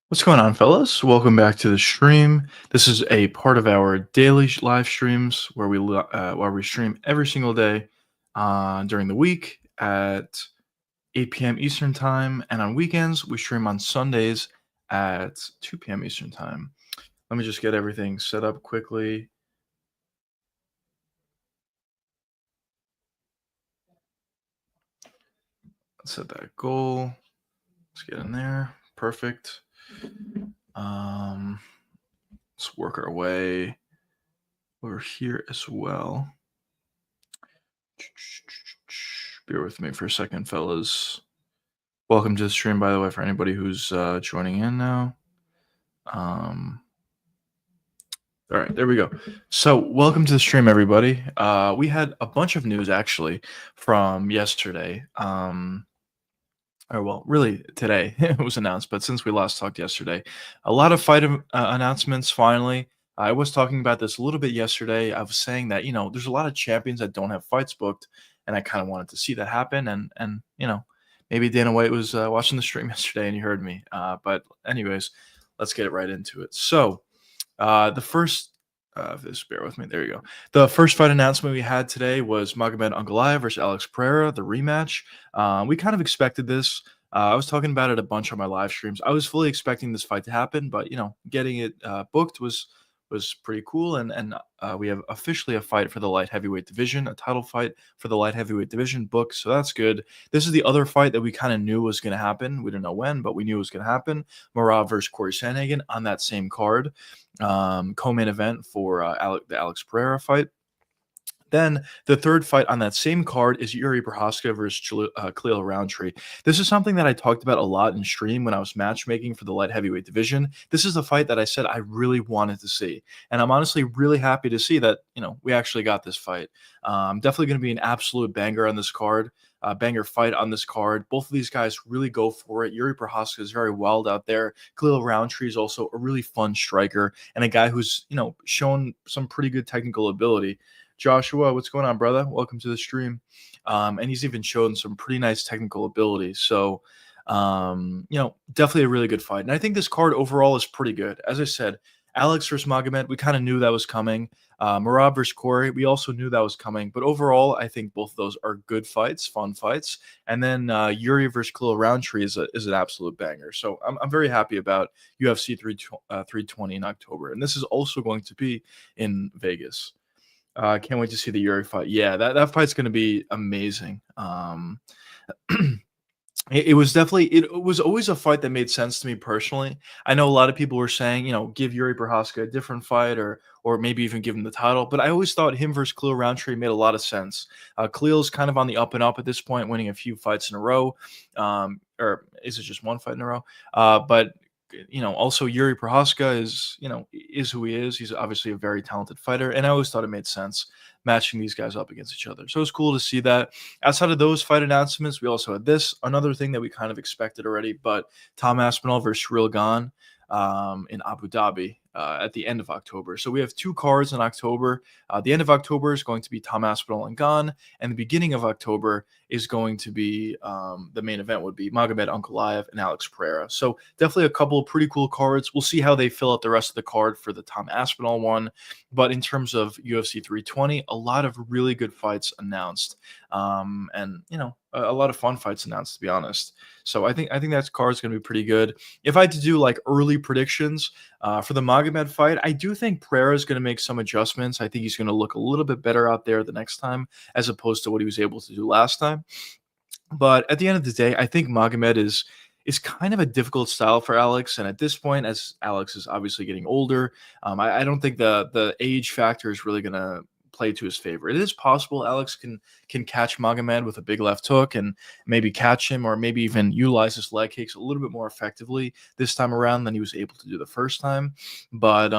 What's going on, fellas? Welcome back to the stream. This is a part of our daily live streams where we stream every single day during the week at 8 p.m. Eastern time, and on weekends we stream on Sundays at 2 p.m. Eastern time. Let me just get everything set up quickly. Let's set that goal. Let's get in there. Perfect. Um, let's work our way over here as well. Bear with me for a second, fellas. Welcome to the stream, by the way, for anybody who's joining in now. All right, there we go. So, welcome to the stream, everybody. We had a bunch of news actually from yesterday. Or well, really today it was announced, but since we last talked yesterday, a lot of fight announcements finally. I was talking about this a little bit yesterday. I was saying that there's a lot of champions that don't have fights booked, and I kind of wanted to see that happen. And maybe Dana White was watching the stream yesterday and he heard me. But anyways, let's get right into it. So the first. Just bear with me. There you go. The first fight announcement we had today was Magomed Ankalaev versus Alex Pereira, the rematch. We kind of expected this. I was talking about it a bunch on my live streams. I was fully expecting this fight to happen, but getting it booked was pretty cool. And we have officially a fight for the light heavyweight division, a title fight for the light heavyweight division booked. So that's good. This is the other fight that we kind of knew was going to happen. We didn't know when, but we knew it was going to happen. Marab versus Corey Sandhagen on that same card, co-main event for the Alex Pereira fight. Then the third fight on that same card is Yuri Prochazka versus Khalil Roundtree. This is something that I talked about a lot in stream when I was matchmaking for the light heavyweight division. This is the fight that I said I really wanted to see, and I'm honestly really happy to see that we actually got this fight. Definitely going to be an absolute banger on this card. Banger fight on this card. Both of these guys really go for it. Yuri Prochazka is very wild out there. Khalil Roundtree is also a really fun striker and a guy who's shown some pretty good technical ability. Joshua, what's going on, brother? Welcome to the stream. And he's even shown some pretty nice technical ability. So, definitely a really good fight. And I think this card overall is pretty good. As I said, Alex versus Magomed, we kind of knew that was coming. Marab versus Corey, we also knew that was coming. But overall, I think both of those are good fights, fun fights. And then Yuri versus Khalil Roundtree is an absolute banger. So I'm very happy about UFC 320 in October. And this is also going to be in Vegas. Can't wait to see the Yuri fight. Yeah, that fight's going to be amazing. It was always a fight that made sense to me personally. I know a lot of people were saying, give Yuri Prochazka a different fight or maybe even give him the title. But I always thought him versus Khalil Roundtree made a lot of sense. Khalil's kind of on the up and up at this point, winning a few fights in a row. Or is it just one fight in a row? But also Yuri Prochazka is who he is. He's obviously a very talented fighter, and I always thought it made sense matching these guys up against each other. So it was cool to see that. Outside of those fight announcements, we also had another thing that we kind of expected already, but Tom Aspinall versus Cyril Gane in Abu Dhabi at the end of October. So we have two cards in October. The end of October is going to be Tom Aspinall and Gane, and the beginning of October is going to be the main event would be Magomed Ankalaev and Alex Pereira. So definitely a couple of pretty cool cards. We'll see how they fill out the rest of the card for the Tom Aspinall one. But in terms of UFC 320, a lot of really good fights announced, and a lot of fun fights announced, to be honest. So I think that card's going to be pretty good. If I had to do like early predictions for the Magomed fight, I do think Pereira is going to make some adjustments. I think he's going to look a little bit better out there the next time as opposed to what he was able to do last time. But at the end of the day, I think Magomed is kind of a difficult style for Alex. And at this point, as Alex is obviously getting older, I don't think the age factor is really going to play to his favor. It is possible Alex can catch Magomed with a big left hook and maybe catch him or maybe even utilize his leg kicks a little bit more effectively this time around than he was able to do the first time. But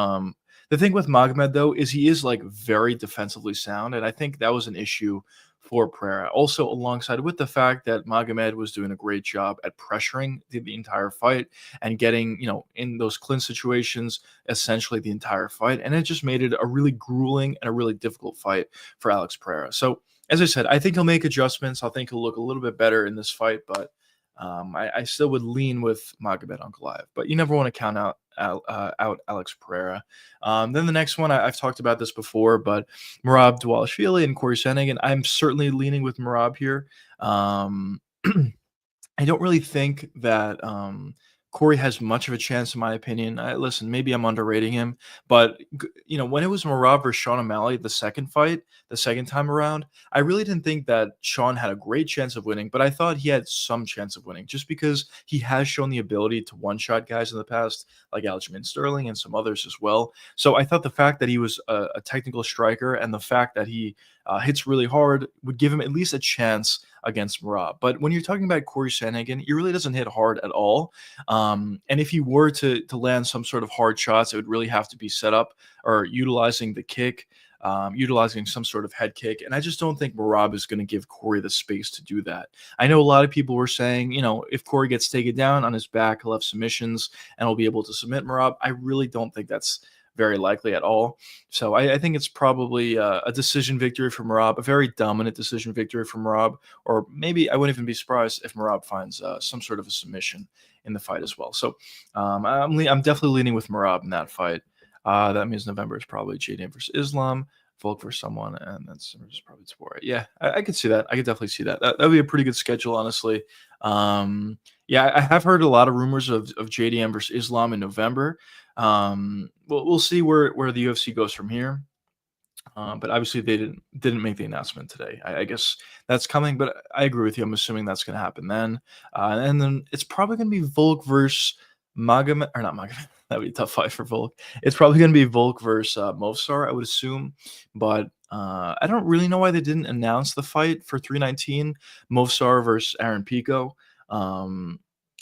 the thing with Magomed, though, is he is like very defensively sound. And I think that was an issue for Pereira. Also, alongside with the fact that Magomed was doing a great job at pressuring the entire fight and getting, in those clinch situations, essentially the entire fight. And it just made it a really grueling and a really difficult fight for Alex Pereira. So, as I said, I think he'll make adjustments. I think he'll look a little bit better in this fight, but I still would lean with Magomed Ankalaev, but you never want to count out Alex Pereira. Then the next one, I've talked about this before, but Merab Dvalishvili and Corey Sandhagen. I'm certainly leaning with Merab here. Um, I don't really think that Corey has much of a chance, in my opinion. Listen, maybe I'm underrating him, but when it was Merab versus Sean O'Malley, the second fight, the second time around, I really didn't think that Sean had a great chance of winning, but I thought he had some chance of winning just because he has shown the ability to one-shot guys in the past, like Aljamain Sterling and some others as well. So I thought the fact that he was a technical striker and the fact that he hits really hard would give him at least a chance against Merab. But when you're talking about Corey Sandhagen, he really doesn't hit hard at all. And if he were to land some sort of hard shots, it would really have to be set up or utilizing the kick, utilizing some sort of head kick. And I just don't think Merab is going to give Corey the space to do that. I know a lot of people were saying, if Corey gets taken down on his back, he'll have submissions and will be able to submit Merab. I really don't think that's very likely at all. So I think it's probably a decision victory for Merab, a very dominant decision victory for Merab, or maybe I wouldn't even be surprised if Merab finds some sort of a submission in the fight as well. So I'm definitely leaning with Merab in that fight. That means November is probably Jaden versus Islam, Volk versus someone, and then December is probably Tabora. Yeah, I could see that. I could definitely see that. That would be a pretty good schedule, honestly. Yeah, I have heard a lot of rumors of JDM versus Islam in November. We'll see where the UFC goes from here. But obviously they didn't make the announcement today. I guess that's coming, but I agree with you. I'm assuming that's going to happen then. And then it's probably going to be Volk versus Magomed, or not Magomed. That'd be a tough fight for Volk. It's probably going to be Volk versus Movsar, I would assume. But I don't really know why they didn't announce the fight for 319, Movsar versus Aaron Pico.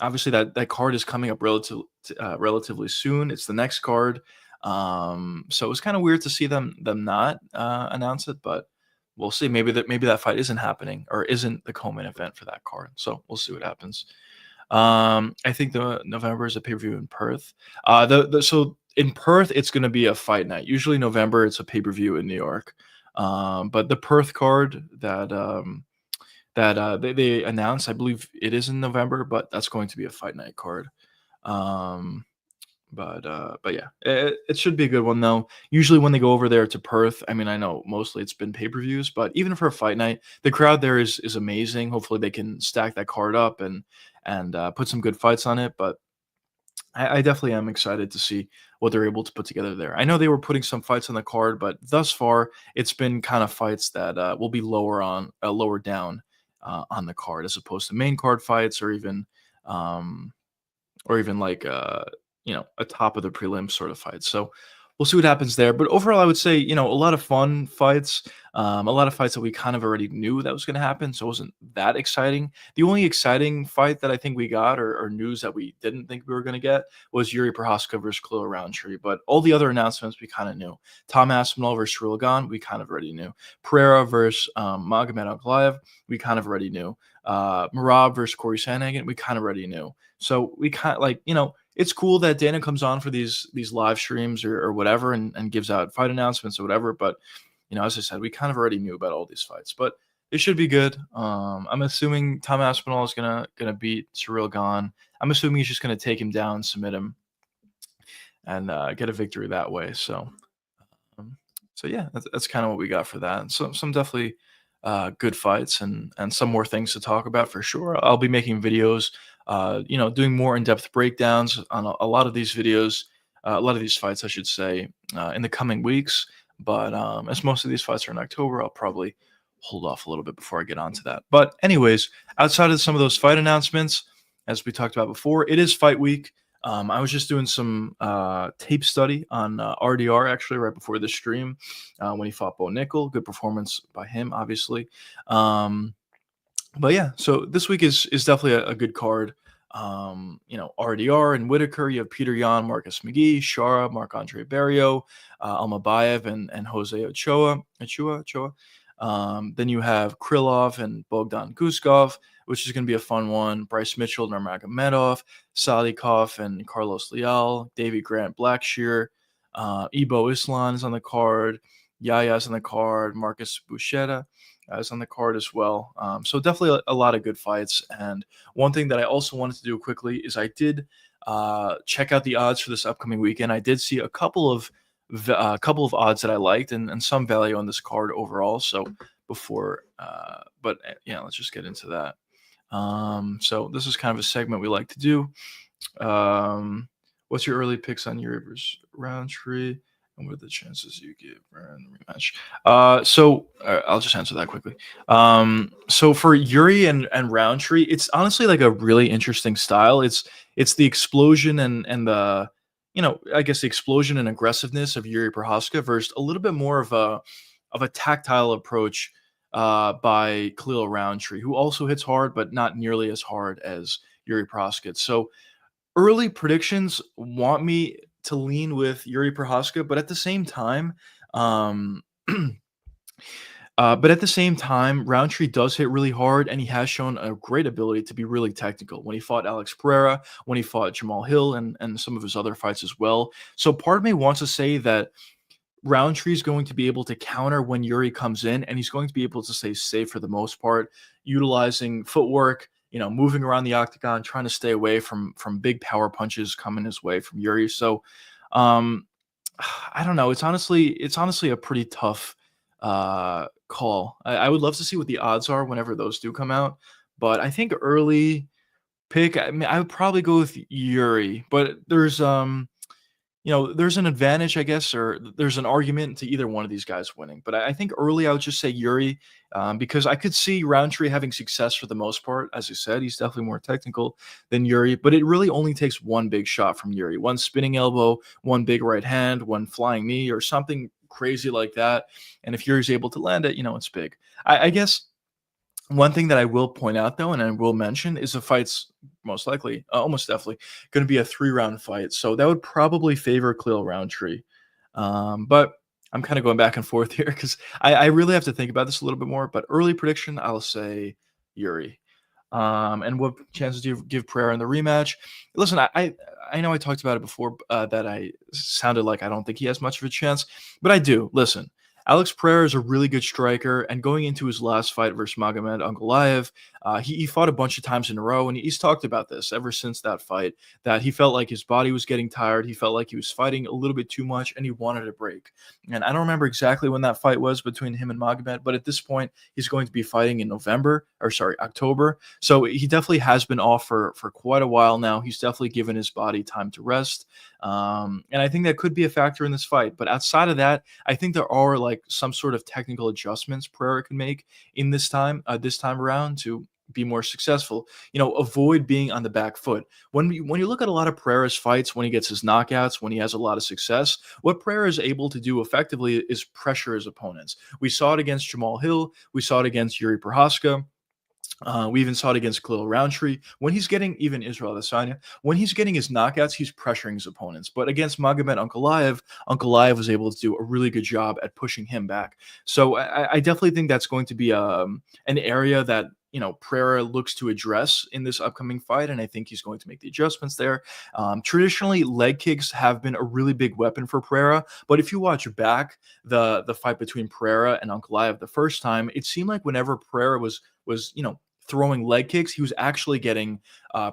Obviously that card is coming up relatively soon. It's the next card. So it was kind of weird to see them not announce it, but we'll see. Maybe that fight isn't happening or isn't the co-main event for that card. So we'll see what happens. I think the November is a pay-per-view in Perth. So in Perth it's going to be a fight night. Usually November it's a pay-per-view in New York. But the Perth card that they announced, I believe it is in November, but that's going to be a fight night card. But yeah, it should be a good one though. Usually when they go over there to Perth, I mean, I know mostly it's been pay-per-views, but even for a fight night, the crowd there is amazing. Hopefully they can stack that card up and put some good fights on it. But I definitely am excited to see what they're able to put together there. I know they were putting some fights on the card, but thus far it's been kind of fights that will be lower down on the card as opposed to main card fights um, or even like a top of the prelim sort of fight. So we'll see what happens there. But overall, I would say a lot of fun fights, a lot of fights that we kind of already knew that was going to happen. So it wasn't that exciting. The only exciting fight that I think we got or news that we didn't think we were going to get was Yuri Prohaska versus Khalil Roundtree. But all the other announcements we kind of knew. Tom Aspinall versus Cyril Gane, we kind of already knew. Pereira versus Magomed Ankalaev, we kind of already knew. Merab versus Corey Sandhagen, we kind of already knew. So we kind of it's cool that Dana comes on for these live streams or whatever and gives out fight announcements or whatever. But as I said, we kind of already knew about all these fights. But it should be good. I'm assuming Tom Aspinall is gonna beat Cyril Gane. I'm assuming he's just gonna take him down, submit him, and get a victory that way. Um, so yeah, that's kind of what we got for that. And some definitely good fights and some more things to talk about for sure. I'll be making videos, doing more in-depth breakdowns on a lot of these videos, a lot of these fights, I should say, in the coming weeks. But as most of these fights are in October, I'll probably hold off a little bit before I get onto that. But anyways, outside of some of those fight announcements, as we talked about before, it is fight week. I was just doing some tape study on RDR actually right before the stream when he fought Bo Nickel. Good performance by him, obviously. But yeah, so this week is definitely a good card. RDR and Whitaker. You have Peter Yan, Marcus McGee, Shara, Marc-Andre Barrio, Almabayev, and Jose Ochoa. Then you have Krylov and Bogdan Guskov, which is going to be a fun one. Bryce Mitchell, Nurmagomedov, Salikov, and Carlos Leal, Davy Grant Blackshear, Ebo Islan is on the card, Yaya's on the card, Marcus Buchetta, guys on the card as well. So definitely a lot of good fights. And one thing that I also wanted to do quickly is I did check out the odds for this upcoming weekend. I did see a couple of odds that I liked and some value on this card overall. So yeah, let's just get into that. So this is kind of a segment we like to do. What's your early picks on Yuri versus Roundtree? And what are the chances you give Baron the rematch? I'll just answer that quickly. So for Yuri and Roundtree, it's honestly like a really interesting style. It's the explosion and the I guess the explosion and aggressiveness of Yuri Prohaska versus a little bit more of a tactile approach by Khalil Roundtree, who also hits hard, but not nearly as hard as Yuri Prohaska. So early predictions want me to lean with Yuri Prohaska, but at the same time, um, Roundtree does hit really hard, and he has shown a great ability to be really technical when he fought Alex Pereira, when he fought Jamal Hill, and some of his other fights as well. So part of me wants to say that Roundtree is going to be able to counter when Yuri comes in, and he's going to be able to stay safe for the most part, utilizing footwork, moving around the octagon, trying to stay away from big power punches coming his way from Yuri. So, um, I don't know. It's honestly a pretty tough call. I would love to see what the odds are whenever those do come out, but I think early pick. I mean, I would probably go with Yuri, but there's an advantage, I guess, or there's an argument to either one of these guys winning. But I think early I would just say Yuri, because I could see Roundtree having success for the most part. As you said, he's definitely more technical than Yuri, but it really only takes one big shot from Yuri, one spinning elbow, one big right hand, one flying knee, or something crazy like that. And if Yuri's able to land it, it's big. I guess one thing that I will point out, though, and I will mention, is the fight's most likely, almost definitely, going to be a 3-round fight. So that would probably favor Khalil Roundtree. But I'm kind of going back and forth here because I really have to think about this a little bit more. But early prediction, I'll say Yuri. And what chances do you give Pereira in the rematch? Listen, I know I talked about it before, that I sounded like I don't think he has much of a chance, but I do. Listen, Alex Pereira is a really good striker, and going into his last fight versus Magomed Ankalaev, he fought a bunch of times in a row, and he's talked about this ever since that fight, that he felt like his body was getting tired, he felt like he was fighting a little bit too much, and he wanted a break. And I don't remember exactly when that fight was between him and Magomed, but at this point, he's going to be fighting in October. So he definitely has been off for quite a while now. He's definitely given his body time to rest. And I think that could be a factor in this fight. But outside of that, I think there are like some sort of technical adjustments Pereira can make in this time around to be more successful. Avoid being on the back foot. When you look at a lot of Pereira's fights, when he gets his knockouts, when he has a lot of success, what Pereira is able to do effectively is pressure his opponents. We saw it against Jamal Hill. We saw it against Yuri Prohaska. We even saw it against Khalil Roundtree. When he's getting, even Israel Adesanya, when he's getting his knockouts, he's pressuring his opponents. But against Magomed Ankalaev was able to do a really good job at pushing him back. So I definitely think that's going to be an area that Pereira looks to address in this upcoming fight, and I think he's going to make the adjustments there. Traditionally, leg kicks have been a really big weapon for Pereira, but if you watch back the fight between Pereira and Ankalaev the first time, it seemed like whenever Pereira was throwing leg kicks, he was actually getting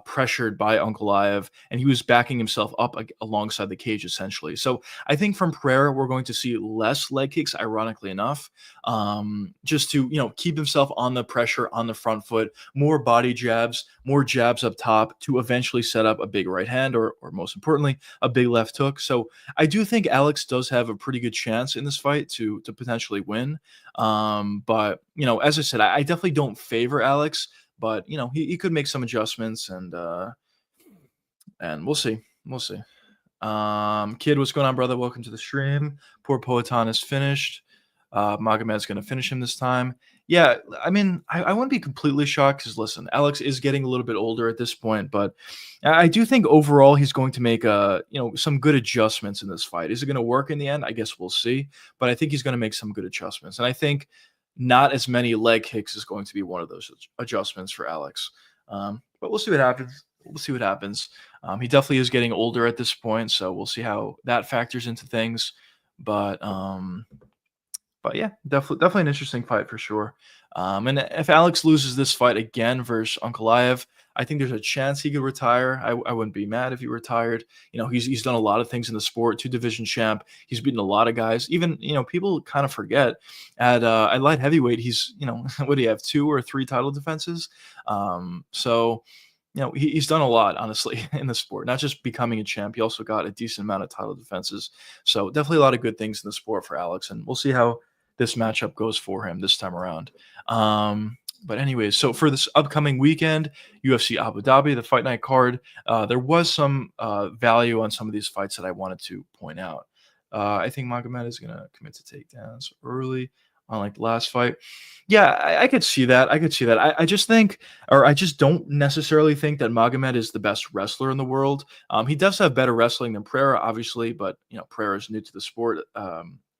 pressured by Ankalaev, and he was backing himself up alongside the cage, essentially. So I think from Pereira, we're going to see less leg kicks, ironically enough, just to, keep himself on the pressure on the front foot, more body jabs, more jabs up top to eventually set up a big right hand or most importantly, a big left hook. So I do think Alex does have a pretty good chance in this fight to potentially win. But as I said, I definitely don't favor Alex, but he could make some adjustments, and we'll see. We'll see. Kid, what's going on, brother? Welcome to the stream. Poor Poetan is finished. Magomed's going to finish him this time. Yeah, I mean, I wouldn't be completely shocked because, listen, Alex is getting a little bit older at this point, but I do think overall he's going to make some good adjustments in this fight. Is it going to work in the end? I guess we'll see, but I think he's going to make some good adjustments, and I think not as many leg kicks is going to be one of those adjustments for Alex. But we'll see what happens. We'll see what happens. He definitely is getting older at this point, so we'll see how that factors into things. But But yeah, definitely an interesting fight for sure. And if Alex loses this fight again versus Ankalaev, I think there's a chance he could retire. I wouldn't be mad if he retired. He's done a lot of things in the sport. Two division champ. He's beaten a lot of guys. Even people kind of forget at light heavyweight he's what do you have, two or three title defenses? So he's done a lot, honestly, in the sport. Not just becoming a champ, he also got a decent amount of title defenses. So definitely a lot of good things in the sport for Alex, and we'll see how this matchup goes for him this time around. But anyways, so for this upcoming weekend, UFC Abu Dhabi, the fight night card, there was some value on some of these fights that I wanted to point out. I think Magomed is going to commit to takedowns early, unlike the last fight. Yeah, I could see that. I could see that. I just think, or I just don't necessarily think that Magomed is the best wrestler in the world. He does have better wrestling than Pereira, obviously, but Pereira is new to the sport.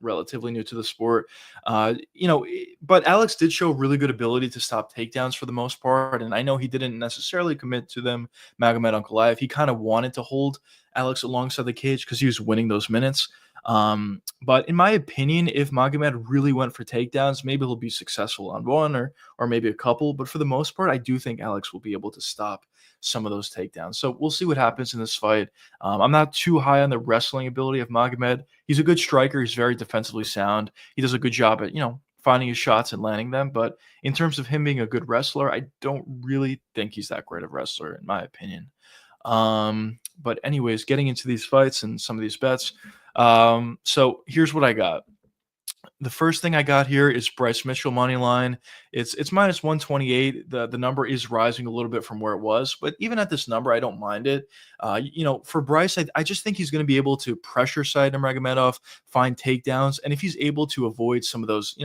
Relatively new to the sport. But Alex did show really good ability to stop takedowns for the most part. And I know he didn't necessarily commit to them, Magomed Ankalaev. He kind of wanted to hold Alex alongside the cage because he was winning those minutes. But in my opinion, if Magomed really went for takedowns, maybe he'll be successful on one or maybe a couple. But for the most part, I do think Alex will be able to stop some of those takedowns. So we'll see what happens in this fight. I'm not too high on the wrestling ability of Magomed. He's a good striker. He's very defensively sound. He does a good job at, finding his shots and landing them. But in terms of him being a good wrestler, I don't really think he's that great of a wrestler, in my opinion. But anyways, getting into these fights and some of these bets. So here's what I got. The first thing I got here is Bryce Mitchell money line. It's minus 128. The number is rising a little bit from where it was, but even at this number, I don't mind it. For Bryce, I just think he's going to be able to pressure side Nurmagomedov, find takedowns, and if he's able to avoid some of those,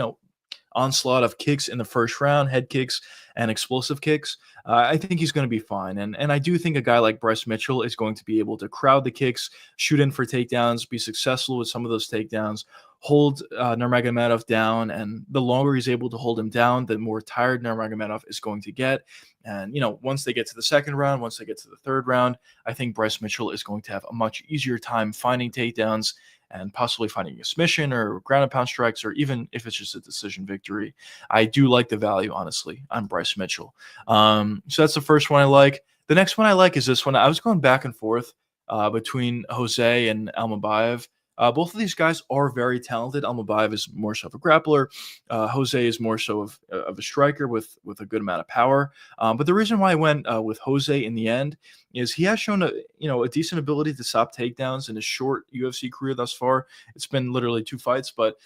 onslaught of kicks in the first round, head kicks and explosive kicks, I think he's going to be fine. And I do think a guy like Bryce Mitchell is going to be able to crowd the kicks, shoot in for takedowns, be successful with some of those takedowns, hold Nurmagomedov down. And the longer he's able to hold him down, the more tired Nurmagomedov is going to get. And, once they get to the second round, once they get to the third round, I think Bryce Mitchell is going to have a much easier time finding takedowns and possibly finding a submission or ground and pound strikes, or even if it's just a decision victory. I do like the value, honestly, on Bryce Mitchell. So that's the first one I like. The next one I like is this one. I was going back and forth between Jose and Almabayev. Both of these guys are very talented. Almabayev is more so of a grappler. Jose is more so of a striker with a good amount of power. But the reason why I went with Jose in the end is he has shown a decent ability to stop takedowns in his short UFC career thus far. It's been literally 2 fights, but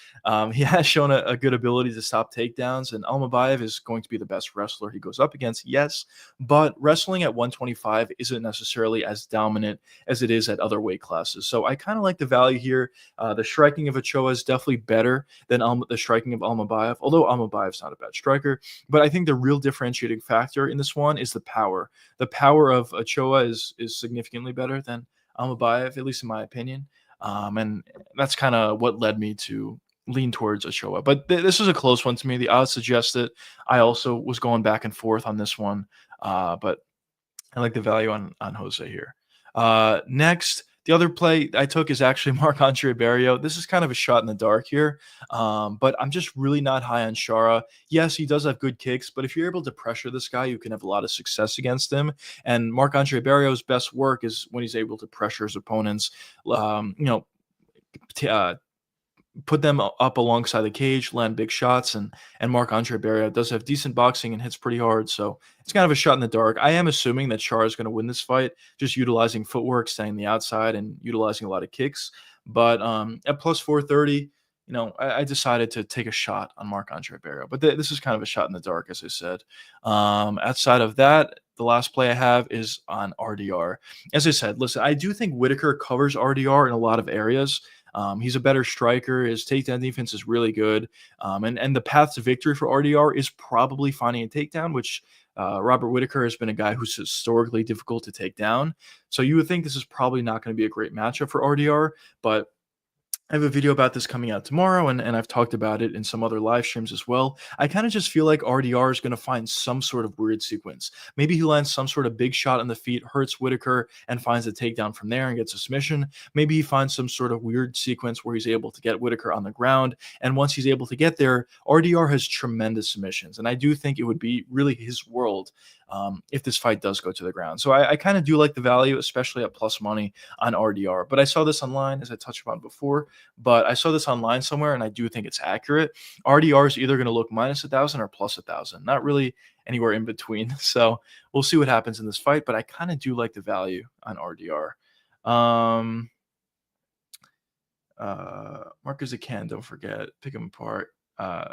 he has shown a good ability to stop takedowns. And Almabayev is going to be the best wrestler he goes up against, yes, but wrestling at 125 isn't necessarily as dominant as it is at other weight classes. So I kind of like the value here. The striking of Ochoa is definitely better than the striking of Almabayev, although Almabayev's not a bad striker. But I think the real differentiating factor in this one is the power. The power of Ochoa is significantly better than Almabayev, at least in my opinion. And that's kind of what led me to lean towards Ochoa. But this was a close one to me. The odds suggest it. I also was going back and forth on this one, but I like the value on Jose here. Next, the other play I took is actually Marc-Andre Barrio. This is kind of a shot in the dark here, but I'm just really not high on Shara. Yes, he does have good kicks, but if you're able to pressure this guy, you can have a lot of success against him. And Marc-Andre Barrio's best work is when he's able to pressure his opponents, put them up alongside the cage, land big shots, and Marc-Andre Barrio does have decent boxing and hits pretty hard, so it's kind of a shot in the dark. I am assuming that Char is going to win this fight, just utilizing footwork, staying the outside, and utilizing a lot of kicks. But at plus 430, I decided to take a shot on Marc-Andre Barrio. But this is kind of a shot in the dark, as I said. Outside of that, the last play I have is on RDR. As I said, listen, I do think Whitaker covers RDR in a lot of areas. He's a better striker. His takedown defense is really good. And the path to victory for RDR is probably finding a takedown, which Robert Whitaker has been a guy who's historically difficult to take down. So you would think this is probably not going to be a great matchup for RDR, but I have a video about this coming out tomorrow, and I've talked about it in some other live streams as well. I kind of just feel like RDR is going to find some sort of weird sequence. Maybe he lands some sort of big shot on the feet, hurts Whitaker, and finds a takedown from there and gets a submission. Maybe he finds some sort of weird sequence where he's able to get Whitaker on the ground. And once he's able to get there, RDR has tremendous submissions. And I do think it would be really his world if this fight does go to the ground. So I kind of do like the value, especially at plus money on RDR. But I saw this online, as I touched upon before, but I saw this online somewhere, and I do think it's accurate. RDR is either going to look minus 1,000 or plus 1,000, not really anywhere in between. So we'll see what happens in this fight, but I kind of do like the value on RDR. Um, Mark is a can, don't forget, pick him apart. Yeah,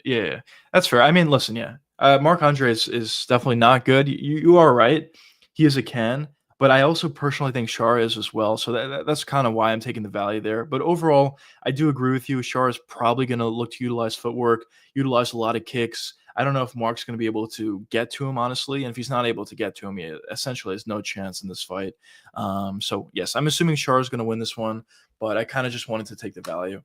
yeah, that's fair. I mean, listen, yeah, Mark Andre is definitely not good. You are right. He is a can, but I also personally think Shar is as well. So that's kind of why I'm taking the value there. But overall, I do agree with you. Shar is probably going to look to utilize footwork, utilize a lot of kicks. I don't know if Mark's going to be able to get to him, honestly. And if he's not able to get to him, he essentially has no chance in this fight. So, yes, I'm assuming Shar is going to win this one, but I kind of just wanted to take the value.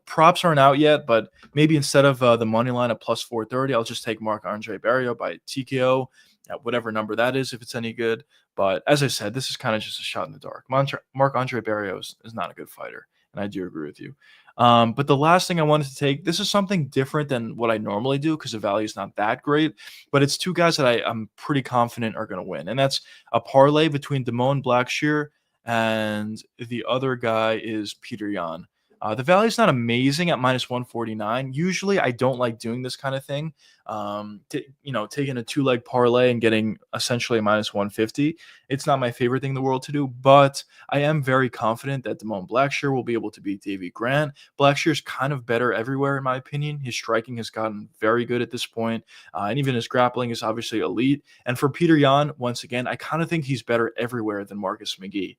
Props aren't out yet, but maybe instead of the money line at plus 430, I'll just take Mark Andre Barrio by TKO at whatever number that is, if it's any good. But as I said, this is kind of just a shot in the dark. Mark Andre Barrio is not a good fighter, and I do agree with you. But the last thing I wanted to take, this is something different than what I normally do because the value is not that great, but it's two guys that I'm pretty confident are going to win. And that's a parlay between Damone Blackshear and the other guy is Peter Yan. The value is not amazing at minus 149. Usually, I don't like doing this kind of thing. Taking a two-leg parlay and getting essentially a minus 150. It's not my favorite thing in the world to do, but I am very confident that Damone Blackshear will be able to beat Davy Grant. Blackshear's kind of better everywhere, in my opinion. His striking has gotten very good at this point, and even his grappling is obviously elite. And for Peter Yan, once again, I kind of think he's better everywhere than Marcus McGee.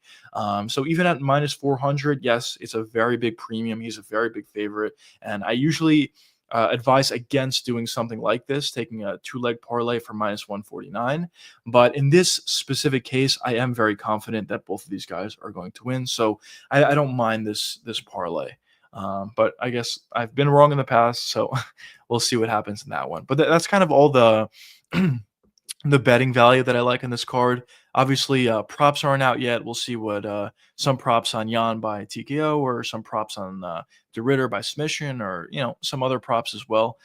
So even at minus 400, yes, it's a very big premium. He's a very big favorite, and I usually advise against doing something like this, taking a two-leg parlay for minus 149. But in this specific case, I am very confident that both of these guys are going to win. So I don't mind this parlay. But I guess I've been wrong in the past, so we'll see what happens in that one. But that's kind of all the the betting value that I like in this card. Obviously, props aren't out yet. We'll see what some props on Jan by TKO or some props on De Ritter by submission or, some other props as well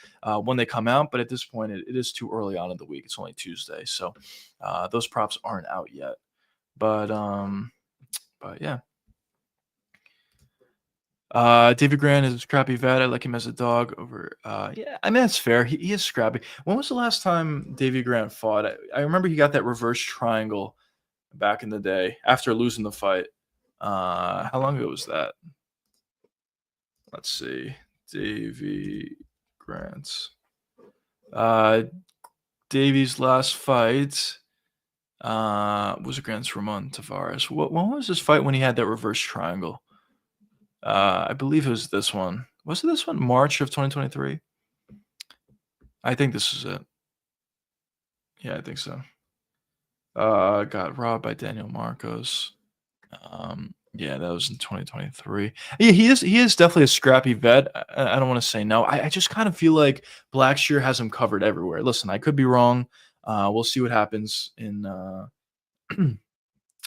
when they come out. But at this point, it is too early on in the week. It's only Tuesday. So those props aren't out yet. But yeah. David Grant is a scrappy vet. I like him as a dog over. Yeah, I mean that's fair. He is scrappy. When was the last time David Grant fought? I remember he got that reverse triangle back in the day after losing the fight. How long ago was that? Let's see. Davy Grant. Davy's last fight was against Ramon Tavares. When was this fight when he had that reverse triangle? I believe it was this one. Was it this one? March of 2023? I think this is it. Yeah, I think so. Got robbed by Daniel Marcos. Yeah, that was in 2023. Yeah, he is definitely a scrappy vet. I don't want to say no. I just kind of feel like Blackshear has him covered everywhere. Listen, I could be wrong. We'll see what happens in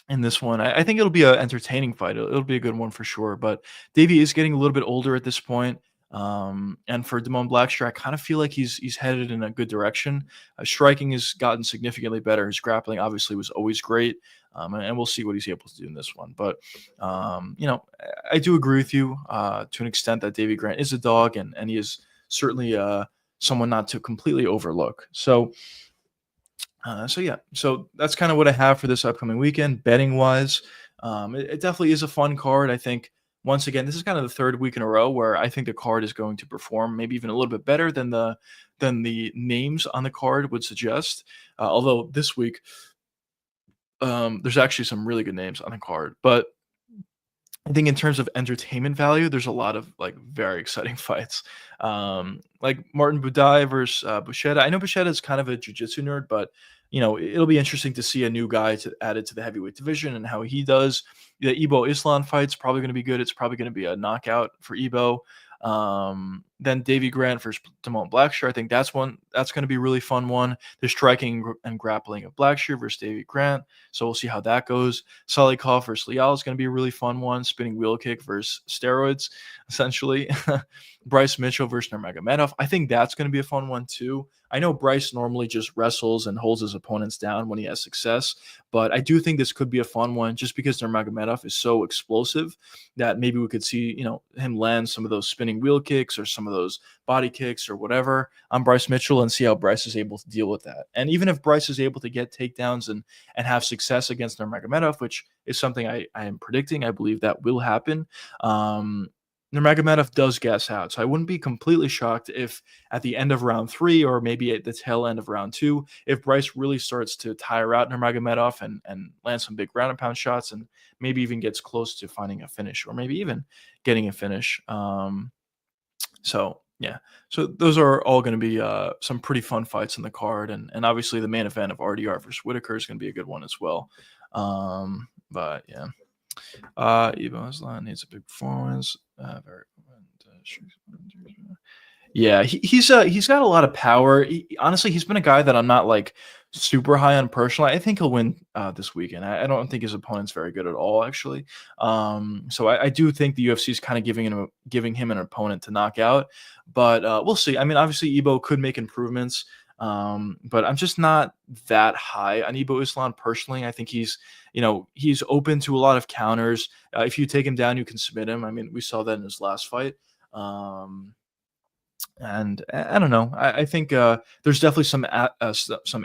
in this one. I think it'll be an entertaining fight. It'll be a good one for sure. But Davey is getting a little bit older at this point. And for Damone Blackshear, I kind of feel like he's headed in a good direction. Striking has gotten significantly better. His grappling obviously was always great. And we'll see what he's able to do in this one. But, I do agree with you to an extent that Davey Grant is a dog, and he is certainly someone not to completely overlook. So yeah, so that's kind of what I have for this upcoming weekend, betting wise. It definitely is a fun card. I think once again, this is kind of the third week in a row where I think the card is going to perform, maybe even a little bit better than the names on the card would suggest. Although this week, there's actually some really good names on the card, but I think in terms of entertainment value, there's a lot of like very exciting fights. Like Martin Budai versus Bushetta. I know Bushetta is kind of a jiu-jitsu nerd, but it'll be interesting to see a new guy added to the heavyweight division and how he does. The Ebo Islam fight's probably going to be good. It's probably going to be a knockout for Ebo. Then Davy Grant versus Damon Blackshear. I think that's going to be a really fun one. The striking and grappling of Blackshear versus Davy Grant. So we'll see how that goes. Salikov versus Leal is going to be a really fun one. Spinning wheel kick versus steroids, essentially. Bryce Mitchell versus Nurmagomedov. I think that's going to be a fun one too. I know Bryce normally just wrestles and holds his opponents down when he has success, but I do think this could be a fun one just because Nurmagomedov is so explosive that maybe we could see, him land some of those spinning wheel kicks or some of those body kicks or whatever on Bryce Mitchell and see how Bryce is able to deal with that. And even if Bryce is able to get takedowns and have success against Nurmagomedov, which is something I am predicting, I believe that will happen. Nurmagomedov does gas out, so I wouldn't be completely shocked if at the end of round 3 or maybe at the tail end of round 2, if Bryce really starts to tire out Nurmagomedov and land some big ground and pound shots and maybe even gets close to finding a finish or maybe even getting a finish. So yeah, so those are all going to be some pretty fun fights in the card, and obviously the main event of RDR versus Whitaker is going to be a good one as well. But yeah. Evo Islam needs a big performance. Yeah, he's got a lot of power. Honestly, he's been a guy that I'm not like super high on personally. I think he'll win this weekend. I don't think his opponent's very good at all, actually. So I do think the UFC is kind of giving him an opponent to knock out, but we'll see. I mean, obviously, Ebo could make improvements. But I'm just not that high on Ebo Islam personally. I think he's open to a lot of counters. If you take him down, you can submit him. I mean, we saw that in his last fight. And I don't know. I think there's definitely some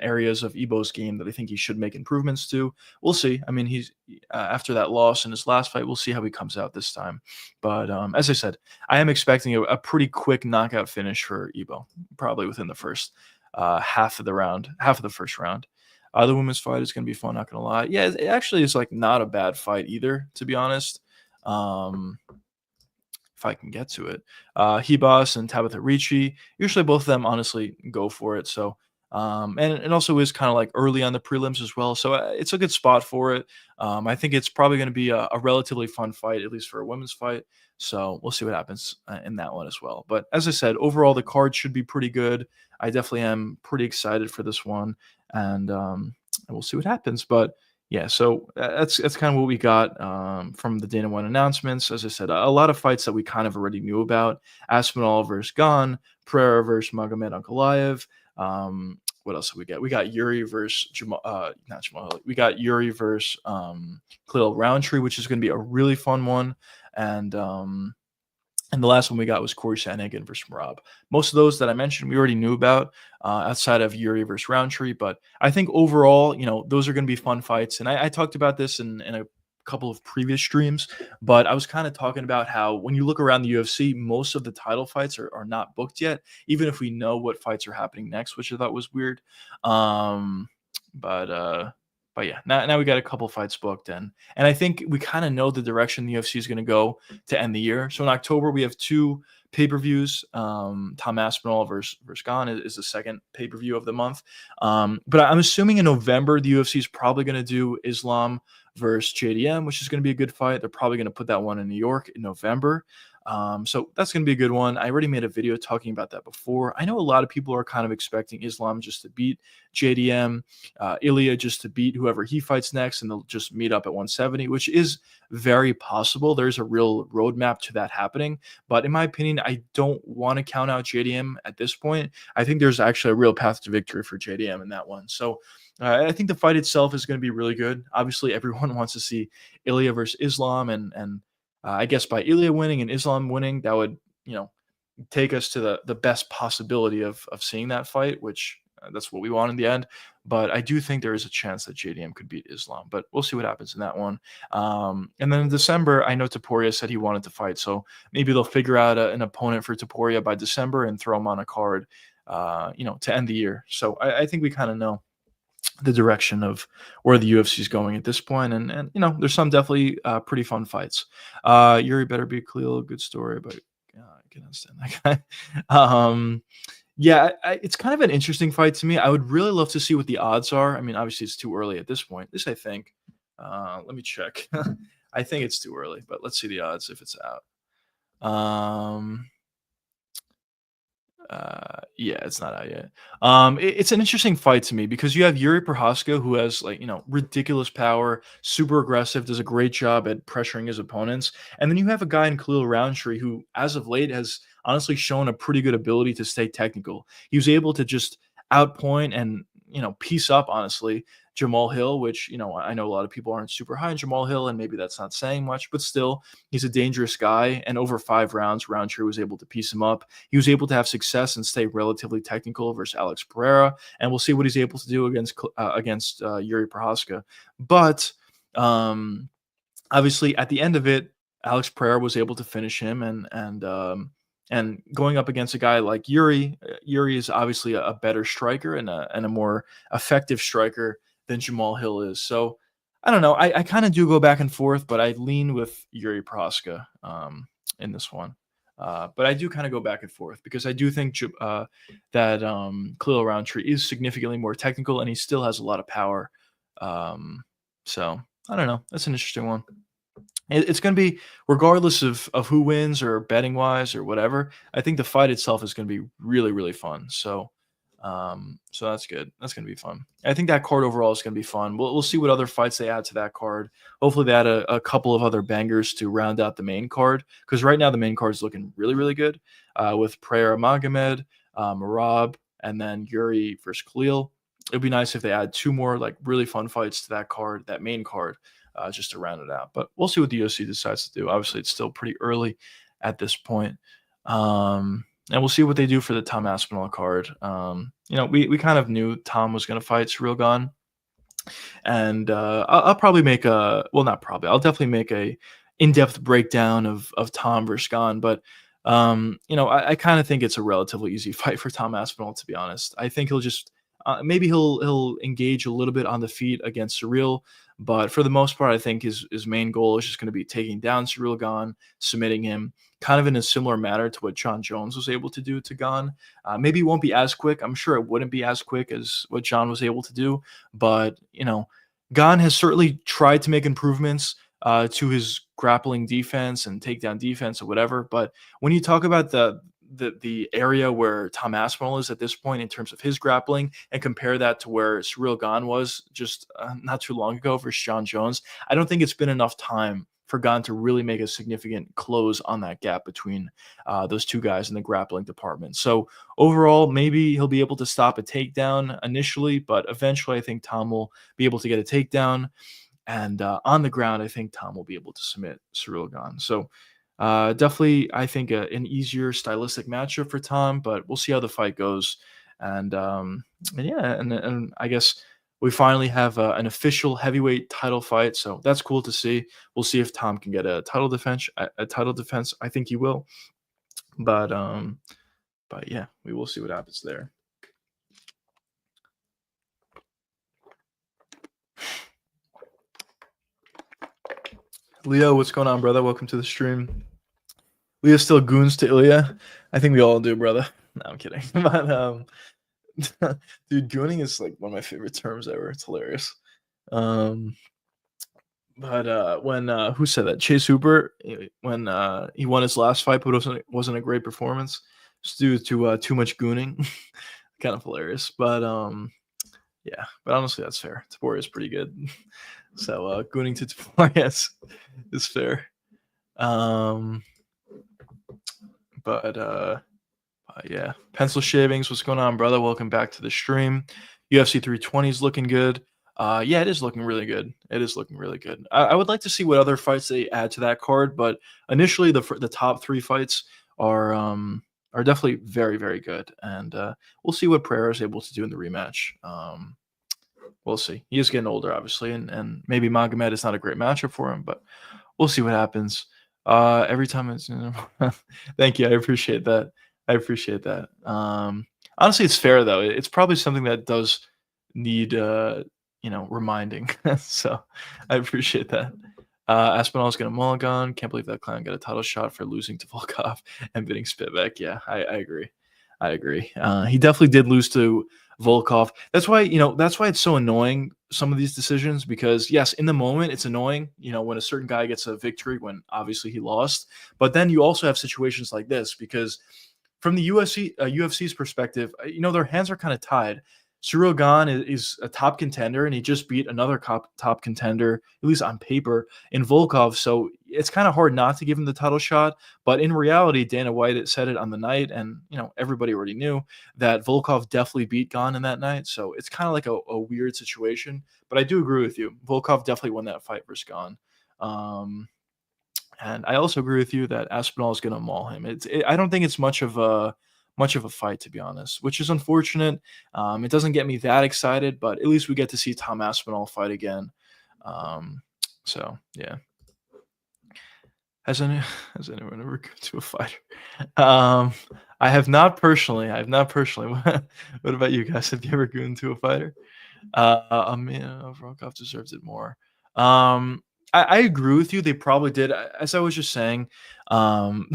areas of Ebo's game that I think he should make improvements to. We'll see. I mean, he's after that loss in his last fight, we'll see how he comes out this time. But as I said, I am expecting a pretty quick knockout finish for Ebo, probably within the first half of the first round. The women's fight is going to be fun. Not going to lie. Yeah, it actually is like not a bad fight either, to be honest. If I can get to it. Hebos and Tabitha Ricci. Usually both of them honestly go for it. So and it also is kind of like early on the prelims as well. So it's a good spot for it. I think it's probably going to be a relatively fun fight, at least for a women's fight. So we'll see what happens in that one as well. But as I said, overall, the card should be pretty good. I definitely am pretty excited for this one. And we'll see what happens. But yeah, so that's kind of what we got from the Dana White announcements. As I said, a lot of fights that we kind of already knew about. Aspinall versus Gane, Pereira versus Magomed Ankalaev. What else did we get? We got Yuri versus not Jamal. We got Yuri versus Khalil Roundtree, which is going to be a really fun one. And the last one we got was Corey Sandhagen versus Marab. Most of those that I mentioned, we already knew about outside of Yuri versus Roundtree. But I think overall, those are going to be fun fights. And I talked about this in a couple of previous streams, but I was kind of talking about how when you look around the UFC, most of the title fights are not booked yet, even if we know what fights are happening next, which I thought was weird. But yeah, now we got a couple fights booked and I think we kind of know the direction the UFC is going to go to end the year. So in October we have 2 pay-per-views. Tom Aspinall versus Gane is the second pay-per-view of the month. But I'm assuming in November the UFC is probably going to do Islam versus JDM, which is going to be a good fight. They're probably going to put that one in New York in November. So that's going to be a good one. I already made a video talking about that before. I know a lot of people are kind of expecting Islam just to beat JDM, Ilya just to beat whoever he fights next, and they'll just meet up at 170, which is very possible. There's a real roadmap to that happening. But in my opinion, I don't want to count out JDM at this point. I think there's actually a real path to victory for JDM in that one. So I think the fight itself is going to be really good. Obviously, everyone wants to see Ilya versus Islam, and I guess by Ilya winning and Islam winning, that would, take us to the best possibility of seeing that fight, which that's what we want in the end. But I do think there is a chance that JDM could beat Islam, but we'll see what happens in that one. And then in December, I know Topuria said he wanted to fight, so maybe they'll figure out an opponent for Topuria by December and throw him on a card, to end the year. So I think we kind of know the direction of where the UFC is going at this point. And there's some definitely pretty fun fights. Yuri better be Khalil, good story, but I can understand that guy. Yeah, it's kind of an interesting fight to me. I would really love to see what the odds are. I mean, obviously it's too early at this point. This I think. Let me check. I think it's too early, but let's see the odds if it's out. Yeah, it's not out yet. It's an interesting fight to me because you have Yuri Prohaska, who has like ridiculous power, super aggressive, does a great job at pressuring his opponents, and then you have a guy in Khalil Roundtree who, as of late, has honestly shown a pretty good ability to stay technical. He was able to just outpoint and piece up honestly Jamal Hill, which I know a lot of people aren't super high on Jamal Hill, and maybe that's not saying much, but still, he's a dangerous guy. And over 5 rounds, Roundtree was able to piece him up. He was able to have success and stay relatively technical versus Alex Pereira, and we'll see what he's able to do against Yuri Prohaska. But obviously, at the end of it, Alex Pereira was able to finish him, and going up against a guy like Yuri, Yuri is obviously a better striker and a more effective striker than Jamal Hill is. So I don't know. I kind of do go back and forth, but I lean with Yuri Prohaska in this one. But I do kind of go back and forth because I do think that Khalil Roundtree is significantly more technical and he still has a lot of power. So I don't know. That's an interesting one. It's going to be regardless of who wins or betting wise or whatever. I think the fight itself is going to be really really fun. So that's good. That's going to be fun. I think that card overall is going to be fun. We'll see what other fights they add to that card. Hopefully they add a couple of other bangers to round out the main card because right now the main card is looking really really good with Pereira Magomed, Marab, and then Yuri versus Khalil. It'd be nice if they add 2 more like really fun fights to that card, that main card, just to round it out. But we'll see what the UFC decides to do. Obviously, it's still pretty early at this point. And we'll see what they do for the Tom Aspinall card. We kind of knew Tom was going to fight Cyril Gane. And I'll probably make not probably, I'll definitely make a in-depth breakdown of Tom versus Gane. But, I kind of think it's a relatively easy fight for Tom Aspinall, to be honest. I think he'll just, maybe he'll engage a little bit on the feet against Cyril, but for the most part, I think his main goal is just going to be taking down Cyril Gane, submitting him, kind of in a similar manner to what John Jones was able to do to Gane. Maybe it won't be as quick. I'm sure it wouldn't be as quick as what John was able to do, but Gane has certainly tried to make improvements to his grappling defense and takedown defense or whatever. But when you talk about the area where Tom Aspinall is at this point in terms of his grappling and compare that to where Cyril Gane was just not too long ago versus John Jones, I don't think it's been enough time for Gane to really make a significant close on that gap between those two guys in the grappling department. So overall, maybe he'll be able to stop a takedown initially, but eventually I think Tom will be able to get a takedown. And on the ground, I think Tom will be able to submit Cyril Gane. So definitely, I think an easier stylistic matchup for Tom, but we'll see how the fight goes. And yeah, and I guess we finally have an official heavyweight title fight, so that's cool to see. We'll see if Tom can get a title defense. A title defense, I think he will. But yeah, we will see what happens there. Leo, what's going on, brother? Welcome to the stream. Leo still goons to Ilya. I think we all do, brother. No, I'm kidding. But dude, gooning is like one of my favorite terms ever. It's hilarious. But when who said that? Chase Hooper, when he won his last fight, but it wasn't a great performance. Just due to too much gooning. Kind of hilarious. But yeah, but honestly, that's fair. Taporia is pretty good. So gooning to Taporia is fair. But yeah, pencil shavings. What's going on, brother? Welcome back to the stream. UFC 320 is looking good. Yeah, it is looking really good. It is looking really good. I would like to see what other fights they add to that card, but initially the top 3 fights are definitely very very good, and we'll see what Pereira is able to do in the rematch. We'll see. He is getting older, obviously, and maybe Magomed is not a great matchup for him, but we'll see what happens. Every time it's thank you. I appreciate that. Honestly, it's fair though. It's probably something that does need reminding. So I appreciate that. Aspinall's gonna mulligan. Can't believe that clown got a title shot for losing to Volkov and beating Spivak. Yeah, I agree. I agree. He definitely did lose to Volkov. That's why it's so annoying, some of these decisions, because yes, in the moment it's annoying, when a certain guy gets a victory when obviously he lost. But then you also have situations like this because from the UFC's perspective, their hands are kind of tied. Cyril Gane is a top contender, and he just beat another top contender, at least on paper, in Volkov. So it's kind of hard not to give him the title shot. But in reality, Dana White said it on the night, and everybody already knew that Volkov definitely beat Gane in that night. So it's kind of like a weird situation. But I do agree with you. Volkov definitely won that fight versus Gane. And I also agree with you that Aspinall is going to maul him. I don't think it's much of a fight, to be honest, which is unfortunate. It doesn't get me that excited, but at least we get to see Tom Aspinall fight again. So yeah. Has any has anyone ever gone to a fighter? Um, I have not personally. I have not personally. What about you guys? Have you ever gone to a fighter? I mean, Volkov deserves it more. I agree with you. They probably did. As I was just saying, um,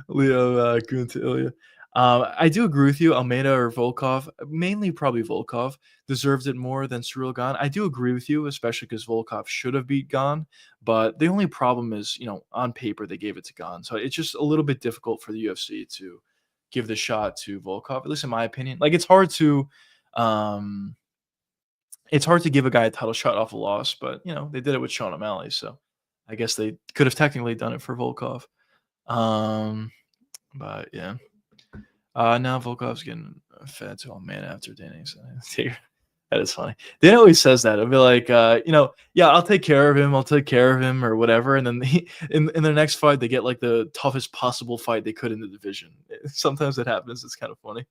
Leo Goon to Ilya. I do agree with you. Almeida or Volkov, mainly probably Volkov, deserves it more than Cyril Gane. I do agree with you, especially because Volkov should have beat Gane. But the only problem is, on paper they gave it to Gane, so it's just a little bit difficult for the UFC to give the shot to Volkov. At least in my opinion, like um, it's hard to give a guy a title shot off a loss, but they did it with Sean O'Malley, so I guess they could have technically done it for Volkov. Um, but yeah. Now Volkov's getting fed to all man after Danny. So that is funny. Dan always says that. It'll be like, yeah, I'll take care of him. I'll take care of him or whatever. And then in their next fight, they get like the toughest possible fight they could in the division. Sometimes it happens. It's kind of funny.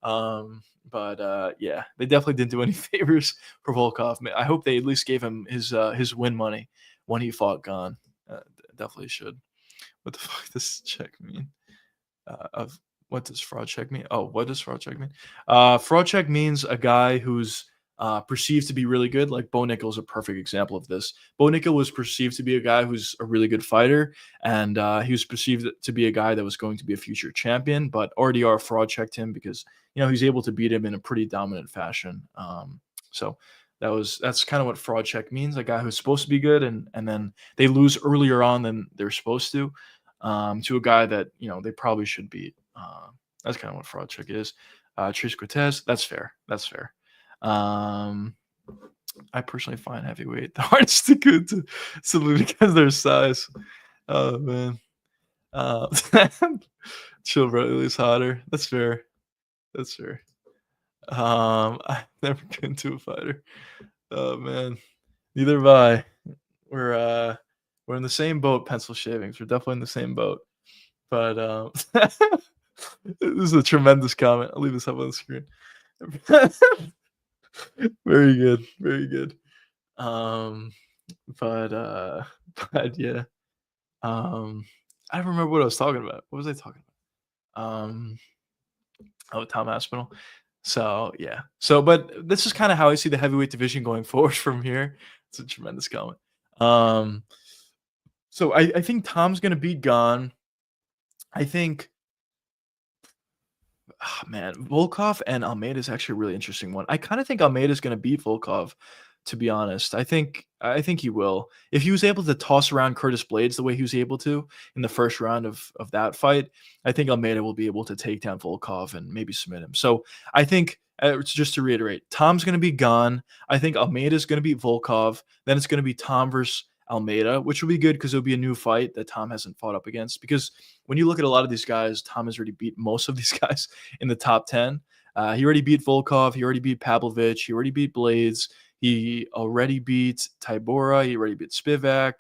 But yeah, they definitely didn't do any favors for Volkov. I hope they at least gave him his win money when he fought Gane. Definitely should. What the fuck does check mean? Of what does fraud check mean? Oh, what does fraud check mean? Fraud check means a guy who's perceived to be really good. Like Bo Nickel is a perfect example of this. Bo Nickel was perceived to be a guy who's a really good fighter, and he was perceived to be a guy that was going to be a future champion. But RDR fraud checked him because he's able to beat him in a pretty dominant fashion. So that's kind of what fraud check means. A guy who's supposed to be good, and then they lose earlier on than they're supposed to a guy that they probably should beat. That's kind of what fraud check is. Tris Cortez, that's fair. That's fair. I personally find heavyweight the hardest to go to simply because of their size. Oh man. Uh, Chill, bro. Illy's hotter. That's fair. That's fair. I've never been to a fighter. Oh man. Neither have I. We're in the same boat, pencil shavings. We're definitely in the same boat. But this is a tremendous comment. I'll leave this up on the screen. Very good. Very good. Um, but but yeah. I don't remember what I was talking about. What was I talking about? Oh, Tom Aspinall. So yeah. But this is kind of how I see the heavyweight division going forward from here. It's a tremendous comment. Um, so I think Tom's gonna beat Gane. I think, man, Volkov and Almeida is actually a really interesting one. I kind of think Almeida is going to beat Volkov, to be honest. I think he will. If he was able to toss around Curtis Blades the way he was able to in the first round of that fight, I think Almeida will be able to take down Volkov and maybe submit him. So I think, just to reiterate, Tom's going to be Gane. I think Almeida is going to beat Volkov. Then it's going to be Tom versus Almeida, which will be good because it'll be a new fight that Tom hasn't fought up against. Because when you look at a lot of these guys, Tom has already beat most of these guys in the top 10. He already beat Volkov. He already beat Pavlovich. He already beat Blades. He already beat Tybura. He already beat Spivak.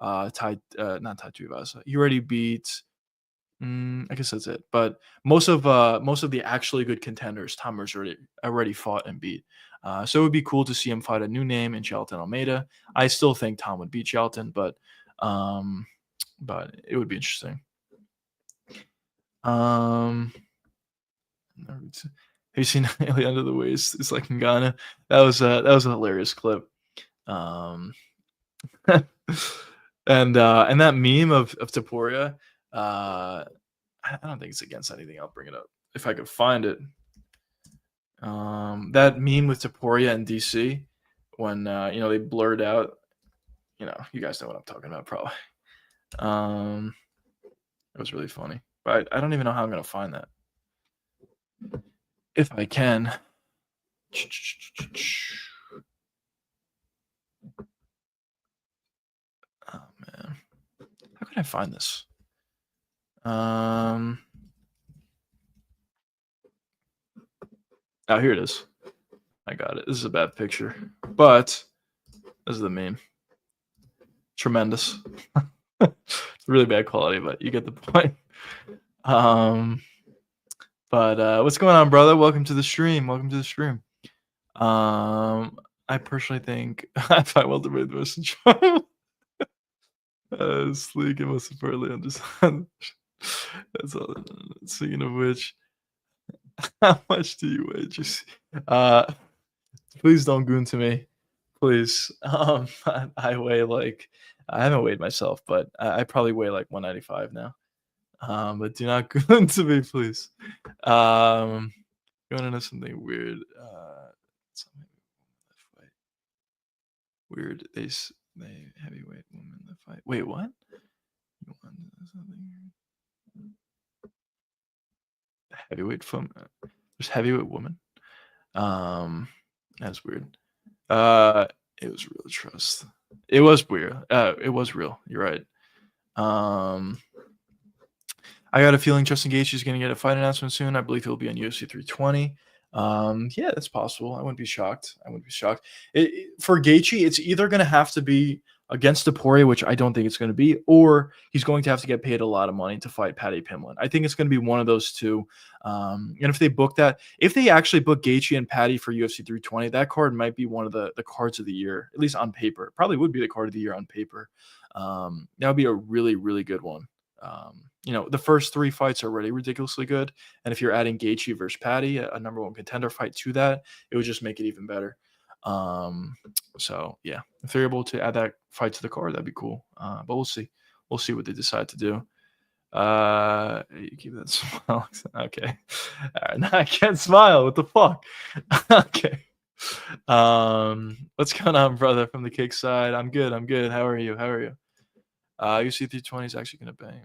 Not Tai Tuivasa. He already beat. I guess that's it. But most of the actually good contenders, Tom has already fought and beat. So it would be cool to see him fight a new name in Jailton Almeida. I still think Tom would beat Jailton, but it would be interesting. Um, you seen Haley under the waist? It's like in Ghana. That was a hilarious clip. Um, and that meme of Taporia, I don't think it's against anything. I'll bring it up if I could find it. That meme with Taporia and DC when they blurred out. You guys know what I'm talking about, probably. Um, it was really funny, but I don't even know how I'm gonna find that. If I can. Oh man, how can I find this? Oh, here it is. I got it. This is a bad picture, but this is the meme. Tremendous. It's really bad quality, but you get the point. But what's going on, brother? Welcome to the stream. I personally think I find welterweight the most enjoyable. Sleek and most importantly understand. That's all. Speaking of which, how much do you weigh? Just please don't goon to me, please. I weigh like I haven't weighed myself, but I probably weigh like 195 now. But do not goon to me, please. Going into something weird. Something fight. Weird. They heavyweight woman that fight. Wait, what? Heavyweight from there's heavyweight woman. That's weird. It was real trust. It was weird. It was real. You're right. I got a feeling Justin Gaethje is going to get a fight announcement soon. I believe he'll be on UFC 320. Yeah, that's possible. I wouldn't be shocked. For Gaethje, it's either going to have to be against Taporia, which I don't think it's going to be, or he's going to have to get paid a lot of money to fight Paddy Pimblett. I think it's going to be one of those two. And if they actually book Gaethje and Paddy for UFC 320, that card might be one of the cards of the year, at least on paper. Probably would be the card of the year on paper. That would be a really, really good one. The first 3 fights are already ridiculously good, and if you're adding Gaethje versus Paddy, a number one contender fight to that, it would just make it even better. So yeah, if they're able to add that fight to the card, that'd be cool. But we'll see. We'll see what they decide to do. You keep that smile. Okay. All right, now I can't smile. What the fuck? Okay. What's going on, brother? From the kick side, I'm good. How are you? UFC 320 is actually going to bang.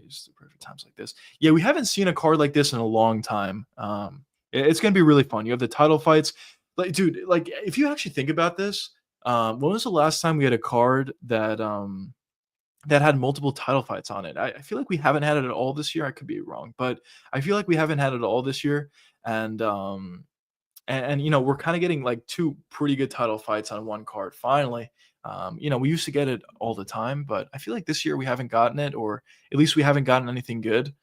It's the perfect times like this. Yeah, we haven't seen a card like this in a long time. It's going to be really fun. You have the title fights. Like, dude, like if you actually think about this, when was the last time we had a card that had multiple title fights on it? I feel like we haven't had it at all this year. I could be wrong, but I feel like we haven't had it at all this year. And we're kind of getting like 2 pretty good title fights on one card finally. We used to get it all the time, but I feel like this year we haven't gotten it, or at least we haven't gotten anything good.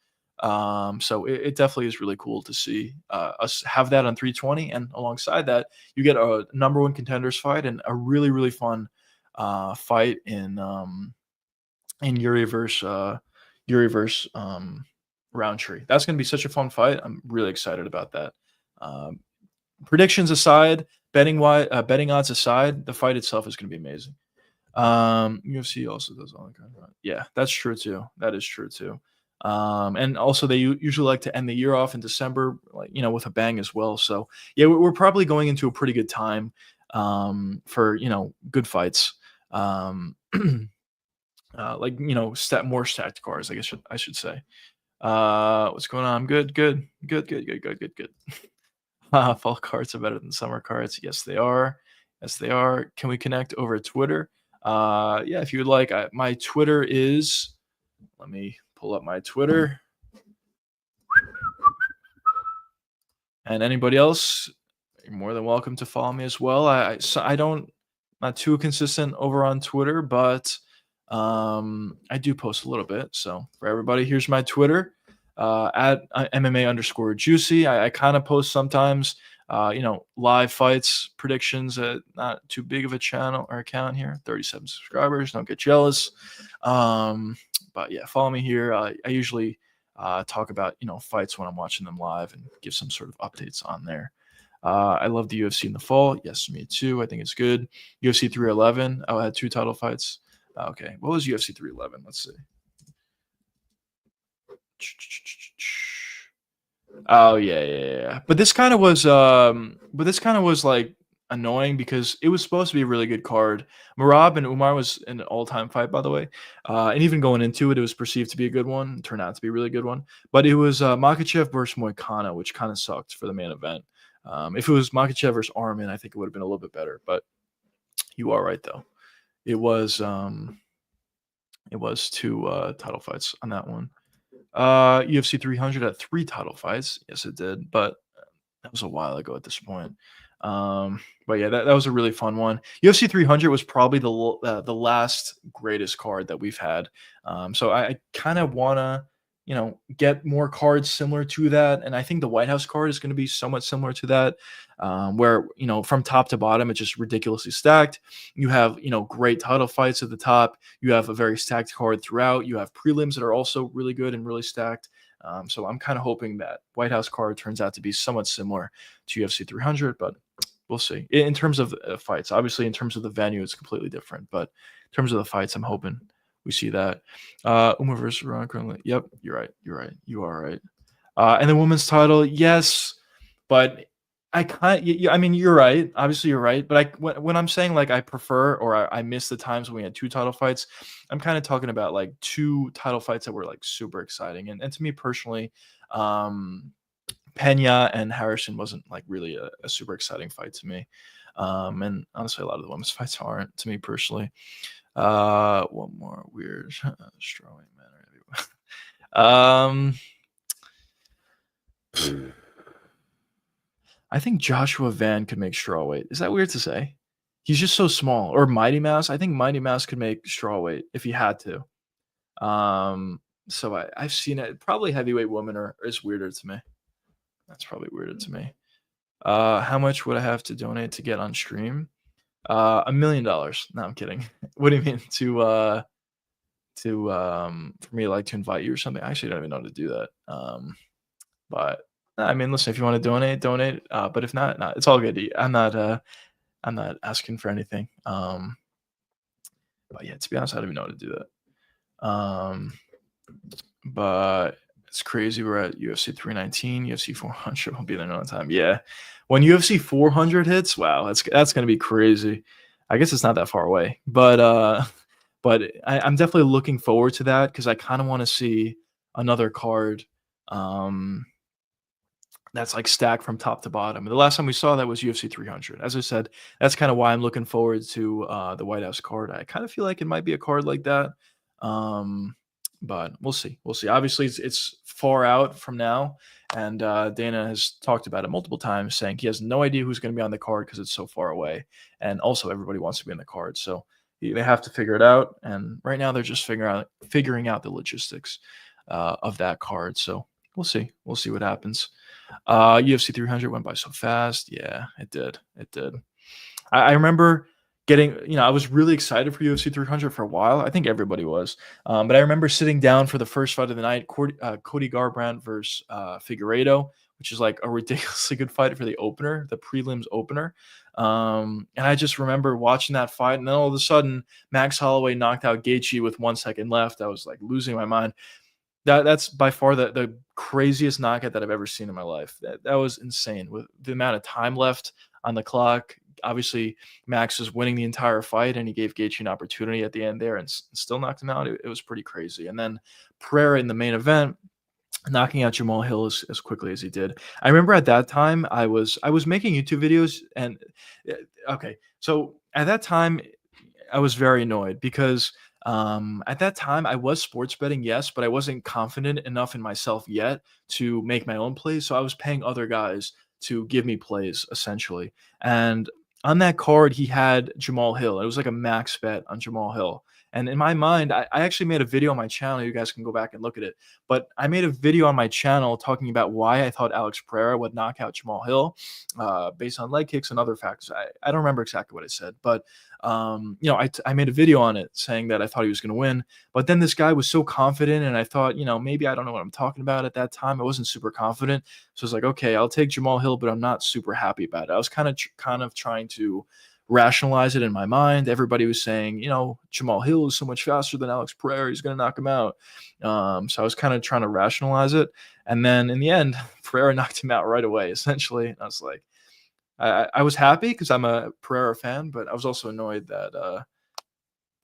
So it definitely is really cool to see us have that on 320, and alongside that, you get a number one contenders fight and a really, really fun fight in Yuri versus Roundtree. That's going to be such a fun fight. I'm really excited about that. Predictions aside, betting odds aside, the fight itself is going to be amazing. UFC also does all that kind of. Yeah, that's true too. That is true too. And also they usually like to end the year off in December, like with a bang as well. So yeah, we're probably going into a pretty good time for good fights. More stacked cards, I guess I should say. What's going on? Good. Fall cards are better than summer cards. Yes, they are. Can we connect over Twitter? Yeah, if you would like. My Twitter is. Let me pull up my Twitter. And anybody else, you're more than welcome to follow me as well. Not too consistent over on Twitter, but I do post a little bit. So for everybody, here's my Twitter. At MMA_juicy. I kind of post sometimes, live fights, predictions. Not too big of a channel or account here. 37 subscribers. Don't get jealous. But yeah, follow me here. I usually talk about fights when I'm watching them live and give some sort of updates on there. I love the UFC in the fall. Yes, me too. I think it's good. UFC 311. Oh, I had 2 title fights. Okay, what was UFC 311? Let's see. Oh yeah. But this kind of was like annoying because it was supposed to be a really good card. Marab and Umar was an all-time fight, by the way. And even going into it, it was perceived to be a good one. It turned out to be a really good one. But it was Makhachev versus Moicano, which kind of sucked for the main event. If it was Makhachev versus Arman, I think it would have been a little bit better. But you are right though. It was 2 title fights on that one. UFC 300 had 3 title fights. Yes, it did, but that was a while ago at this point. But yeah, that was a really fun one. UFC 300 was probably the last greatest card that we've had. So I kind of want to, get more cards similar to that. And I think the White House card is going to be somewhat similar to that, where, from top to bottom, it's just ridiculously stacked. You have, great title fights at the top. You have a very stacked card throughout. You have prelims that are also really good and really stacked. So I'm kind of hoping that White House card turns out to be somewhat similar to UFC 300, but we'll see. In terms of fights, obviously, in terms of the venue, it's completely different. But in terms of the fights, I'm hoping we see that. Umar versus Ron currently. Yep, you're right. You are right. And the women's title, yes, but I kind. I mean, you're right. Obviously, you're right. But when I'm saying like I prefer or I miss the times when we had 2 title fights, I'm kind of talking about like 2 title fights that were like super exciting. And to me personally, Pena and Harrison wasn't like really a super exciting fight to me. And honestly, a lot of the women's fights aren't to me personally. One more weird strawweight man. I think Joshua Van could make strawweight. Is that weird to say? He's just so small. Or Mighty Mouse. I think Mighty Mouse could make strawweight if he had to. So I've seen it. Probably heavyweight woman is weirder to me. That's probably weirder to me. How much would I have to donate to get on stream? $1 million. No, I'm kidding. What do you mean for me like to invite you or something? I actually don't even know how to do that. But I mean, listen, if you want to donate. But if not, no, it's all good. I'm not asking for anything. But yeah, to be honest, I don't even know how to do that. But it's crazy. We're at UFC 319, UFC 400 will be there in no time. Yeah, when UFC 400 hits, wow, that's gonna be crazy. I guess it's not that far away, but I'm definitely looking forward to that because I kind of want to see another card. That's like stacked from top to bottom. And the last time we saw that was UFC 300. As I said, that's kind of why I'm looking forward to the White House card. I kind of feel like it might be a card like that, but we'll see. We'll see. Obviously, it's far out from now, and Dana has talked about it multiple times, saying he has no idea who's going to be on the card because it's so far away, and also everybody wants to be in the card, so they have to figure it out. And right now, they're just figuring out the logistics of that card. So we'll see. We'll see what happens. UFC 300 went by so fast. Yeah, it did. It did. I remember getting, I was really excited for UFC 300 for a while. I think everybody was. But I remember sitting down for the first fight of the night, Cody Garbrandt versus Figueiredo, which is like a ridiculously good fight for the opener, the prelims opener. And I just remember watching that fight, and then all of a sudden, Max Holloway knocked out Gaethje with 1 second left. I was like losing my mind. That's by far the craziest knockout that I've ever seen in my life. That was insane with the amount of time left on the clock. Obviously, Max was winning the entire fight, and he gave Gaethje an opportunity at the end there and still knocked him out. It was pretty crazy. And then Pereira in the main event, knocking out Jamal Hill as quickly as he did. I remember at that time I was making YouTube videos, and okay, so at that time I was very annoyed because at that time I was sports betting, yes, but I wasn't confident enough in myself yet to make my own plays. So I was paying other guys to give me plays essentially. And on that card, he had Jamal Hill. It was like a max bet on Jamal Hill. And in my mind, I actually made a video on my channel. You guys can go back and look at it. But I made a video on my channel talking about why I thought Alex Pereira would knock out Jamal Hill based on leg kicks and other factors. I don't remember exactly what I said, but I made a video on it saying that I thought he was going to win. But then this guy was so confident, and I thought, maybe I don't know what I'm talking about at that time. I wasn't super confident. So I was like, okay, I'll take Jamal Hill, but I'm not super happy about it. I was kind of trying to rationalize it in my mind. Everybody was saying, Jamal Hill is so much faster than Alex Pereira. He's going to knock him out. So I was kind of trying to rationalize it. And then in the end, Pereira knocked him out right away, essentially. And I was like, I was happy because I'm a Pereira fan, but I was also annoyed that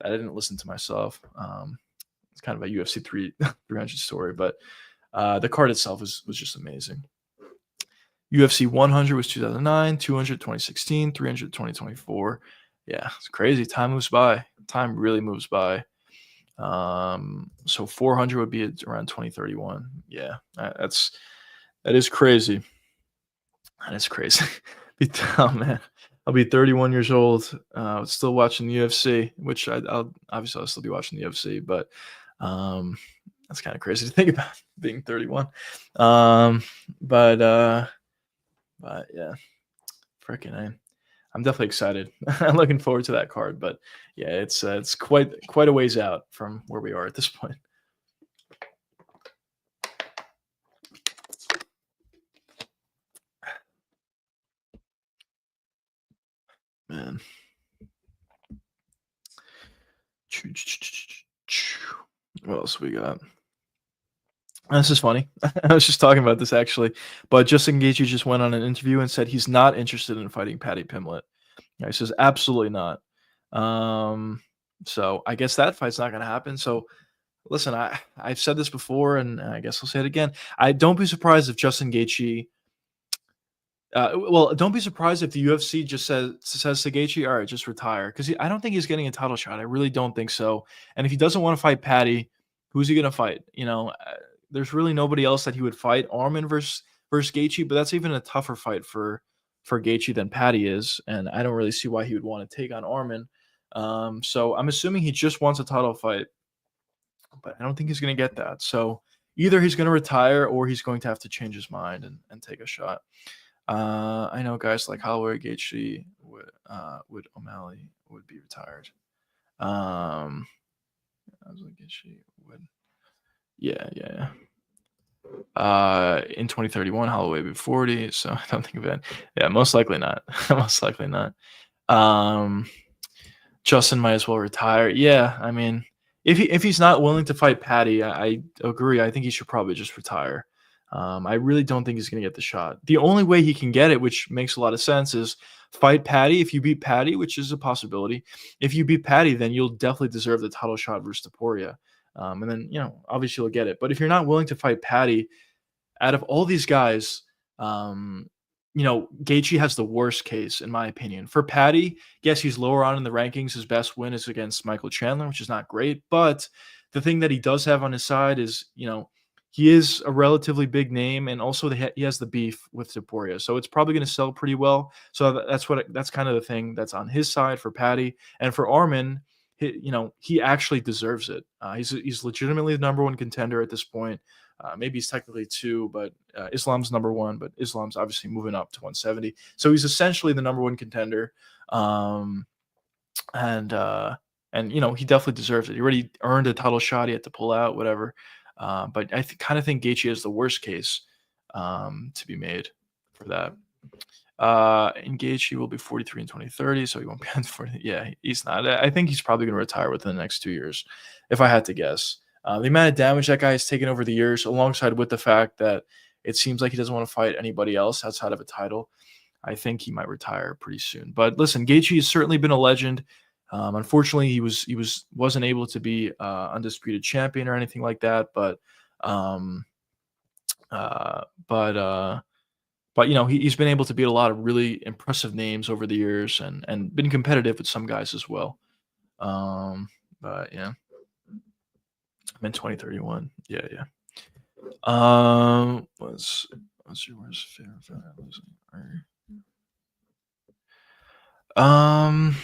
I didn't listen to myself. It's kind of a UFC 300 story, but the card itself was just amazing. UFC 100 was 2009, 200 2016, 300 2024. Yeah, it's crazy. Time moves by. Time really moves by. So 400 would be around 2031. Yeah, that is crazy. That is crazy. Oh man, I'll be 31 years old. Still watching the UFC, which I'll still be watching the UFC, but that's kind of crazy to think about being 31. But yeah, freaking I'm definitely excited. I'm looking forward to that card, but yeah, it's quite a ways out from where we are at this point. Man. What else we got? This is funny. I was just talking about this actually, but Justin Gaethje just went on an interview and said he's not interested in fighting Paddy Pimblett. Yeah, he says absolutely not. So I guess that fight's not going to happen. So listen, I've said this before, and I guess I'll say it again. I don't be surprised if Justin Gaethje. Don't be surprised if the UFC just says to Gaethje, all right, just retire, because I don't think he's getting a title shot. I really don't think so. And if he doesn't want to fight Paddy, who's he going to fight? There's really nobody else that he would fight. Arman versus Gaethje, but that's even a tougher fight for Gaethje than Paddy is, and I don't really see why he would want to take on Arman. So I'm assuming he just wants a title fight, but I don't think he's going to get that. So either he's going to retire or he's going to have to change his mind and take a shot. I know guys like Holloway, Gaethje, would O'Malley would be retired. I was like Gaethje would. Yeah. In 2031, Holloway would be 40. So I don't think of it. Yeah, most likely not. Most likely not. Justin might as well retire. Yeah, I mean, if he's not willing to fight Paddy, I agree. I think he should probably just retire. I really don't think he's going to get the shot. The only way he can get it, which makes a lot of sense, is fight Paddy. If you beat Paddy, which is a possibility, if you beat Paddy, then you'll definitely deserve the title shot versus Topuria. And then, obviously you'll get it. But if you're not willing to fight Paddy, out of all these guys, Gaethje has the worst case, in my opinion. For Paddy, yes, he's lower on in the rankings. His best win is against Michael Chandler, which is not great. But the thing that he does have on his side is, he is a relatively big name, and also he has the beef with Topuria, so it's probably going to sell pretty well. So that's kind of the thing that's on his side for Paddy. And for Arman, he actually deserves it. He's legitimately the number one contender at this point. Maybe he's technically two, but Islam's number one, but Islam's obviously moving up to 170. So he's essentially the number one contender. And he definitely deserves it. He already earned a title shot. He had to pull out, whatever. But I kind of think Gaethje is the worst case to be made for that. And Gaethje will be 43 in 2030, so he won't be on 40. Yeah, he's not. I think he's probably going to retire within the next 2 years, if I had to guess. The amount of damage that guy has taken over the years, alongside with the fact that it seems like he doesn't want to fight anybody else outside of a title, I think he might retire pretty soon. But listen, Gaethje has certainly been a legend. Unfortunately, he wasn't able to be undisputed champion or anything like that. But he's been able to beat a lot of really impressive names over the years and been competitive with some guys as well. But yeah, I'm in 2031. Yeah. What's your worst favorite? Um,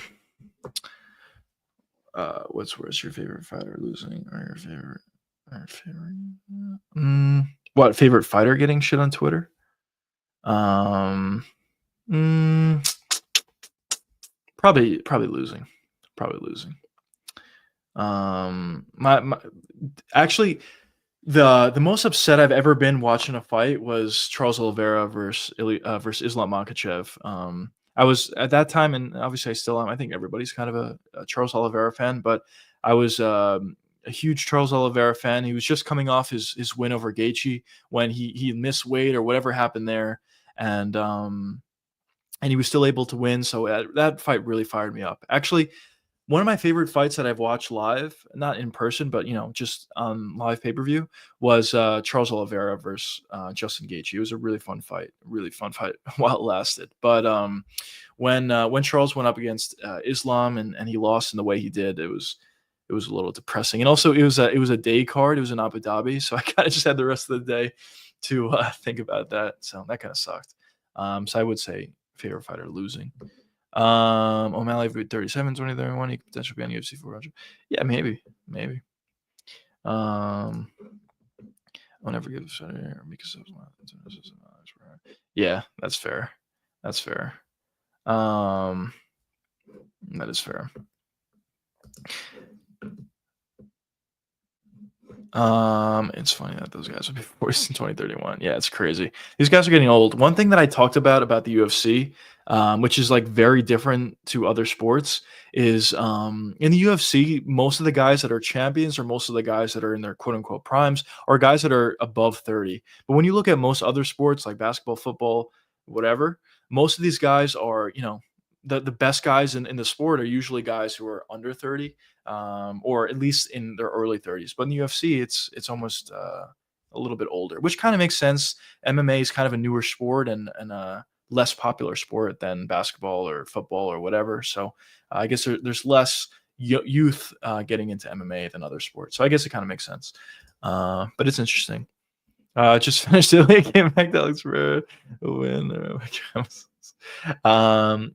what's your favorite fighter losing or your favorite? What favorite fighter getting shit on Twitter? Um, mm, probably losing. Probably losing. My actually the most upset I've ever been watching a fight was Charles Oliveira versus Islam Makhachev. I was at that time, and obviously I still am. I think everybody's kind of a Charles Oliveira fan, but I was a huge Charles Oliveira fan. He was just coming off his win over Gaethje when he missed weight or whatever happened there, and um, and he was still able to win. So that fight really fired me up. Actually, one of my favorite fights that I've watched live, not in person, but just on live pay per view, was Charles Oliveira versus Justin Gaethje. It was a really fun fight while it lasted. But when Charles went up against Islam and he lost in the way he did, it was a little depressing. And also, it was a day card. It was in Abu Dhabi, so I kind of just had the rest of the day to think about that. So that kind of sucked. So I would say favorite fighter losing. O'Malley for 37, 2031. He could potentially be on UFC 400. Yeah, maybe. Um, I'll never give a shot here because of yeah, that's fair. That's fair. Um, that is fair. It's funny that those guys will be forced in 2031. Yeah, it's crazy. These guys are getting old. One thing that I talked about the UFC, which is like very different to other sports, is in the UFC, most of the guys that are champions or most of the guys that are in their quote unquote primes are guys that are above 30. But when you look at most other sports like basketball, football, whatever, most of these guys are, the best guys in the sport are usually guys who are under 30, or at least in their early 30s. But in the UFC, it's almost a little bit older, which kind of makes sense. MMA is kind of a newer sport and a less popular sport than basketball or football or whatever. So I guess there's less youth getting into MMA than other sports. So I guess it kind of makes sense. But it's interesting. Just finished it. Came back to Alex Pereira win.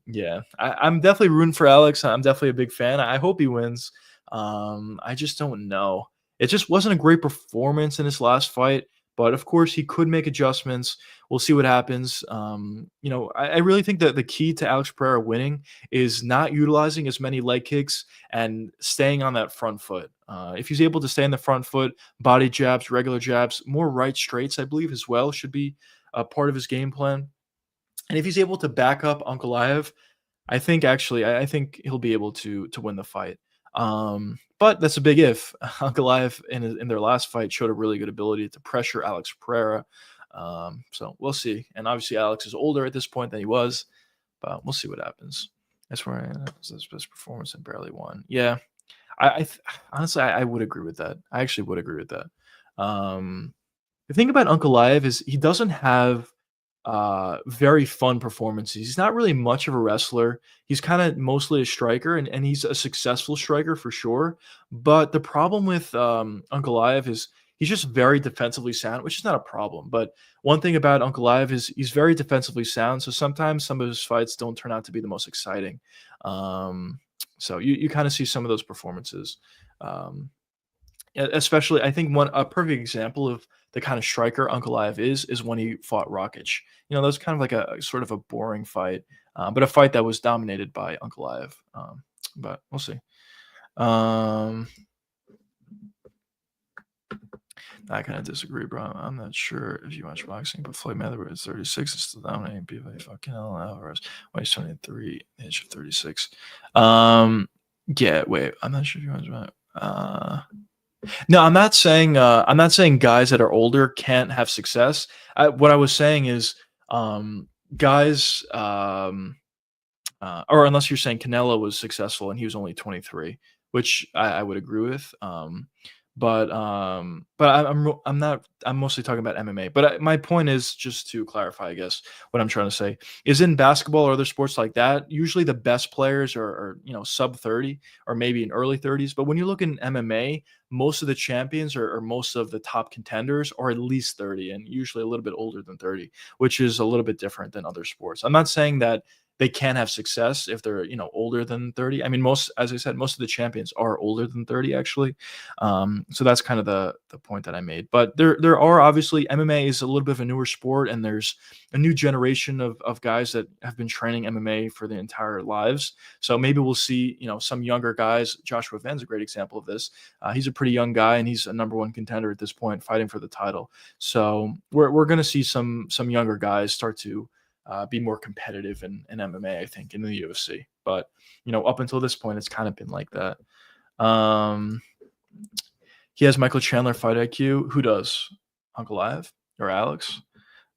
Yeah, I'm definitely rooting for Alex. I'm definitely a big fan. I hope he wins. I just don't know. It just wasn't a great performance in his last fight, but of course he could make adjustments. We'll see what happens. I really think that the key to Alex Pereira winning is not utilizing as many leg kicks and staying on that front foot. If he's able to stay on the front foot, body jabs, regular jabs, more right straights, I believe as well should be a part of his game plan. And if he's able to back up Ankalaev, I think he'll be able to win the fight. But that's a big if. Ankalaev in their last fight showed a really good ability to pressure Alex Pereira. So we'll see. And obviously Alex is older at this point than he was, but we'll see what happens. That's where was his best performance and barely won. Yeah, honestly I would agree with that. I actually would agree with that. The thing about Ankalaev is he doesn't have very fun performances. He's not really much of a wrestler. He's kind of mostly a striker, and he's a successful striker for sure. But the problem with Ankalaev is he's just very defensively sound, which is not a problem. But one thing about Ankalaev is he's very defensively sound. So sometimes some of his fights don't turn out to be the most exciting. So you kind of see some of those performances. Especially, I think a perfect example of the kind of striker Ankalaev is when he fought Rakic. That was kind of like a sort of a boring fight, but a fight that was dominated by Ankalaev. But we'll see. I kind of disagree, bro. I'm not sure if you watch boxing, but Floyd Mayweather is 36 and still dominating people. Fucking hell, Alvarez. Why he's 23, age of 36. Yeah, wait. I'm not sure if you watch. No, I'm not saying guys that are older can't have success. What I was saying is guys, or unless you're saying Canelo was successful and he was only 23, which I would agree with. But I'm not. I'm mostly talking about MMA. But my point is, just to clarify, I guess what I'm trying to say is in basketball or other sports like that, usually the best players are sub 30 or maybe in early 30s. But when you look in MMA, most of the champions or most of the top contenders are at least 30 and usually a little bit older than 30, which is a little bit different than other sports. I'm not saying that they can have success if they're, older than 30. I mean, as I said, most of the champions are older than 30 actually. So that's kind of the point that I made. But there are obviously, MMA is a little bit of a newer sport, and there's a new generation of guys that have been training MMA for their entire lives. So maybe we'll see, some younger guys. Joshua Ven's a great example of this. He's a pretty young guy, and he's a number one contender at this point, fighting for the title. So we're going to see some younger guys start to be more competitive in MMA, I think, in the UFC. But up until this point, it's kind of been like that. He has Michael Chandler fight IQ. Who does? Ankalaev or Alex?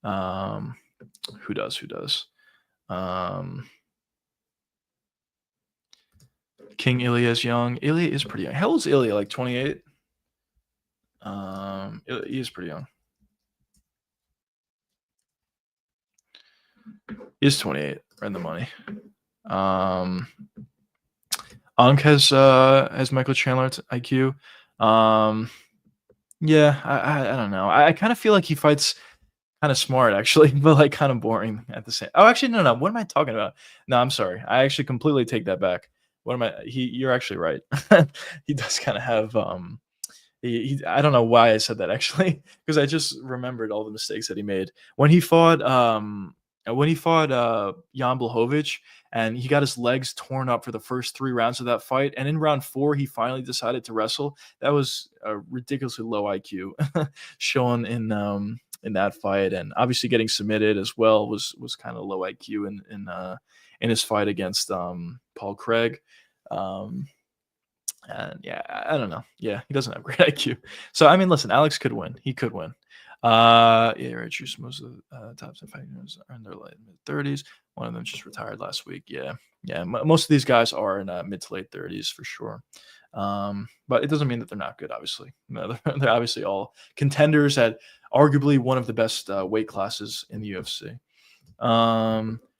Who does? King Ilya is young. Ilya is pretty young. How old is Ilya? Like 28? He is pretty young. He is 28. Right in the money. Ank has Michael Chandler IQ. Yeah, I don't know. I kind of feel like he fights kind of smart actually, but like kind of boring at the same. Oh, actually, no. What am I talking about? No, I'm sorry. I actually completely take that back. What am I? You're actually right. He does kind of have I don't know why I said that actually, because I just remembered all the mistakes that he made when he fought Jan Blachowicz, and he got his legs torn up for the first 3 rounds of that fight. And in round 4, he finally decided to wrestle. That was a ridiculously low IQ shown in that fight, and obviously getting submitted as well was kind of low IQ in his fight against Paul Craig. And yeah, I don't know. Yeah, he doesn't have great IQ. So I mean, listen, Alex could win. He could win. Yeah, right. Choose most of the top 10 fighters are in their late mid-30s. One of them just retired last week. Yeah. Most of these guys are in mid to late 30s for sure. But it doesn't mean that they're not good. Obviously, no, they're obviously all contenders at arguably one of the best weight classes in the UFC.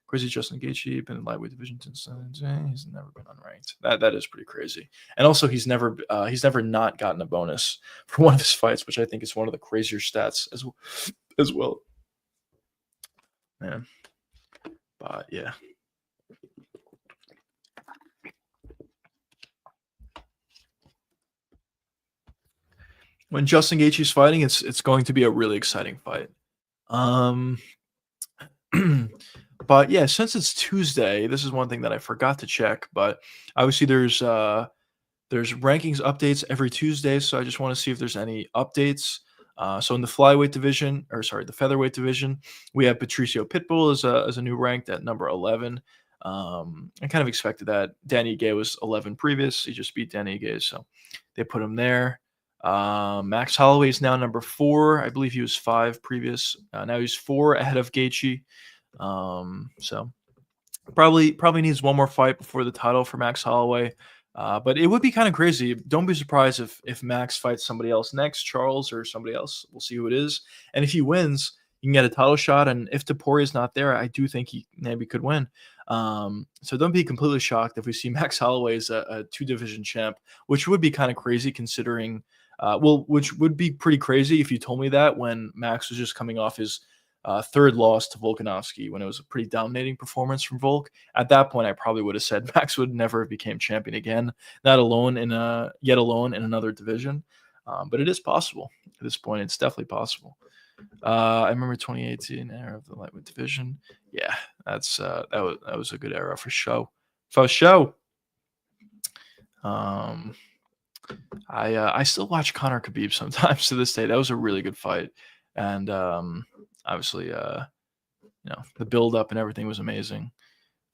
Crazy Justin Gaethje been in the lightweight division since he's never been unranked. That is pretty crazy. And also he's never not gotten a bonus for one of his fights, which I think is one of the crazier stats as well. Man. But yeah. When Justin Gaethje's fighting, it's going to be a really exciting fight. But yeah, since it's Tuesday, this is one thing that I forgot to check. But obviously, there's rankings updates every Tuesday, so I just want to see if there's any updates. So in the flyweight division, the featherweight division, we have Patricio Pitbull as a new ranked at number 11. I kind of expected that. Danny Gay was 11 previous. He just beat Danny Gay, so they put him there. Max Holloway is now number 4. I believe he was 5 previous. Now he's 4 ahead of Gaethje. So probably needs one more fight before the title for Max Holloway. But it would be kind of crazy. Don't be surprised if Max fights somebody else next, Charles or somebody else. We'll see who it is. And if he wins, you can get a title shot. And if Topuria is not there, I do think he maybe could win. So don't be completely shocked if we see Max Holloway as a 2-division champ, which would be kind of crazy considering, which would be pretty crazy if you told me that when Max was just coming off his 3rd loss to Volkanovski, when it was a pretty dominating performance from Volk. At that point, I probably would have said Max would never have became champion again, yet alone in another division. But it is possible at this point. It's definitely possible. I remember 2018 era of the lightweight division. Yeah, that was a good era for show. For show. I still watch Conor Khabib sometimes to this day. That was a really good fight, and obviously, the build up and everything was amazing.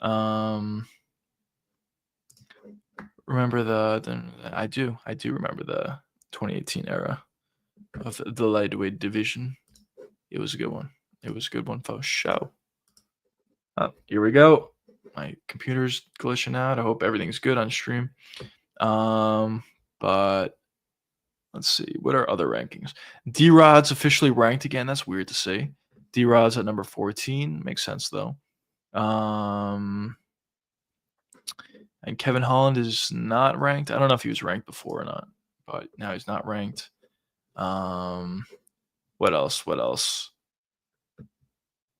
Remember I do remember the 2018 era of the lightweight division. It was a good one. It was a good one for show. Oh, here we go. My computer's glitching out. I hope everything's good on stream. But let's see. What are other rankings? D-Rod's officially ranked again. That's weird to say. D-Rod's at number 14. Makes sense, though. And Kevin Holland is not ranked. I don't know if he was ranked before or not, but now he's not ranked. What else?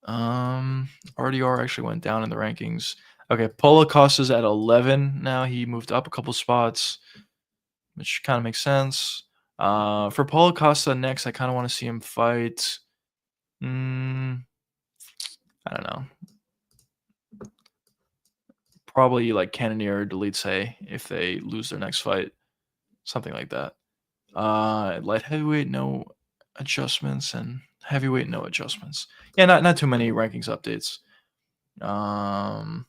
RDR actually went down in the rankings. Okay, Paulo Costa's at 11 now. He moved up a couple spots, which kind of makes sense. For Paulo Costa next, I kind of want to see him fight. Mm, I don't know. Probably like Cannonier or Delete if they lose their next fight, something like that. Light heavyweight, no adjustments, and heavyweight, no adjustments. Yeah, not too many rankings updates. Um,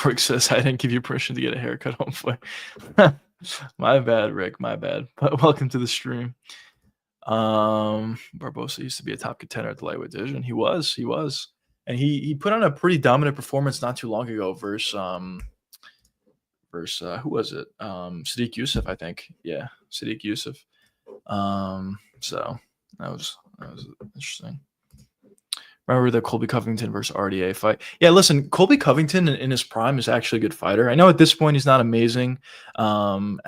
Rick says I didn't give you permission to get a haircut. Hopefully, my bad, Rick. My bad. But welcome to the stream. Barbosa used to be a top contender at the lightweight division. He was, and he put on a pretty dominant performance not too long ago versus who was it? Sadiq Youssef, I think. Yeah, Sadiq Youssef. So that was interesting. Remember the Colby Covington versus RDA fight? Yeah, listen, Colby Covington in his prime is actually a good fighter. I know at this point he's not amazing, and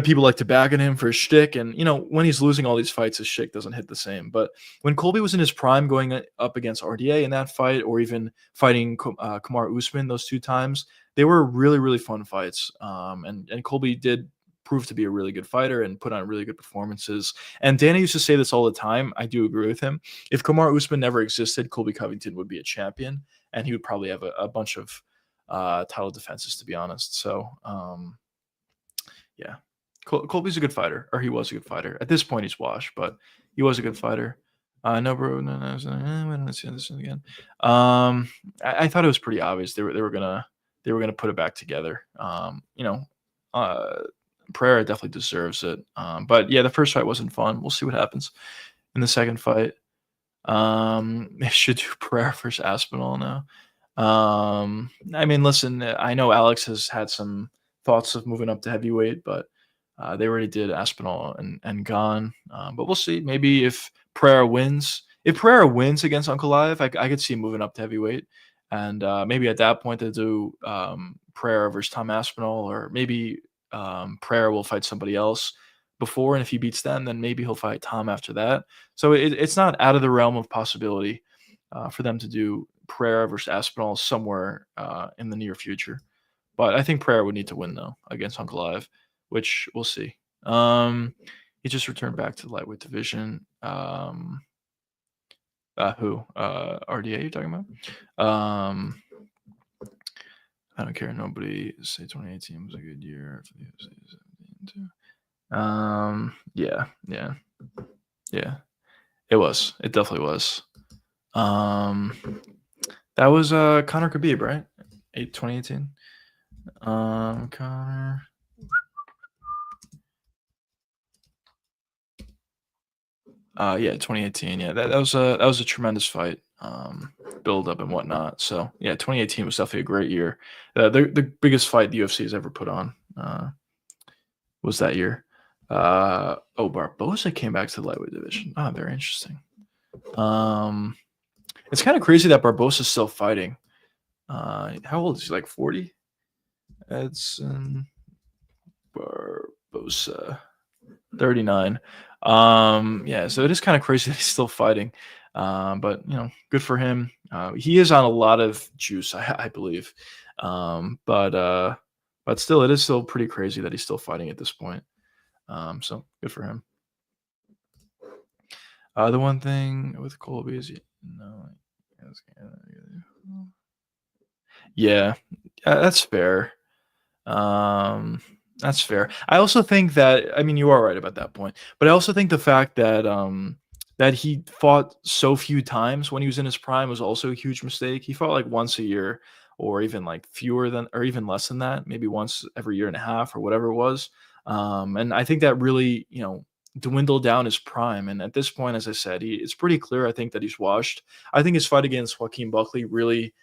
people like to bag on him for his shtick. And when he's losing all these fights, his shtick doesn't hit the same. But when Colby was in his prime, going up against RDA in that fight, or even fighting Kamaru Usman those two times, they were really, really fun fights. And Colby did prove to be a really good fighter and put on really good performances. And Dana used to say this all the time. I do agree with him. If Kamaru Usman never existed, Colby Covington would be a champion, and he would probably have a bunch of title defenses, to be honest. So, yeah. Colby's a good fighter, or he was a good fighter. At this point, he's washed, but he was a good fighter. No, bro, no, let's see this again. I thought it was pretty obvious they were gonna put it back together. Pereira definitely deserves it. But yeah, the first fight wasn't fun. We'll see what happens in the second fight. They should do Pereira versus Aspinall now. I mean, listen, I know Alex has had some thoughts of moving up to heavyweight, but they already did Aspinall and Gane. But we'll see. Maybe if Pereira wins against Ankalaev, I could see him moving up to heavyweight. And maybe at that point they do Pereira versus Tom Aspinall, or maybe Pereira will fight somebody else before, and if he beats them, then maybe he'll fight Tom after that. So it's not out of the realm of possibility for them to do Pereira versus Aspinall somewhere in the near future. But I think Pereira would need to win, though, against Ankalaev, which we'll see. He just returned back to the lightweight division. Who? RDA you're talking about? I don't care. Nobody say 2018 was a good year for the UFC 17 too. Yeah. It was. It definitely was. That was Conor Khabib, right? 2018. Conor. Yeah, 2018. Yeah, that was a tremendous fight. Build up and whatnot. So yeah, 2018 was definitely a great year. The biggest fight the UFC has ever put on was that year. Barbosa came back to the lightweight division. Very interesting. It's kind of crazy that Barbosa's still fighting. How old is he? Like 40? Edson Barbosa, 39. Yeah, so it is kind of crazy that he's still fighting. But good for him. He is on a lot of juice, I believe. But still, it is still pretty crazy that he's still fighting at this point. So good for him. The one thing with Colby is yeah, that's fair. That's fair. I also think that, I mean, you are right about that point, but I also think the fact that that he fought so few times when he was in his prime was also a huge mistake. He fought like once a year, or even like fewer than, or even less than that, maybe once every year and a half or whatever it was. And I think that really, dwindled down his prime. And at this point, as I said, it's pretty clear, I think, that he's washed. I think his fight against Joaquin Buckley really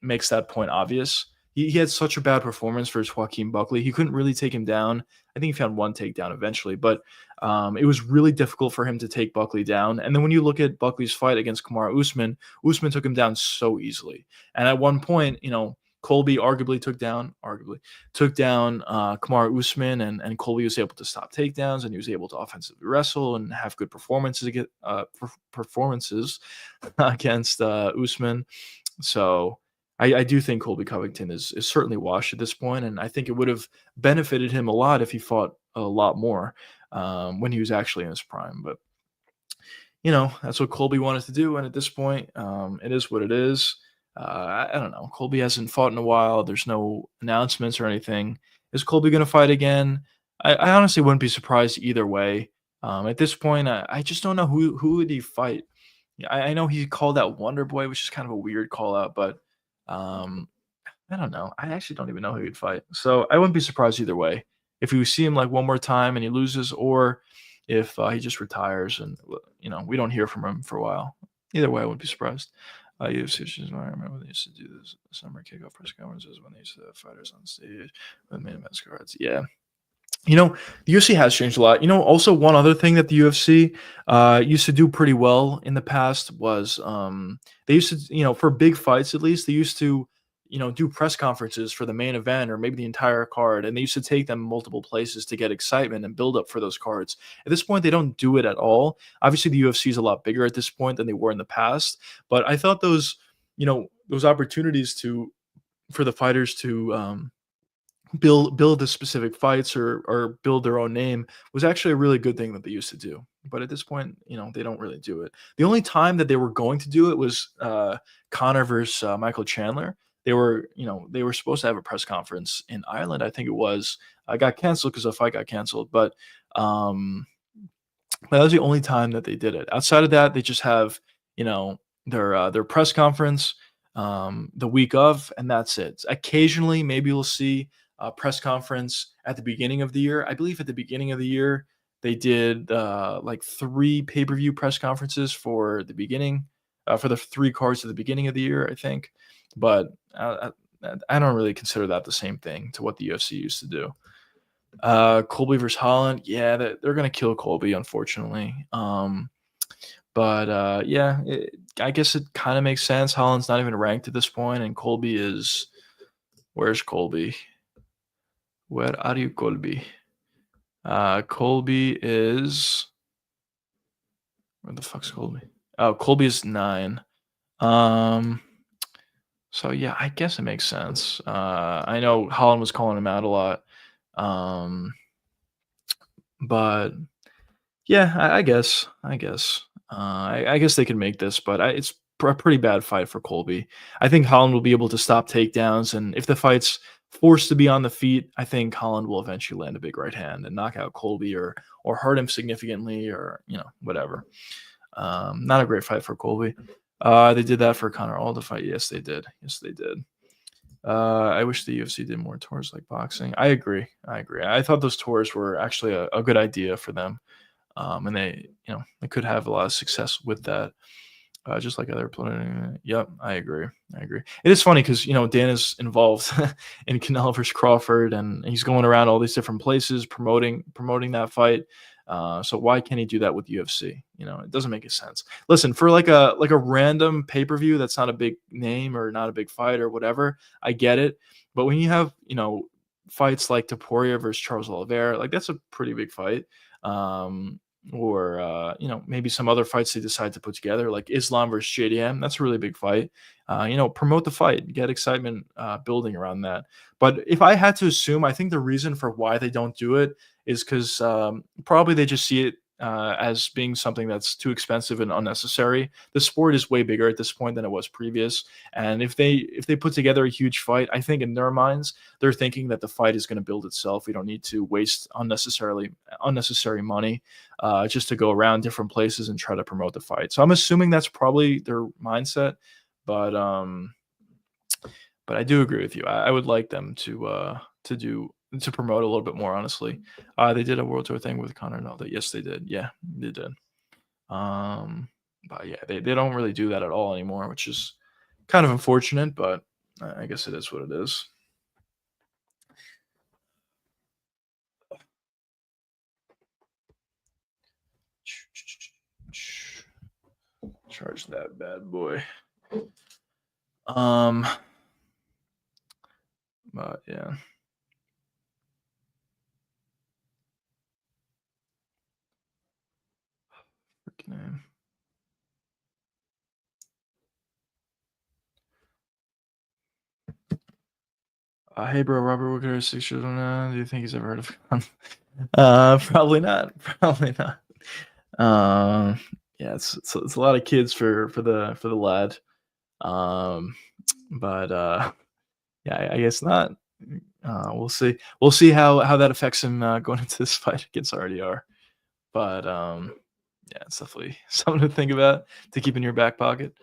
makes that point obvious. He had such a bad performance versus Joaquin Buckley. He couldn't really take him down. I think he found one takedown eventually, but it was really difficult for him to take Buckley down. And then when you look at Buckley's fight against Kamaru Usman, Usman took him down so easily. And at one point, Colby arguably took down Kamaru Usman, and Colby was able to stop takedowns, and he was able to offensively wrestle and have good performances against Usman. So I do think Colby Covington is certainly washed at this point, and I think it would have benefited him a lot if he fought a lot more when he was actually in his prime. But that's what Colby wanted to do, and at this point, it is what it is. I don't know. Colby hasn't fought in a while. There's no announcements or anything. Is Colby going to fight again? I honestly wouldn't be surprised either way. At this point, I just don't know who would he fight. Yeah, I know he called out Wonder Boy, which is kind of a weird call out, but um, I don't know. I actually don't even know who he'd fight. So I wouldn't be surprised either way if we see him like one more time and he loses, or if he just retires and we don't hear from him for a while. Either way, I wouldn't be surprised. UFC I remember when they used to do this summer kickoff press conferences when they used to have fighters on stage with main event cards. Yeah, the UFC has changed a lot. Also one other thing that the UFC used to do pretty well in the past was they used to, for big fights at least, they used to, do press conferences for the main event or maybe the entire card, and they used to take them multiple places to get excitement and build up for those cards. At this point, they don't do it at all. Obviously, the UFC is a lot bigger at this point than they were in the past, but I thought those opportunities for the fighters to build the specific fights or build their own name was actually a really good thing that they used to do. But at this point, they don't really do it. The only time that they were going to do it was Connor versus Michael Chandler. They were supposed to have a press conference in Ireland. I think it was. I got canceled because the fight got canceled. Um, but that was the only time that they did it. Outside of that, they just have, their press conference the week of, and that's it. Occasionally, maybe we'll see a press conference at the beginning of the year. I believe at the beginning of the year they did like 3 pay-per-view press conferences for the beginning, for the 3 cards at the beginning of the year, I think. But I don't really consider that the same thing to what the UFC used to do. Colby versus Holland, yeah, they're gonna kill Colby, unfortunately. But yeah, I guess it kind of makes sense. Holland's not even ranked at this point, and Colby is. Where's Colby? Where are you, Colby? Colby is. Where the fuck's Colby? Oh, Colby is 9. Um. So yeah, I guess it makes sense. I know Holland was calling him out a lot. Um. But yeah, I guess. I guess they can make this, but it's a pretty bad fight for Colby. I think Holland will be able to stop takedowns, and if the fight's forced to be on the feet, I think Holland will eventually land a big right hand and knock out Colby or hurt him significantly, or whatever. Not a great fight for Colby. They did that for Conor Aldo fight. Yes, they did. I wish the UFC did more tours like boxing. I agree. I thought those tours were actually a good idea for them. And they could have a lot of success with that, just like other player. Yep, I agree. It is funny because Dan is involved in Canelo versus Crawford, and he's going around all these different places promoting that fight. So why can't he do that with UFC? It doesn't make any sense. Listen, for like a random pay-per-view that's not a big name or not a big fight or whatever, I get it. But when you have fights like Taporia versus Charles Oliveira, like that's a pretty big fight. Or maybe some other fights they decide to put together, like Islam versus JDM. That's a really big fight. Promote the fight, get excitement building around that. But if I had to assume, I think the reason for why they don't do it is because probably they just see it as being something that's too expensive and unnecessary. The sport is way bigger at this point than it was previous, and if they put together a huge fight, I think in their minds they're thinking that the fight is going to build itself. We don't need to waste unnecessary money just to go around different places and try to promote the fight. So I'm assuming that's probably their mindset, but I do agree with you. I would like them to promote a little bit more, honestly. They did a world tour thing with Conor and all that. Yes, they did. Yeah, they did. But yeah, they don't really do that at all anymore, which is kind of unfortunate, but I guess it is what it is. Charge that bad boy. Um But yeah. Freaking name. Hey, bro, Robert Wooker, 6 years old now. Do you think he's ever heard of gun? Probably not. Probably not. Yeah, it's a lot of kids for the lad. Um, but yeah, I guess not. We'll see. We'll see how that affects him going into this fight against RDR. But yeah, it's definitely something to think about to keep in your back pocket.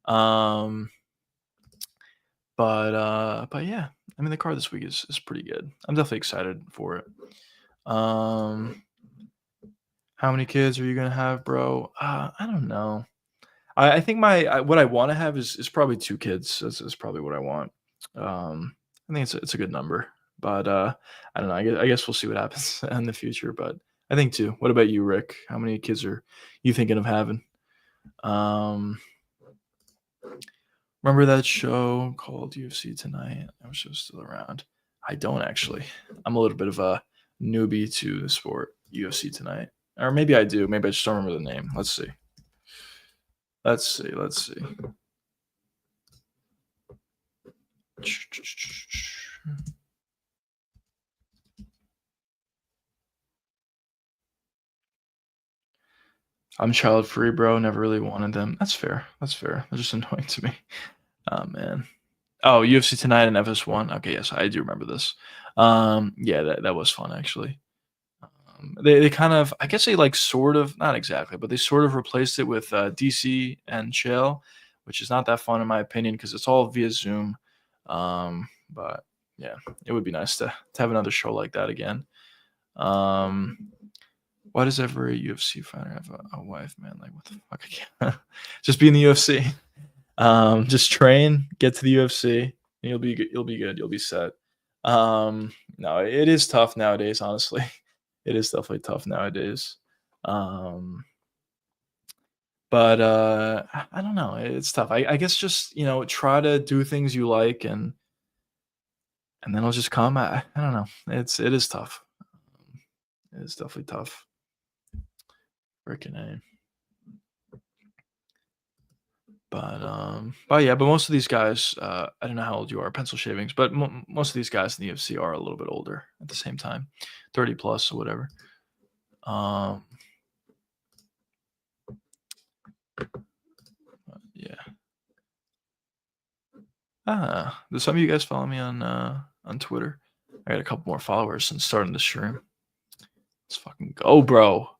Um, but yeah, I mean the card this week is pretty good. I'm definitely excited for it. Um, how many kids are you gonna have, bro? I don't know. I think what I want to have is probably 2 kids. That's probably what I want. I think it's a good number, but I don't know. I guess we'll see what happens in the future. But I think 2. What about you, Rick? How many kids are you thinking of having? Um, remember that show called UFC Tonight? I wish it was still around. I don't actually. I'm a little bit of a newbie to the sport, UFC Tonight, or maybe I do. Maybe I just don't remember the name. Let's see. Let's see. Let's see. I'm child free, bro. Never really wanted them. That's fair. That's fair. They're just annoying to me. Oh man. Oh, UFC Tonight and FS1. Okay, yes, I do remember this. Yeah, that was fun actually. They kind of, I guess they like sort of, not exactly, but they sort of replaced it with DC and Chill, which is not that fun in my opinion because it's all via Zoom. But yeah, it would be nice to have another show like that again. Um, why does every UFC fighter have a wife, man? Like, what the fuck? I can't. Just be in the UFC. Just train, get to the UFC, and you'll be good. You'll be good. You'll be set. No, it is tough nowadays. Honestly, it is definitely tough nowadays. Um, but I don't know. It's tough. I guess just try to do things you like, and then it'll just come. I don't know. It is tough. It is definitely tough. Freaking A. But yeah, but most of these guys, I don't know how old you are, pencil shavings, but most of these guys in the UFC are a little bit older at the same time, 30 plus or whatever. Um, yeah. Do some of you guys follow me on Twitter? I got a couple more followers since starting the stream. Let's fucking go, bro.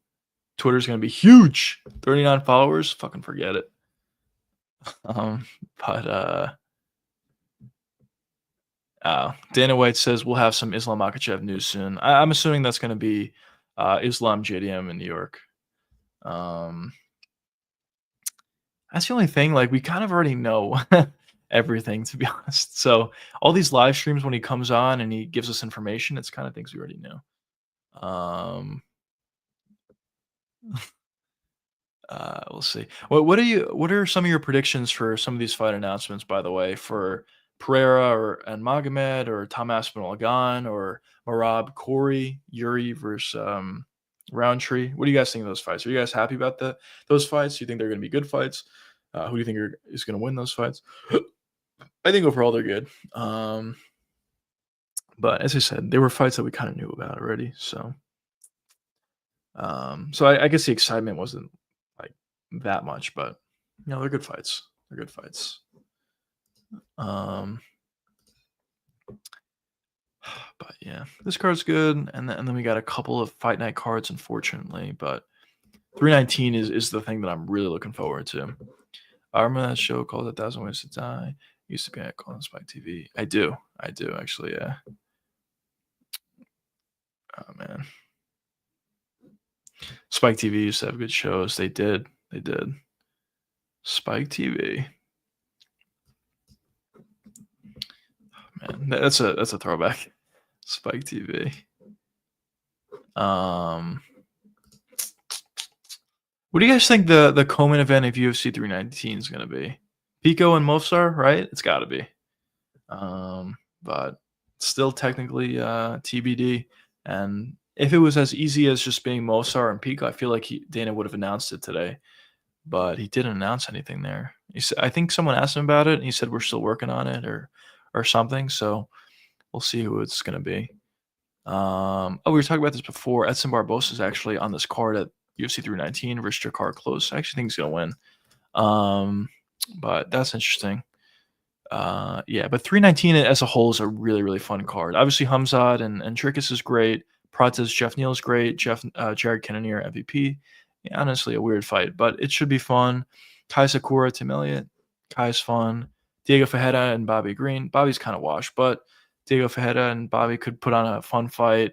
Twitter's gonna be huge. 39 followers, fucking forget it. Um, but Dana White says we'll have some Islam Makhachev news soon. I'm assuming that's going to be Islam JDM in New York. That's the only thing. Like we kind of already know everything, to be honest. So all these live streams when he comes on and he gives us information, it's kind of things we already know. We'll see. What are some of your predictions for some of these fight announcements? By the way, for Pereira and Magomed, or Tom Aspinall Gane, or Marab Corey Yuri versus Roundtree? What do you guys think of those fights? Are you guys happy about those fights? Do you think they're going to be good fights? Who do you think is going to win those fights? I think overall they're good. But as I said, they were fights that we kind of knew about already. So I guess the excitement wasn't like that much, but they're good fights. They're good fights. But yeah, this card's good, and then we got a couple of fight night cards, unfortunately. But 319 is the thing that I'm really looking forward to. I remember that show called 1,000 Ways to Die. Used to be on Spike TV. I do actually. Yeah. Oh man, Spike TV used to have good shows. They did. Spike TV. Man, that's a throwback. Spike TV. What do you guys think the co-main event of UFC 319 is going to be? Pico and Mofsar, right? It's got to be. But still technically TBD. And if it was as easy as just being Mosar and Pico, I feel like Dana would have announced it today, but he didn't announce anything there. I think someone asked him about it, and he said we're still working on it or something. So we'll see who it's gonna be. Oh, we were talking about this before. Edson Barbosa is actually on this card at UFC 319 versus Jakar Close. I actually think he's gonna win. But that's interesting. Yeah, but 319 as a whole is a really, really fun card. Obviously, Hamzat and Trickus is great. Prates Jeff Neal is great. Jared Cannonier MVP. Yeah, honestly, a weird fight, but it should be fun. Kai Sakura, Tim Elliott. Kai's fun. Diego Fajeda and Bobby Green. Bobby's kind of washed, but Diego Fajeda and Bobby could put on a fun fight.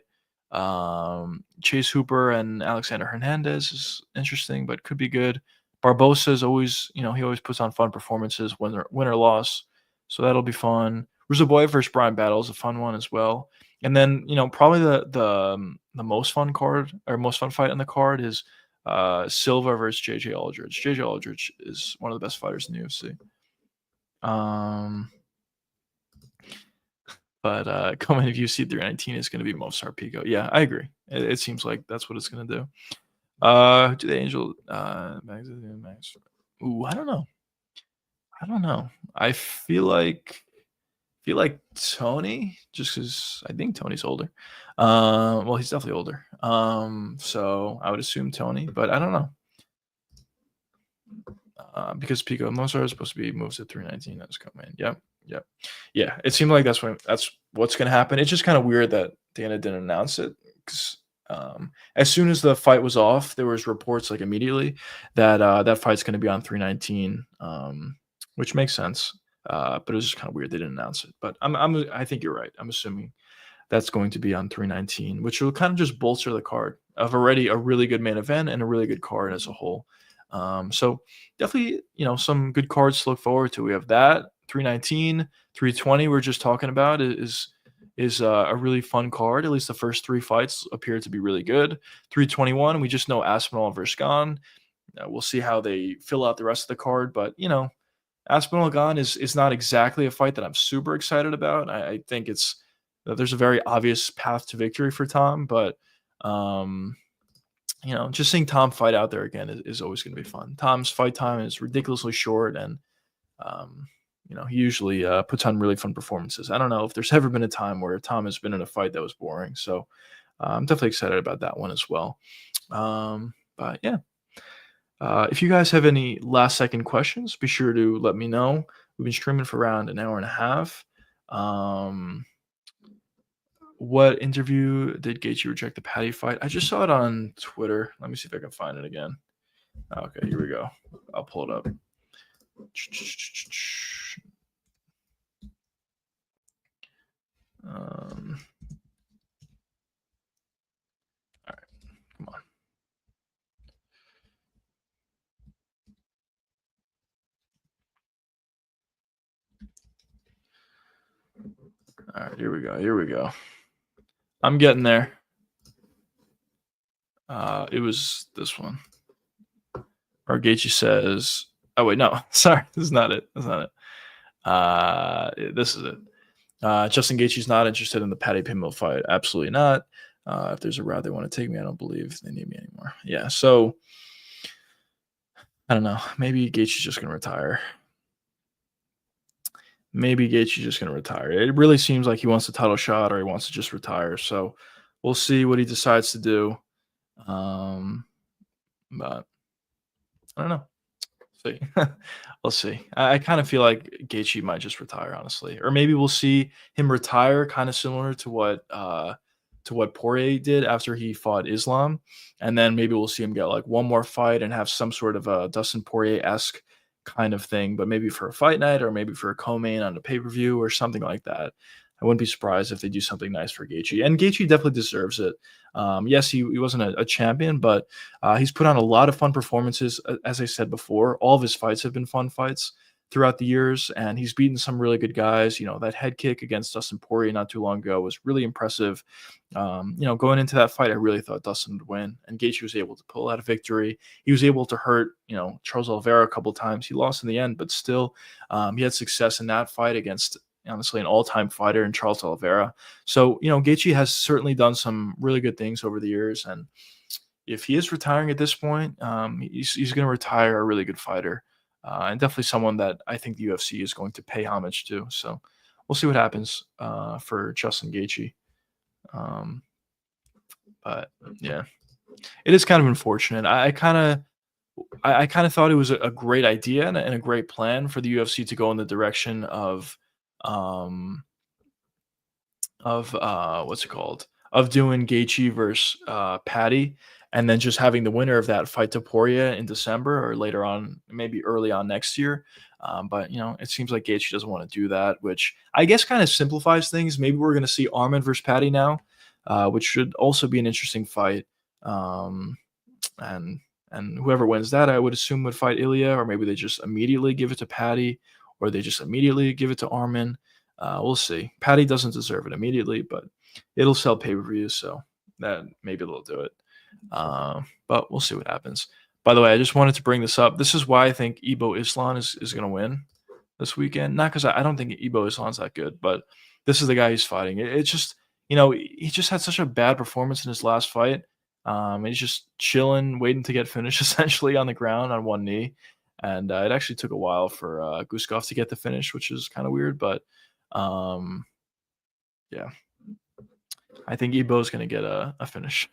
Chase Hooper and Alexander Hernandez is interesting, but could be good. Barbosa is always, he always puts on fun performances, win or loss. So that'll be fun. Ruzaboy versus Brian Battle is a fun one as well. And then, probably the most fun card or most fun fight on the card is Silva versus JJ Aldridge. JJ Aldridge is one of the best fighters in the UFC. But coming to UFC 319 is going to be Movsar Pico. Yeah, I agree. It seems like that's what it's going to do. Do the Angel Max? Ooh, I don't know. I feel like Tony, just because I think Tony's older. Well, he's definitely older. So I would assume Tony, but I don't know. Because Pico and Mozart is supposed to be moves at 319. That's coming. Yep. Yeah. It seemed like that's what's going to happen. It's just kind of weird that Dana didn't announce it because as soon as the fight was off, there was reports like immediately that that fight's going to be on 319, which makes sense. But it was just kind of weird they didn't announce it. But I think you're right. I'm assuming that's going to be on 319, which will kind of just bolster the card of already a really good main event and a really good card as a whole. So definitely, some good cards to look forward to. We have that 319, 320. We're just talking about is a really fun card. At least the first three fights appear to be really good. 321, we just know Aspinall versus Gane. We'll see how they fill out the rest of the card, but Aspinall Gane is not exactly a fight that I'm super excited about. I think there's a very obvious path to victory for Tom, but just seeing Tom fight out there again is always going to be fun. Tom's fight time is ridiculously short, and he usually puts on really fun performances. I don't know if there's ever been a time where Tom has been in a fight that was boring, so I'm definitely excited about that one as well. But yeah, if you guys have any last second questions, be sure to let me know. We've been streaming for around an hour and a half. What interview did Gaethje reject the Patty fight? I just saw it on Twitter. Let me see if I can find it again. Okay, here we go. I'll pull it up. All right, come on. All right, here we go. I'm getting there. It was this one. Or Gaethje says, oh wait, no, sorry, this is not it. This is it. Justin Gaethje's not interested in the Patty Pinmill fight. Absolutely not. If there's a route they want to take me, I don't believe they need me anymore. Yeah, so I don't know. Maybe Gaethje's just going to retire. It really seems like he wants a title shot or he wants to just retire. So we'll see what he decides to do. But I don't know. See. We'll see. I kind of feel like Gaethje might just retire, honestly. Or maybe we'll see him retire kind of similar to what Poirier did after he fought Islam. And then maybe we'll see him get like one more fight and have some sort of a Dustin Poirier-esque kind of thing, but maybe for a fight night or maybe for a co-main on a pay-per-view or something like that. I wouldn't be surprised if they do something nice for Gaethje. And Gaethje definitely deserves it. Yes, he wasn't a champion, but he's put on a lot of fun performances. As I said before, all of his fights have been fun fights throughout the years, and he's beaten some really good guys. That head kick against Dustin Poirier not too long ago was really impressive. Going into that fight, I really thought Dustin would win, and Gaethje was able to pull out a victory. He was able to hurt, Charles Oliveira a couple times. He lost in the end, but still, he had success in that fight against honestly an all-time fighter in Charles Oliveira. So, Gaethje has certainly done some really good things over the years, and if he is retiring at this point, he's going to retire a really good fighter, and definitely someone that I think the UFC is going to pay homage to. So we'll see what happens for Justin Gaethje. Um, but yeah, it is kind of unfortunate. I kind of thought it was a great idea and a great plan for the UFC to go in the direction um, of what's it called? Of doing Gaethje versus Patty, and then just having the winner of that fight to Poirier in December or later on, maybe early on next year. But it seems like Gaethje doesn't want to do that, which I guess kind of simplifies things. Maybe we're going to see Armin versus Patty now, which should also be an interesting fight. Um, and and whoever wins that, I would assume would fight Ilya, or maybe they just immediately give it to Patty, or they just immediately give it to Armin. We'll see. Patty doesn't deserve it immediately, but it'll sell pay-per-views, so that maybe they'll do it. But we'll see what happens. By the way, I just wanted to bring this up. This is why I think Ibo Islam is going to win this weekend. Not because I don't think Ibo Islam's that good, but this is the guy he's fighting. It's just, he just had such a bad performance in his last fight. He's just chilling, waiting to get finished essentially on the ground on one knee. And it actually took a while for Guskov to get the finish, which is kind of weird. But um, yeah, I think Ebo's going to get a finish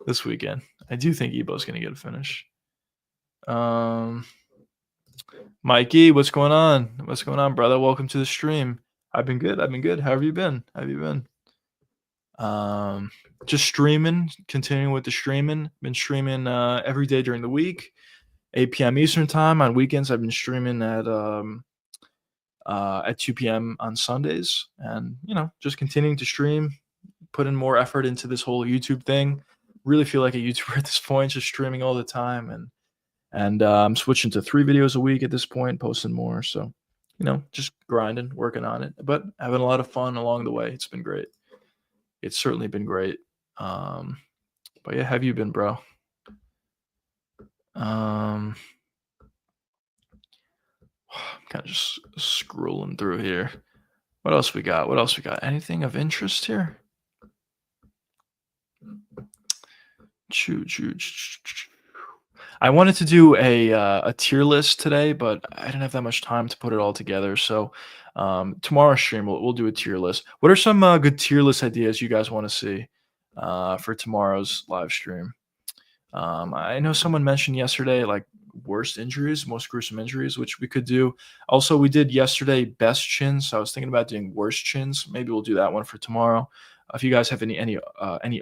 this weekend. I do think Ebo's going to get a finish. Mikey, what's going on? What's going on, brother? Welcome to the stream. I've been good. How have you been? Just streaming, continuing with the streaming. Been streaming every day during the week, 8 p.m. Eastern time. On weekends, I've been streaming at 2 p.m. on Sundays, and just continuing to stream, put in more effort into this whole YouTube thing. Really feel like a YouTuber at this point, just streaming all the time, and I'm switching to 3 videos a week at this point, posting more. So, just grinding, working on it, but having a lot of fun along the way. It's been great. It's certainly been great. But yeah, have you been, bro? I'm kind of just scrolling through here. What else we got? Anything of interest here? I wanted to do a tier list today, but I didn't have that much time to put it all together. So tomorrow's stream, we'll do a tier list. What are some good tier list ideas you guys want to see for tomorrow's live stream? I know someone mentioned yesterday, like worst injuries, most gruesome injuries, which we could do. Also, we did yesterday best chins. So I was thinking about doing worst chins. Maybe we'll do that one for tomorrow. If you guys have any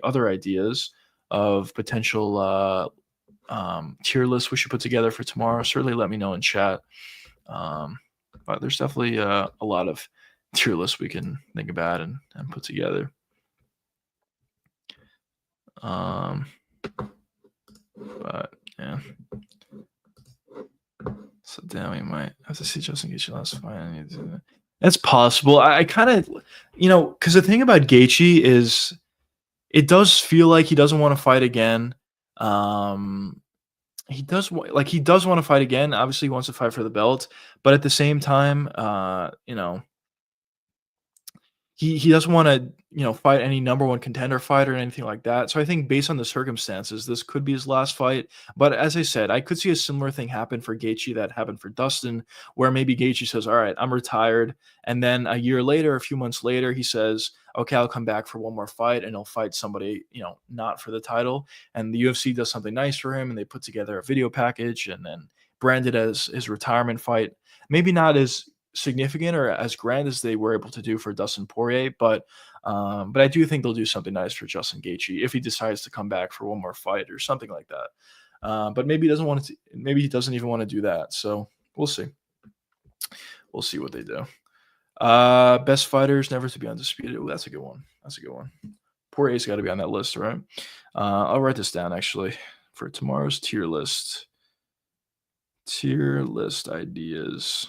other ideas of potential tier lists we should put together for tomorrow, certainly let me know in chat. But there's definitely a lot of tier lists we can think about and put together. But yeah. So damn, we might have to see Justin Gaethje last fight. That's possible. I kind of, because the thing about Gaethje is, it does feel like he doesn't want to fight again. He does want to fight again. Obviously, he wants to fight for the belt, but at the same time, he doesn't want to fight any number one contender fight or anything like that. So I think based on the circumstances, this could be his last fight. But as I said, I could see a similar thing happen for Gaethje that happened for Dustin, where maybe Gaethje says, all right, I'm retired, and then a year later, a few months later, he says, okay, I'll come back for one more fight, and he'll fight somebody not for the title, and the UFC does something nice for him, and they put together a video package and then brand it as his retirement fight. Maybe not as significant or as grand as they were able to do for Dustin Poirier, but I do think they'll do something nice for Justin Gaethje if he decides to come back for one more fight or something like that. But maybe he doesn't want to. Maybe he doesn't even want to do that. So we'll see. We'll see what they do. Best fighters never to be undisputed. Ooh, that's a good one. Poirier's got to be on that list, right? I'll write this down actually for tomorrow's tier list. Tier list ideas.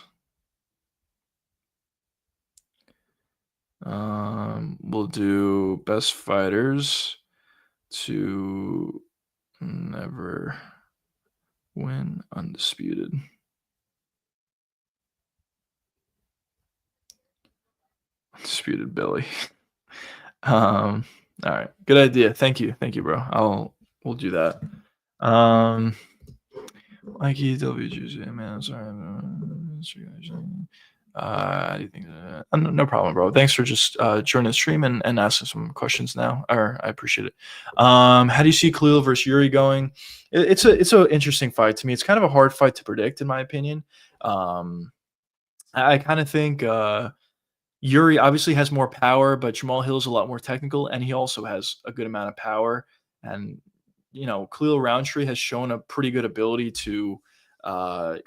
We'll do best fighters to never win undisputed. Disputed Billy. Um, all right, good idea. Thank you, bro. We'll do that. Um, Mikey WGZ, man. Sorry. How do you think? No problem, bro. Thanks for just joining the stream and asking some questions now. Or I appreciate it. How do you see Khalil versus Yuri going? It's a interesting fight to me. It's kind of a hard fight to predict, in my opinion. Um, I kind of think Yuri obviously has more power, but Jamal Hill's a lot more technical, and he also has a good amount of power. And Khalil Roundtree has shown a pretty good ability to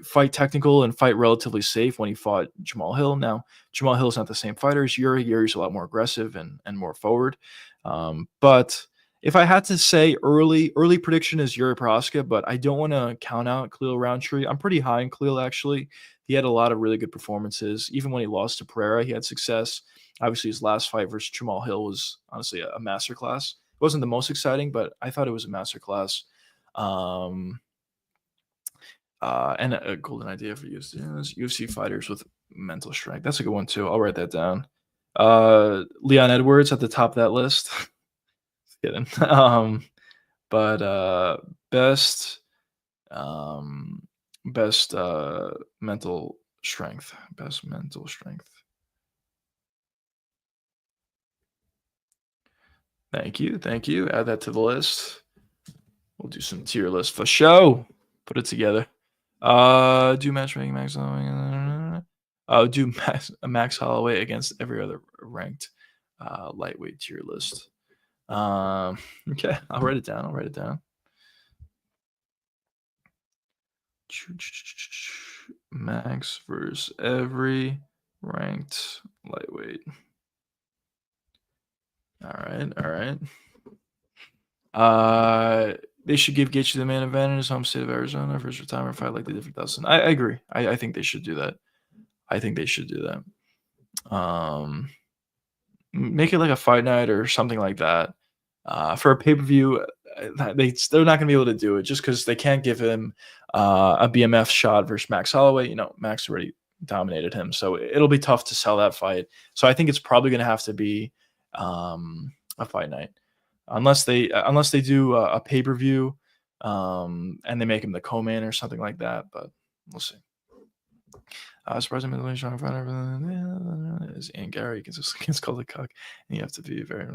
fight technical and fight relatively safe when he fought Jamal Hill. Now, Jamal Hill's not the same fighter as Yuri. Yuri's a lot more aggressive and more forward. But if I had to say early prediction is Yuri Prohaska, but I don't want to count out Khalil Roundtree. I'm pretty high in Khalil, actually. He had a lot of really good performances. Even when he lost to Pereira, he had success. Obviously, his last fight versus Jamal Hill was honestly a masterclass. It wasn't the most exciting, but I thought it was a masterclass. Um, and a golden idea for UFC fighters with mental strength. That's a good one too. I'll write that down. Leon Edwards at the top of that list. Just kidding. But best um, best mental strength. Best mental strength. Thank you. Add that to the list. We'll do some tier list for show. Put it together. Do matchmaking Max Holloway. Do Max Holloway against every other ranked lightweight tier list. Okay, I'll write it down. Max versus every ranked lightweight. All right. They should give Gaethje the main event in his home state of Arizona for his retirement fight like they did for Dustin. I agree. I think they should do that. Make it like a fight night or something like that. For a pay-per-view, they're not going to be able to do it just because they can't give him a BMF shot versus Max Holloway. Max already dominated him, so it'll be tough to sell that fight. So I think it's probably going to have to be a fight night, unless they do a pay-per-view and they make him the co-main or something like that. But we'll see. Surprisingly, the strong fighter is Ian Gary gets called a cuck, and you have to be very.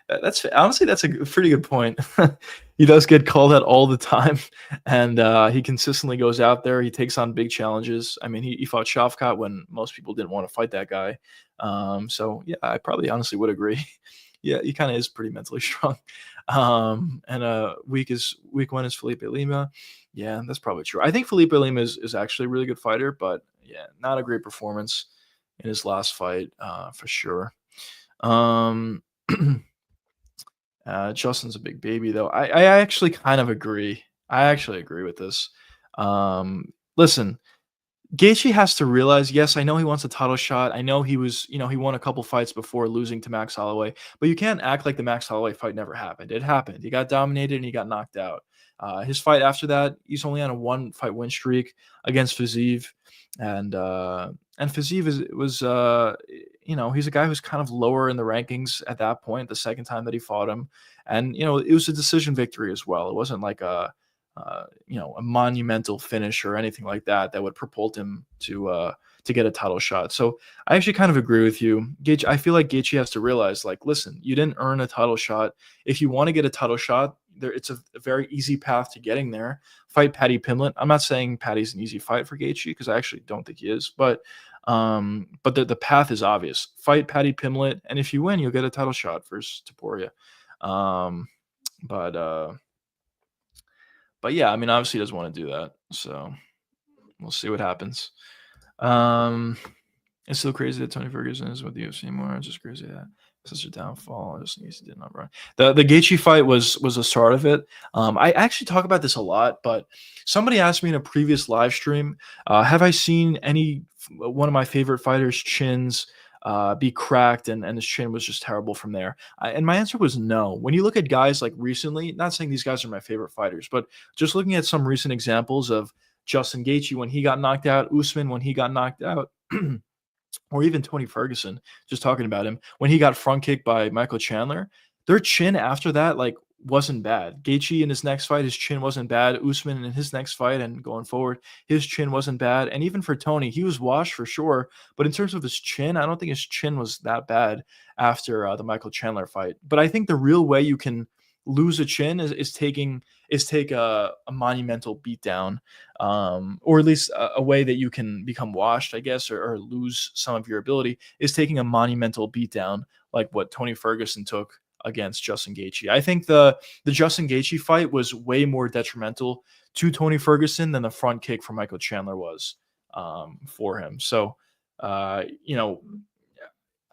That's honestly that's a pretty good point. He does get called out all the time, and he consistently goes out there. He takes on big challenges. I mean, he fought Shavkat when most people didn't want to fight that guy. So yeah, I probably honestly would agree. Yeah, he kind of is pretty mentally strong. And week one is Felipe Lima. Yeah, that's probably true. I think Felipe Lima is actually a really good fighter, but yeah, not a great performance in his last fight for sure. Justin's a big baby, though. I actually kind of agree. I actually agree with this. Listen, Gaethje has to realize, yes, I know he wants a title shot. I know he won a couple fights before losing to Max Holloway, but you can't act like the Max Holloway fight never happened. It happened. He got dominated and he got knocked out. His fight after that, he's only on a 1-fight win streak against Fiziev, and Fiziev was he's a guy who's kind of lower in the rankings at that point. The second time that he fought him, and it was a decision victory as well. It wasn't like a monumental finish or anything like that would propult him to get a title shot. So I actually kind of agree with you. I feel like Gaethje has to realize, like, listen, you didn't earn a title shot. If you want to get a title shot, it's a very easy path to getting there. Fight Paddy Pimblett. I'm not saying Paddy's an easy fight for Gaethje because I actually don't think he is, but the path is obvious. Fight Paddy Pimblett, and if you win, you'll get a title shot versus Topuria. But yeah, I mean, obviously he doesn't want to do that. So we'll see what happens. It's still crazy that Tony Ferguson is with the UFC more. It's just crazy that such a downfall. I just think he did not run. The Gaethje fight was a start of it. I actually talk about this a lot, but somebody asked me in a previous live stream, have I seen one of my favorite fighters' chins be cracked, and his chin was just terrible from there? And my answer was no. When you look at guys like recently, not saying these guys are my favorite fighters, but just looking at some recent examples of Justin Gaethje when he got knocked out, Usman when he got knocked out, or even Tony Ferguson, just talking about him, when he got front kicked by Michael Chandler, their chin after that, like, wasn't bad. Gaethje in his next fight, his chin wasn't bad. Usman in his next fight and going forward, his chin wasn't bad. And even for Tony, he was washed for sure. But in terms of his chin, I don't think his chin was that bad after the Michael Chandler fight. But I think the real way you can lose a chin is take a monumental beatdown, or at least a way that you can become washed, I guess, or lose some of your ability is taking a monumental beatdown like what Tony Ferguson took against Justin Gaethje. I think the Justin Gaethje fight was way more detrimental to Tony Ferguson than the front kick from Michael Chandler was for him. So, you know,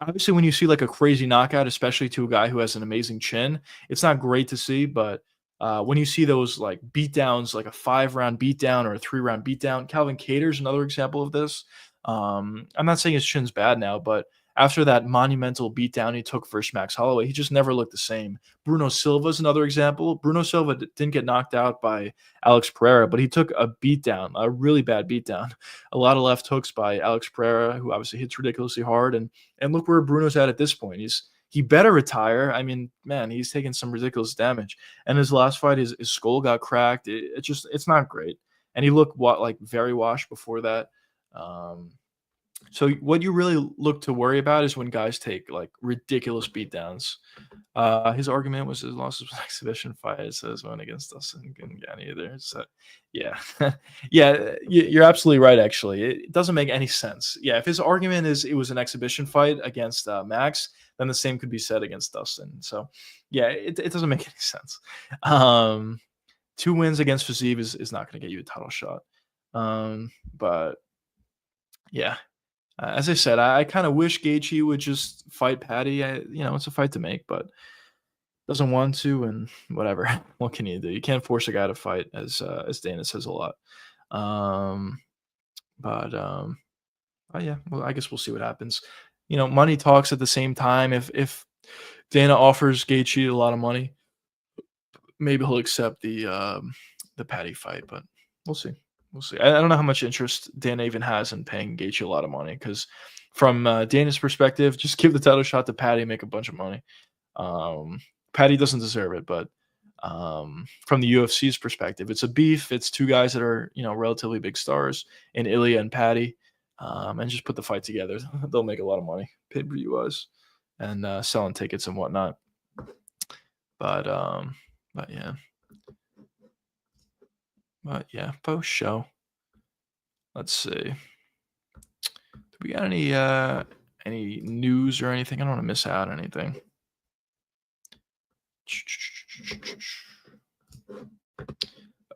obviously when you see like a crazy knockout, especially to a guy who has an amazing chin, it's not great to see. But when you see those like beatdowns, like a 5-round beatdown or a 3-round beatdown, Calvin Cater's another example of this. I'm not saying his chin's bad now, but after that monumental beatdown he took versus Max Holloway, he just never looked the same. Bruno Silva's another example. Bruno Silva didn't get knocked out by Alex Pereira, but he took a beatdown, a really bad beatdown. A lot of left hooks by Alex Pereira, who obviously hits ridiculously hard. And look where Bruno's at this point. He better retire. I mean, man, he's taking some ridiculous damage. And his last fight, his skull got cracked. It's not great. And he looked like very washed before that. So what you really look to worry about is when guys take like ridiculous beatdowns. His argument was his loss was an exhibition fight. It says one against us and Gane either. So, yeah, yeah, you're absolutely right. Actually, it doesn't make any sense. Yeah, if his argument is it was an exhibition fight against Max, then the same could be said against Dustin. So, yeah, it doesn't make any sense. 2 wins against Fiziev is not going to get you a title shot. But yeah, as I said, I kind of wish Gaethje would just fight Patty. It's a fight to make, but doesn't want to, and whatever. What can you do? You can't force a guy to fight, as Dana says a lot. Um, but yeah, well, I guess we'll see what happens. Money talks at the same time. If Dana offers Gaethje a lot of money, maybe he'll accept the Patty fight, but we'll see. We'll see. I don't know how much interest Dana even has in paying Gaethje a lot of money because, from Dana's perspective, just give the title shot to Patty, make a bunch of money. Patty doesn't deserve it, but from the UFC's perspective, it's a beef. It's 2 guys that are relatively big stars in Ilya and Patty, and just put the fight together. They'll make a lot of money pay-per-view wise and selling tickets and whatnot. But yeah. But yeah, post show. Let's see. Do we got any news or anything? I don't want to miss out on anything.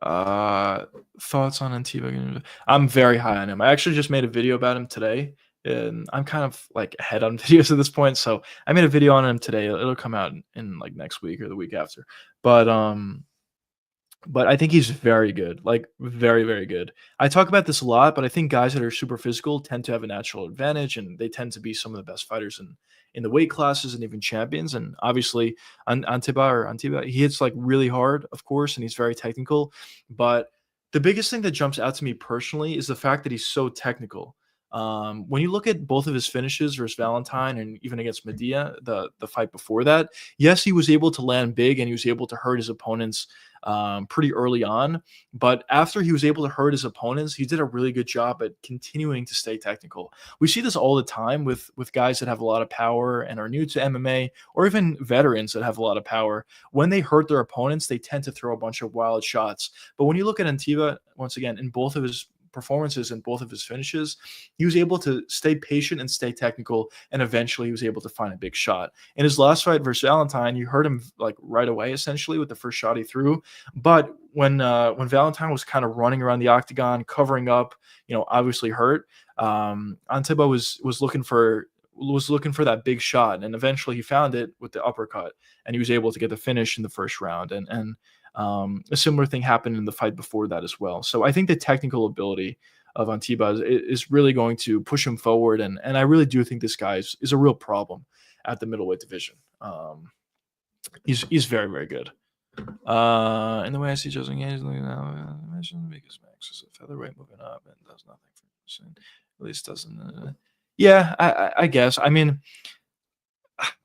Thoughts on Antiba? I'm very high on him. I actually just made a video about him today, and I'm kind of like ahead on videos at this point. So I made a video on him today. It'll come out in like next week or the week after. But I think he's very good, like very, very good. I talk about this a lot, but I think guys that are super physical tend to have a natural advantage, and they tend to be some of the best fighters in the weight classes and even champions. And obviously, Antiba, he hits like really hard, of course, and he's very technical. But the biggest thing that jumps out to me personally is the fact that he's so technical. When you look at both of his finishes versus Valentine and even against Medea, the fight before that, yes, he was able to land big and he was able to hurt his opponents pretty early on. But after he was able to hurt his opponents, he did a really good job at continuing to stay technical. We see this all the time with guys that have a lot of power and are new to MMA, or even veterans that have a lot of power. When they hurt their opponents, they tend to throw a bunch of wild shots. But when you look at Antiba, once again, in both of his performances and both of his finishes, he was able to stay patient and stay technical, and eventually he was able to find a big shot. In his last fight versus Valentine, you heard him like right away, essentially, with the first shot he threw. But when Valentine was kind of running around the octagon, covering up, obviously hurt, Antiba was looking for that big shot, and eventually he found it with the uppercut, and he was able to get the finish in the first round. And a similar thing happened in the fight before that as well. So I think the technical ability of Antiba is really going to push him forward, and I really do think this guy is a real problem at the middleweight division. He's very, very good. And the way I see Justin Gane now, because Max is a featherweight moving up and does nothing for him. At least doesn't. Yeah, I guess. I mean,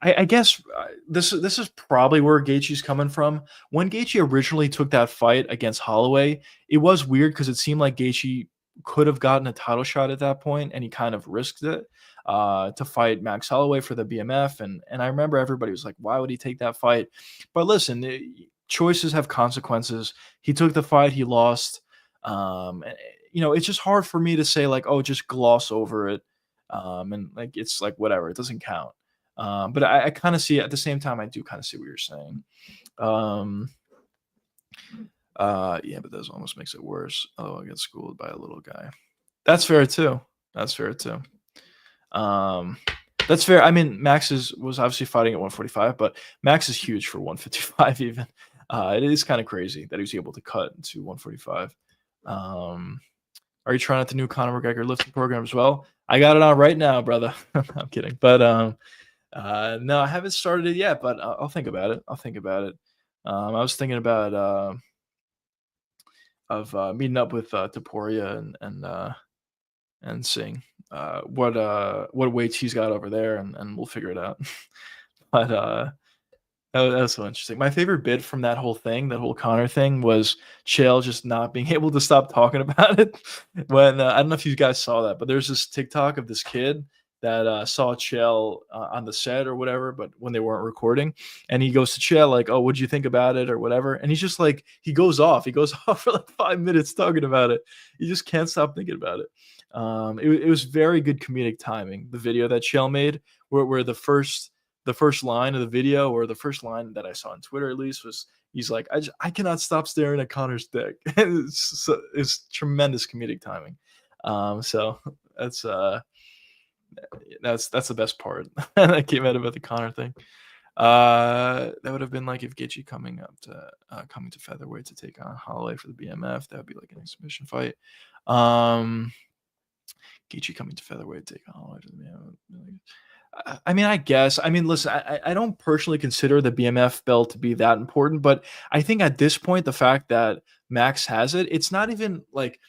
I guess this is probably where Gaethje's coming from. When Gaethje originally took that fight against Holloway, it was weird because it seemed like Gaethje could have gotten a title shot at that point, and he kind of risked it to fight Max Holloway for the BMF. And I remember everybody was like, "Why would he take that fight?" But listen, choices have consequences. He took the fight, he lost. It's just hard for me to say like, "Oh, just gloss over it," and like it's like whatever, it doesn't count. But I kind of see at the same time, I do kind of see what you're saying. Um, yeah, but that almost makes it worse. Oh, I get schooled by a little guy. That's fair too. That's fair too. Um, that's fair. I mean, was obviously fighting at 145, but Max is huge for 155 even. It is kind of crazy that he was able to cut to 145. Um, are you trying out the new Conor McGregor lifting program as well? I got it on right now, brother. I'm kidding, but no, I haven't started it yet, but I'll think about it. I'll think about it. I was thinking about of meeting up with Taporia and seeing what weights he's got over there, and we'll figure it out. But that was so interesting. My favorite bit from that whole thing, that whole Connor thing, was Chael just not being able to stop talking about it. When I don't know if you guys saw that, but there's this TikTok of this kid that saw Chael on the set or whatever, but when they weren't recording, and he goes to Chael like, "Oh, what'd you think about it?" or whatever, and he's just like, he goes off. He goes off for like 5 minutes talking about it. He just can't stop thinking about it. It was very good comedic timing. The video that Chael made, where the first line of the video, or the first line that I saw on Twitter at least, was he's like, I cannot stop staring at Connor's dick. It's tremendous comedic timing. So that's uh that's the best part that came out about the Connor thing. That would have been like if Gaethje coming to featherweight to take on Holloway for the BMF. That would be like an exhibition fight. Um, Gaethje coming to featherweight to take on Holloway for the BMF. I mean, I guess. I mean, listen, I don't personally consider the BMF belt to be that important, but I think at this point, the fact that Max has it, it's not even like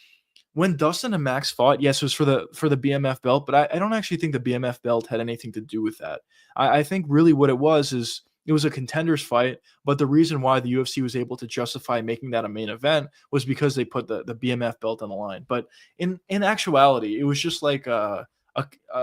when Dustin and Max fought. Yes, it was for the BMF belt, but I don't actually think the BMF belt had anything to do with that. I think really what it was is it was a contenders fight, but the reason why the UFC was able to justify making that a main event was because they put the BMF belt on the line. But in actuality, it was just like a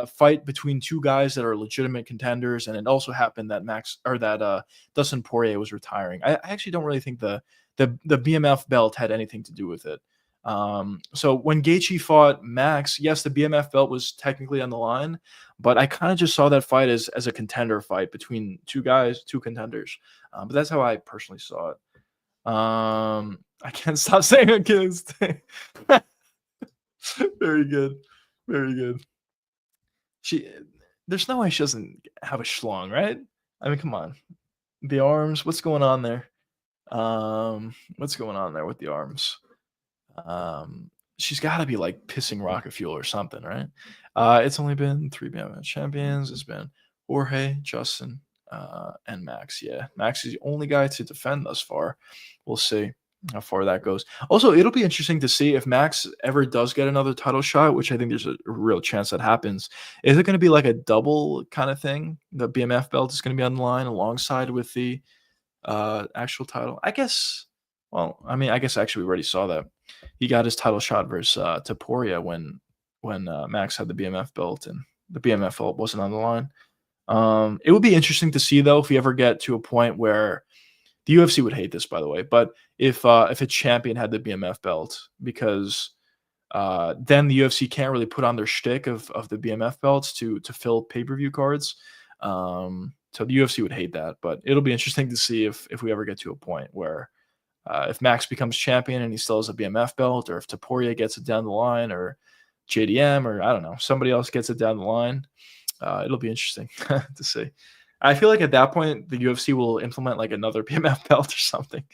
fight between two guys that are legitimate contenders, and it also happened that Dustin Poirier was retiring. I actually don't really think the BMF belt had anything to do with it. So when Gaethje fought Max, yes, the BMF belt was technically on the line, but I kind of just saw that fight as a contender fight between two guys, two contenders. But that's how I personally saw it. I can't stop saying against. Very good, very good. She, there's no way she doesn't have a schlong, right? I mean, come on, the arms. What's going on there? What's going on there with the arms? She's got to be like pissing rocket fuel or something, right? It's only been 3 BMF champions. It's been Jorge, Justin, and Max. Yeah, Max is the only guy to defend thus far. We'll see how far that goes. Also, it'll be interesting to see if Max ever does get another title shot, which I think there's a real chance that happens. Is it going to be like a double kind of thing? The BMF belt is going to be on the line alongside with the actual title. I guess. Well, I mean, I guess actually we already saw that he got his title shot versus Taporia when Max had the BMF belt and the BMF belt wasn't on the line. It would be interesting to see though if we ever get to a point where the UFC would hate this, by the way, but if a champion had the BMF belt, because then the UFC can't really put on their shtick of the BMF belts to fill pay-per-view cards. So the UFC would hate that, but it'll be interesting to see if we ever get to a point where if Max becomes champion and he still has a BMF belt, or if Taporia gets it down the line, or JDM, or I don't know, somebody else gets it down the line. It'll be interesting to see. I feel like at that point the UFC will implement like another BMF belt or something,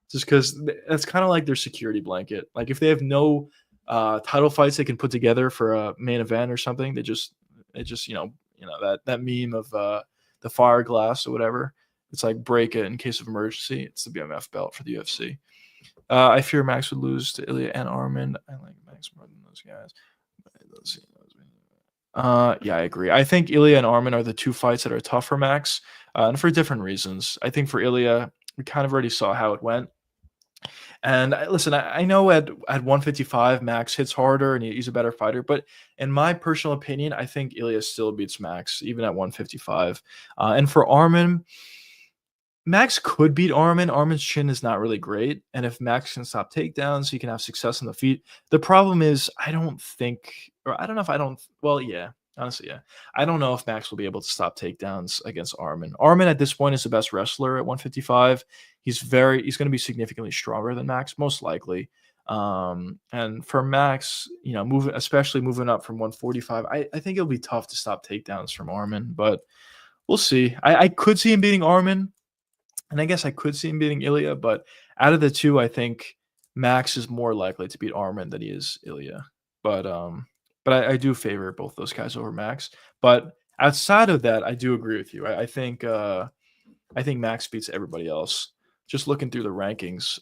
just because that's kind of like their security blanket. Like if they have no title fights they can put together for a main event or something, they just that meme of the fire glass or whatever. It's like break it in case of emergency. It's the BMF belt for the UFC. I fear Max would lose to Ilya and Armin. I like Max more than those guys. Yeah, I agree. I think Ilya and Armin are the two fights that are tough for Max, and for different reasons. I think for Ilya, we kind of already saw how it went. And listen, I know at 155, Max hits harder and he's a better fighter. But in my personal opinion, I think Ilya still beats Max, even at 155. And for Armin, Max could beat Armin. Armin's chin is not really great, and if Max can stop takedowns, he can have success on the feet. The problem is, I don't think, or I don't know if I don't. Well, yeah, honestly, yeah, I don't know if Max will be able to stop takedowns against Armin. Armin at this point is the best wrestler at 155. He's going to be significantly stronger than Max, most likely. And for Max, moving, especially moving up from 145, I think it'll be tough to stop takedowns from Armin, but we'll see. I could see him beating Armin, and I guess I could see him beating Ilya, but out of the two, I think Max is more likely to beat Armin than he is Ilya. But I do favor both those guys over Max. But outside of that, I do agree with you. I think Max beats everybody else. Just looking through the rankings,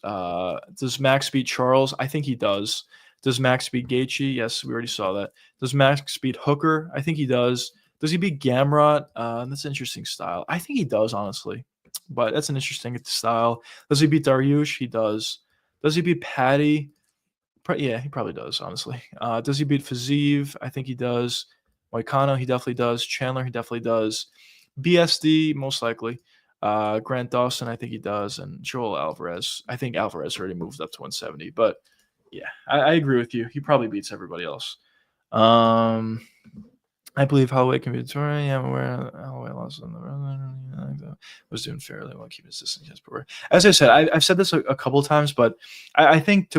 does Max beat Charles? I think he does. Does Max beat Gaethje? Yes, we already saw that. Does Max beat Hooker? I think he does. Does he beat Gamrot? That's an interesting style. I think he does, honestly. But that's an interesting style. Does he beat Dariush? He does. Does he beat Patty? Yeah, he probably does, honestly. Does he beat Fazeev? I think he does. Moicano, he definitely does. Chandler, he definitely does. BSD, most likely. Grant Dawson, I think he does. And Joel Alvarez. I think Alvarez already moved up to 170. But yeah, I agree with you. He probably beats everybody else. I believe Holloway can be Victoria. Yeah, I'm aware Holloway lost on the was doing fairly well, keeping his distance against Pereira. As I said, I've said this a couple of times, but I think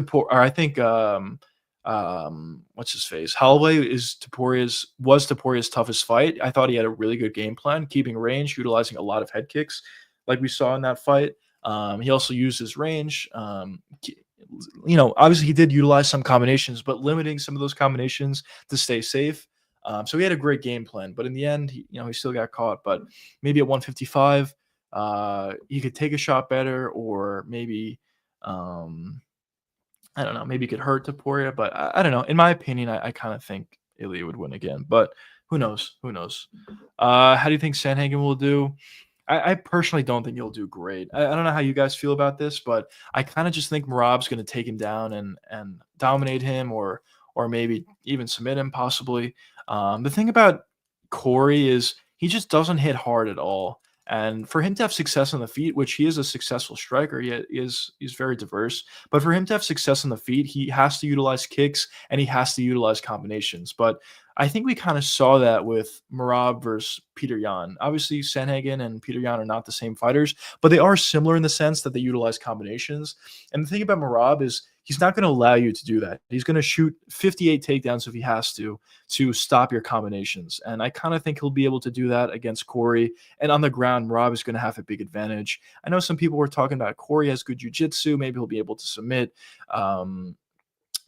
what's his face? Holloway was Toporia's toughest fight. I thought he had a really good game plan, keeping range, utilizing a lot of head kicks, like we saw in that fight. He also used his range. Obviously he did utilize some combinations, but limiting some of those combinations to stay safe. So he had a great game plan, but in the end, he still got caught. But maybe at 155, he could take a shot better, or maybe, I don't know, maybe he could hurt Topuria. But I don't know. In my opinion, I kind of think Ilya would win again. But who knows? Who knows? How do you think Sandhagen will do? I personally don't think he'll do great. I don't know how you guys feel about this, but I kind of just think Marab's going to take him down and dominate him, or maybe even submit him, possibly. The thing about Corey is he just doesn't hit hard at all. And for him to have success on the feet, which he is a successful striker, he's very diverse. But for him to have success on the feet, he has to utilize kicks and he has to utilize combinations. But I think we kind of saw that with Marab versus Peter Yan. Obviously, Sandhagen and Peter Yan are not the same fighters, but they are similar in the sense that they utilize combinations. And the thing about Marab is he's not going to allow you to do that. He's going to shoot 58 takedowns if he has to stop your combinations. And I kind of think he'll be able to do that against Corey. And on the ground, Marab is going to have a big advantage. I know some people were talking about Corey has good jiu-jitsu. Maybe he'll be able to submit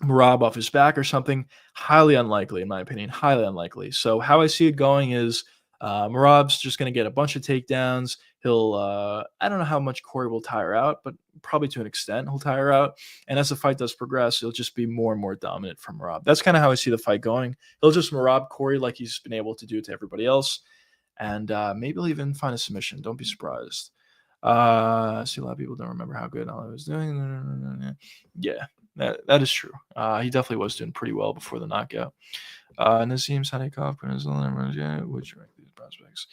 Marab off his back or something. Highly unlikely, in my opinion. Highly unlikely. So how I see it going is Marab's just going to get a bunch of takedowns. He'll, I don't know how much Corey will tire out, but probably to an extent he'll tire out. And as the fight does progress, he'll just be more and more dominant from Marab. That's kind of how I see the fight going. He'll just Marab Corey like he's been able to do to everybody else. And maybe he'll even find a submission. Don't be surprised. I see a lot of people don't remember how good I was doing. Yeah, that is true. He definitely was doing pretty well before the knockout. Nazim Sadikov, which rank these prospects?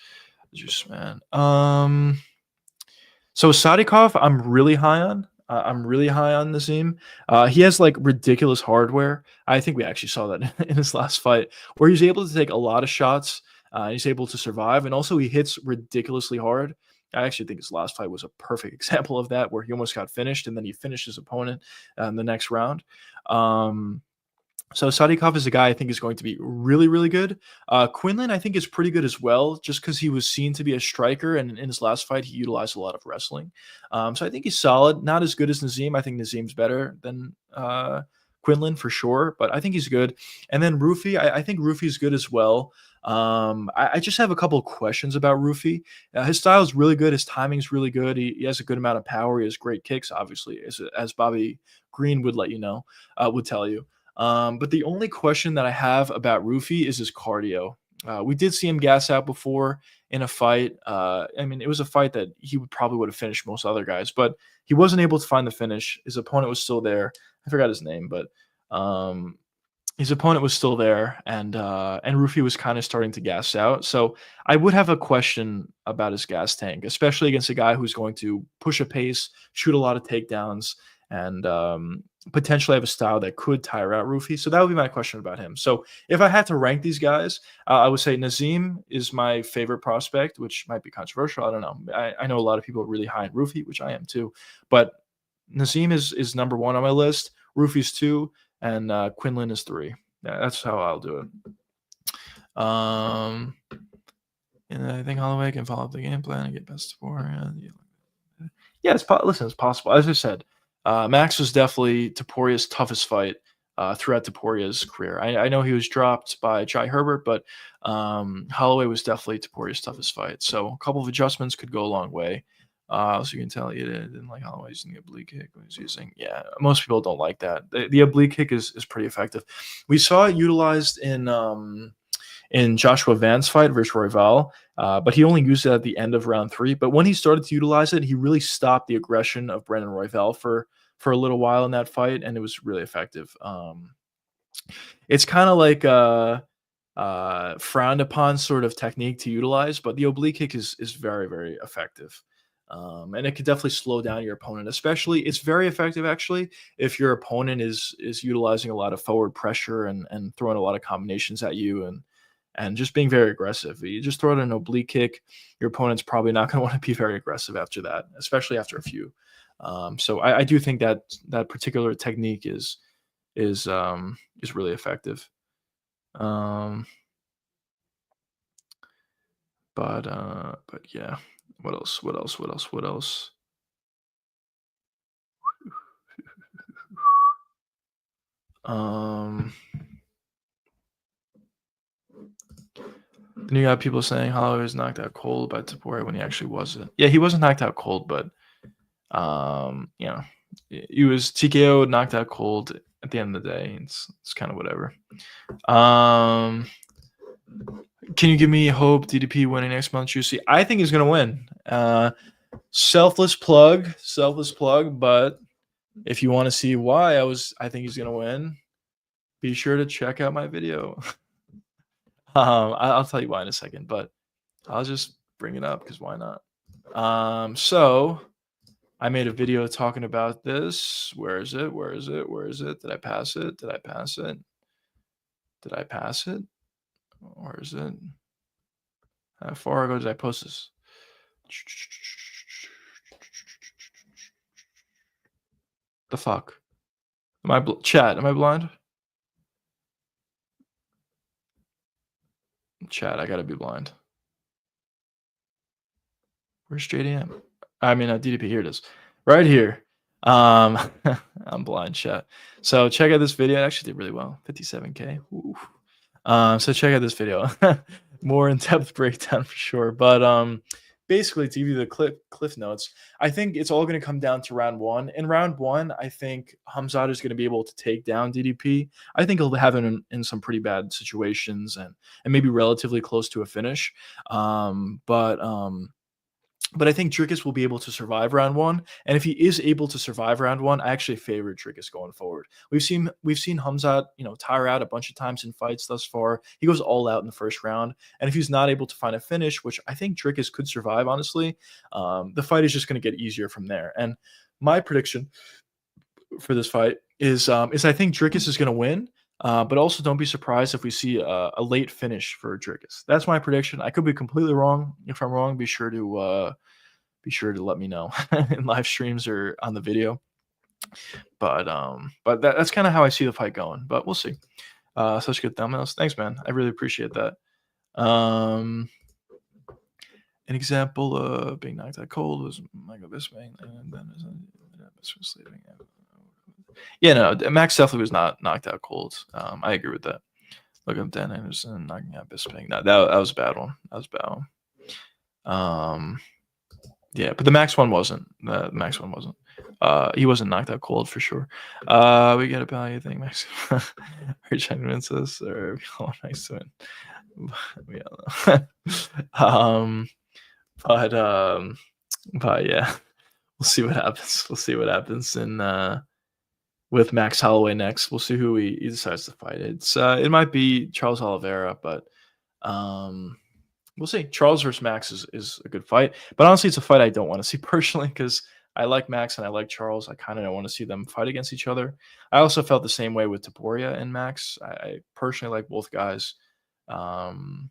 Just man. So Sadikov, I'm really high on. I'm really high on Nazim. He has like ridiculous hardware. I think we actually saw that in his last fight, where he's able to take a lot of shots. He's able to survive, and also he hits ridiculously hard. I actually think his last fight was a perfect example of that, where he almost got finished, and then he finished his opponent in the next round. So Sadikov is a guy I think is going to be really, really good. Quinlan, I think, is pretty good as well, just because he was seen to be a striker, and in his last fight, he utilized a lot of wrestling. So I think he's solid. Not as good as Nazim. I think Nazim's better than Quinlan for sure, but I think he's good. And then Rufi, I think Rufi's good as well. I just have a couple of questions about Rufi. His style is really good. His timing is really good. He has a good amount of power. He has great kicks, obviously, as Bobby Green would tell you. But the only question that I have about Rufi is his cardio. We did see him gas out before in a fight. I mean, it was a fight that he probably would have finished most other guys, but he wasn't able to find the finish. His opponent was still there. I forgot his name, but um, his opponent was still there, and Rufi was kind of starting to gas out. So I would have a question about his gas tank, especially against a guy who's going to push a pace, shoot a lot of takedowns, and potentially have a style that could tire out Rufi. So that would be my question about him. So if I had to rank these guys, I would say Nazim is my favorite prospect, which might be controversial. I don't know. I know a lot of people are really high in Rufi, which I am too. But Nazim is number one on my list. Rufi's two, and Quinlan is three. Yeah, that's how I'll do it. And I think Holloway can follow up the game plan and get best score. Yeah, listen, it's possible. As I said, Max was definitely Toporia's toughest fight throughout Toporia's career. I know he was dropped by Jai Herbert, but Holloway was definitely Toporia's toughest fight. So a couple of adjustments could go a long way. So you can tell you didn't like Holloway using the oblique kick. He's using, yeah, most people don't like that. The oblique kick is pretty effective. We saw it utilized in Joshua Van's fight versus Royval, but he only used it at the end of round 3. But when he started to utilize it, he really stopped the aggression of Brendan Royval for a little while in that fight, and it was really effective. It's kind of like frowned upon sort of technique to utilize, but the oblique kick is very, very effective. And it could definitely slow down your opponent, especially it's very effective actually if your opponent is utilizing a lot of forward pressure and throwing a lot of combinations at you and just being very aggressive. You just throw out an oblique kick, your opponent's probably not going to want to be very aggressive after that, especially after a few. So I do think that particular technique is really effective. But yeah, what else? Then you got people saying Holloway was knocked out cold by Topuria when he actually wasn't. Yeah, he wasn't knocked out cold, but you know, he was TKO knocked out cold at the end of the day. It's kind of whatever. Can you give me hope DDP winning next month? Juicy, I think he's gonna win. Selfless plug. But if you want to see why I think he's gonna win, be sure to check out my video. I'll tell you why in a second, but I'll just bring it up because why not? So I made a video talking about this. Where is it? Did I pass it? Where is it? How far ago did I post this? The fuck? Am I chat? Am I blind? Chat, I gotta be blind. Where's JDM? I mean, DDP. Here it is, right here. I'm blind, chat. So check out this video. It actually did really well, 57K. So check out this video. More in-depth breakdown for sure. But basically, to give you the cliff notes, I think it's all going to come down to round 1. In round 1, I think Hamzat is going to be able to take down DDP. I think he'll have him in some pretty bad situations and maybe relatively close to a finish. But I think Dricus will be able to survive round 1, and if he is able to survive round 1, I actually favor Dricus going forward. We've seen Hamzat, tire out a bunch of times in fights thus far. He goes all out in the first round, and if he's not able to find a finish, which I think Dricus could survive, honestly, the fight is just going to get easier from there. And my prediction for this fight is I think Dricus is going to win. But also don't be surprised if we see a late finish for Dricus. That's my prediction. I could be completely wrong. If I'm wrong, be sure to let me know in live streams or on the video. But that's kind of how I see the fight going. But we'll see. Such good thumbnails. Thanks, man. I really appreciate that. An example of being knocked out cold was Michael Bisping, and then sleeping. Yeah, no, Max definitely was not knocked out cold. I agree with that. Look up Dan Anderson knocking out Bisping. No, that was a bad one. Yeah, but the Max one wasn't. He wasn't knocked out cold for sure. We get a value thing, Max. Are you trying to convince us, or we all nice to win? Yeah. um, but yeah, we'll see what happens. We'll see what happens with Max Holloway next. We'll see who he decides to fight. It might be Charles Oliveira, but um, we'll see. Charles versus Max is a good fight, but honestly, it's a fight I don't want to see personally because I like Max and I like Charles. I kind of don't want to see them fight against each other. I also felt the same way with Taporia and Max. I personally like both guys. Um,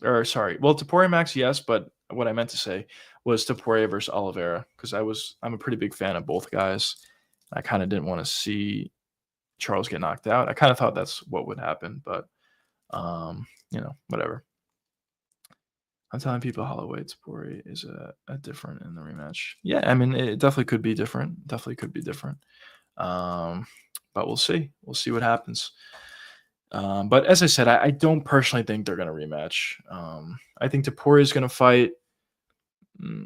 or sorry, well, Taporia Max, yes, but what I meant to say was Taporia versus Oliveira because I'm a pretty big fan of both guys. I kind of didn't want to see Charles get knocked out. I kind of thought that's what would happen, but whatever. I'm telling people Holloway Tapori is a different in the rematch. Yeah, I mean it definitely could be different. Definitely could be different. Um, but we'll see. We'll see what happens. But as I said, I don't personally think they're going to rematch. I think Tapori is going to fight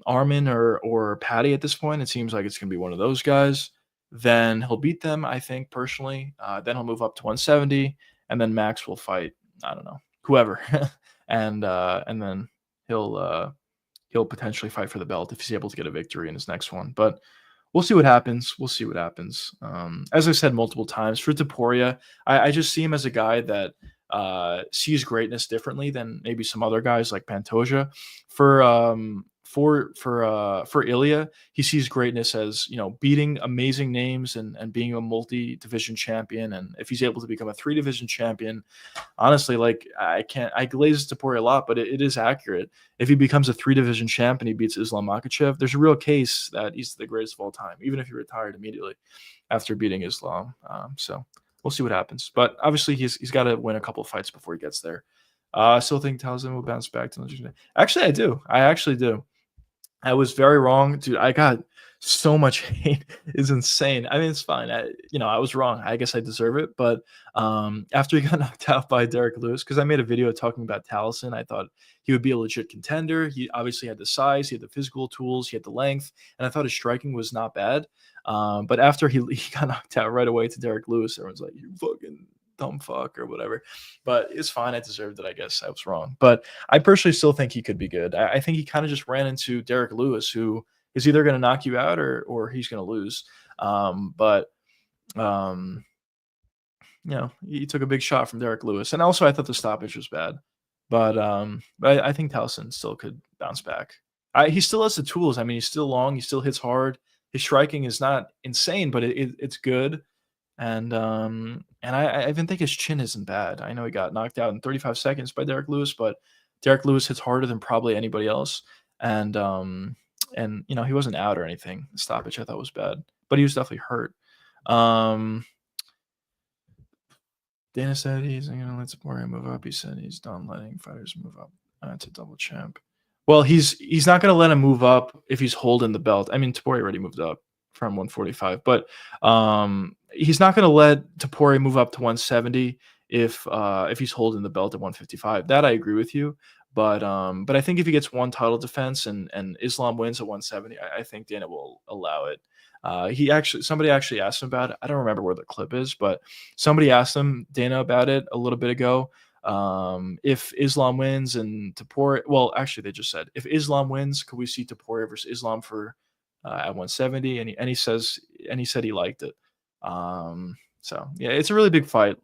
Armin or Patty at this point. It seems like it's going to be one of those guys. Then he'll beat them, I think, personally. Then he'll move up to 170, and then Max will fight, I don't know, whoever. And then he'll he'll potentially fight for the belt if he's able to get a victory in his next one. But we'll see what happens. We'll see what happens. As I said multiple times, for Taporia, I just see him as a guy that sees greatness differently than maybe some other guys like Pantoja. For Ilya, he sees greatness as beating amazing names and being a multi-division champion. And if he's able to become a 3 division champion, honestly, like I glaze Tapori a lot, but it is accurate. If he becomes a 3 division champ and he beats Islam Makhachev, there's a real case that he's the greatest of all time, even if he retired immediately after beating Islam. So we'll see what happens. But obviously, he's got to win a couple of fights before he gets there. I still think Townsend will bounce back to Legendary. Actually, I do. I actually do. I was very wrong, dude. I got so much hate. It's insane. I mean, it's fine. I was wrong. I guess I deserve it. But after he got knocked out by Derek Lewis, because I made a video talking about Taliesin, I thought he would be a legit contender. He obviously had the size, he had the physical tools, he had the length, and I thought his striking was not bad. But after he got knocked out right away to Derek Lewis, everyone's like, "You fucking dumb fuck" or whatever. But it's fine. I deserved it. I guess I was wrong. But I personally still think he could be good. I think he kind of just ran into Derek Lewis, who is either going to knock you out or he's going to lose. But um, he took a big shot from Derek Lewis, and also I thought the stoppage was bad. But I think Towson still could bounce back. He still has the tools. I mean, he's still long. He still hits hard. His striking is not insane, but it's good. And I even think his chin isn't bad. I know he got knocked out in 35 seconds by Derek Lewis, but Derek Lewis hits harder than probably anybody else. And he wasn't out or anything. The stoppage I thought was bad, but he was definitely hurt. Um, Dana said he's going to let Saporia move up. He said he's done letting fighters move up to double champ. Well, he's not going to let him move up if he's holding the belt. I mean, Taporia already moved up from 145, but he's not going to let Taporia move up to 170 if he's holding the belt at 155. That I agree with you, but I think if he gets one title defense and Islam wins at 170, I think Dana will allow it. Somebody actually asked him about it. I don't remember where the clip is, but somebody asked him Dana about it a little bit ago. If Islam wins and Taporia, well, actually, they just said if Islam wins, could we see Taporia versus Islam for at 170? And he said he liked it. So yeah, it's a really big fight.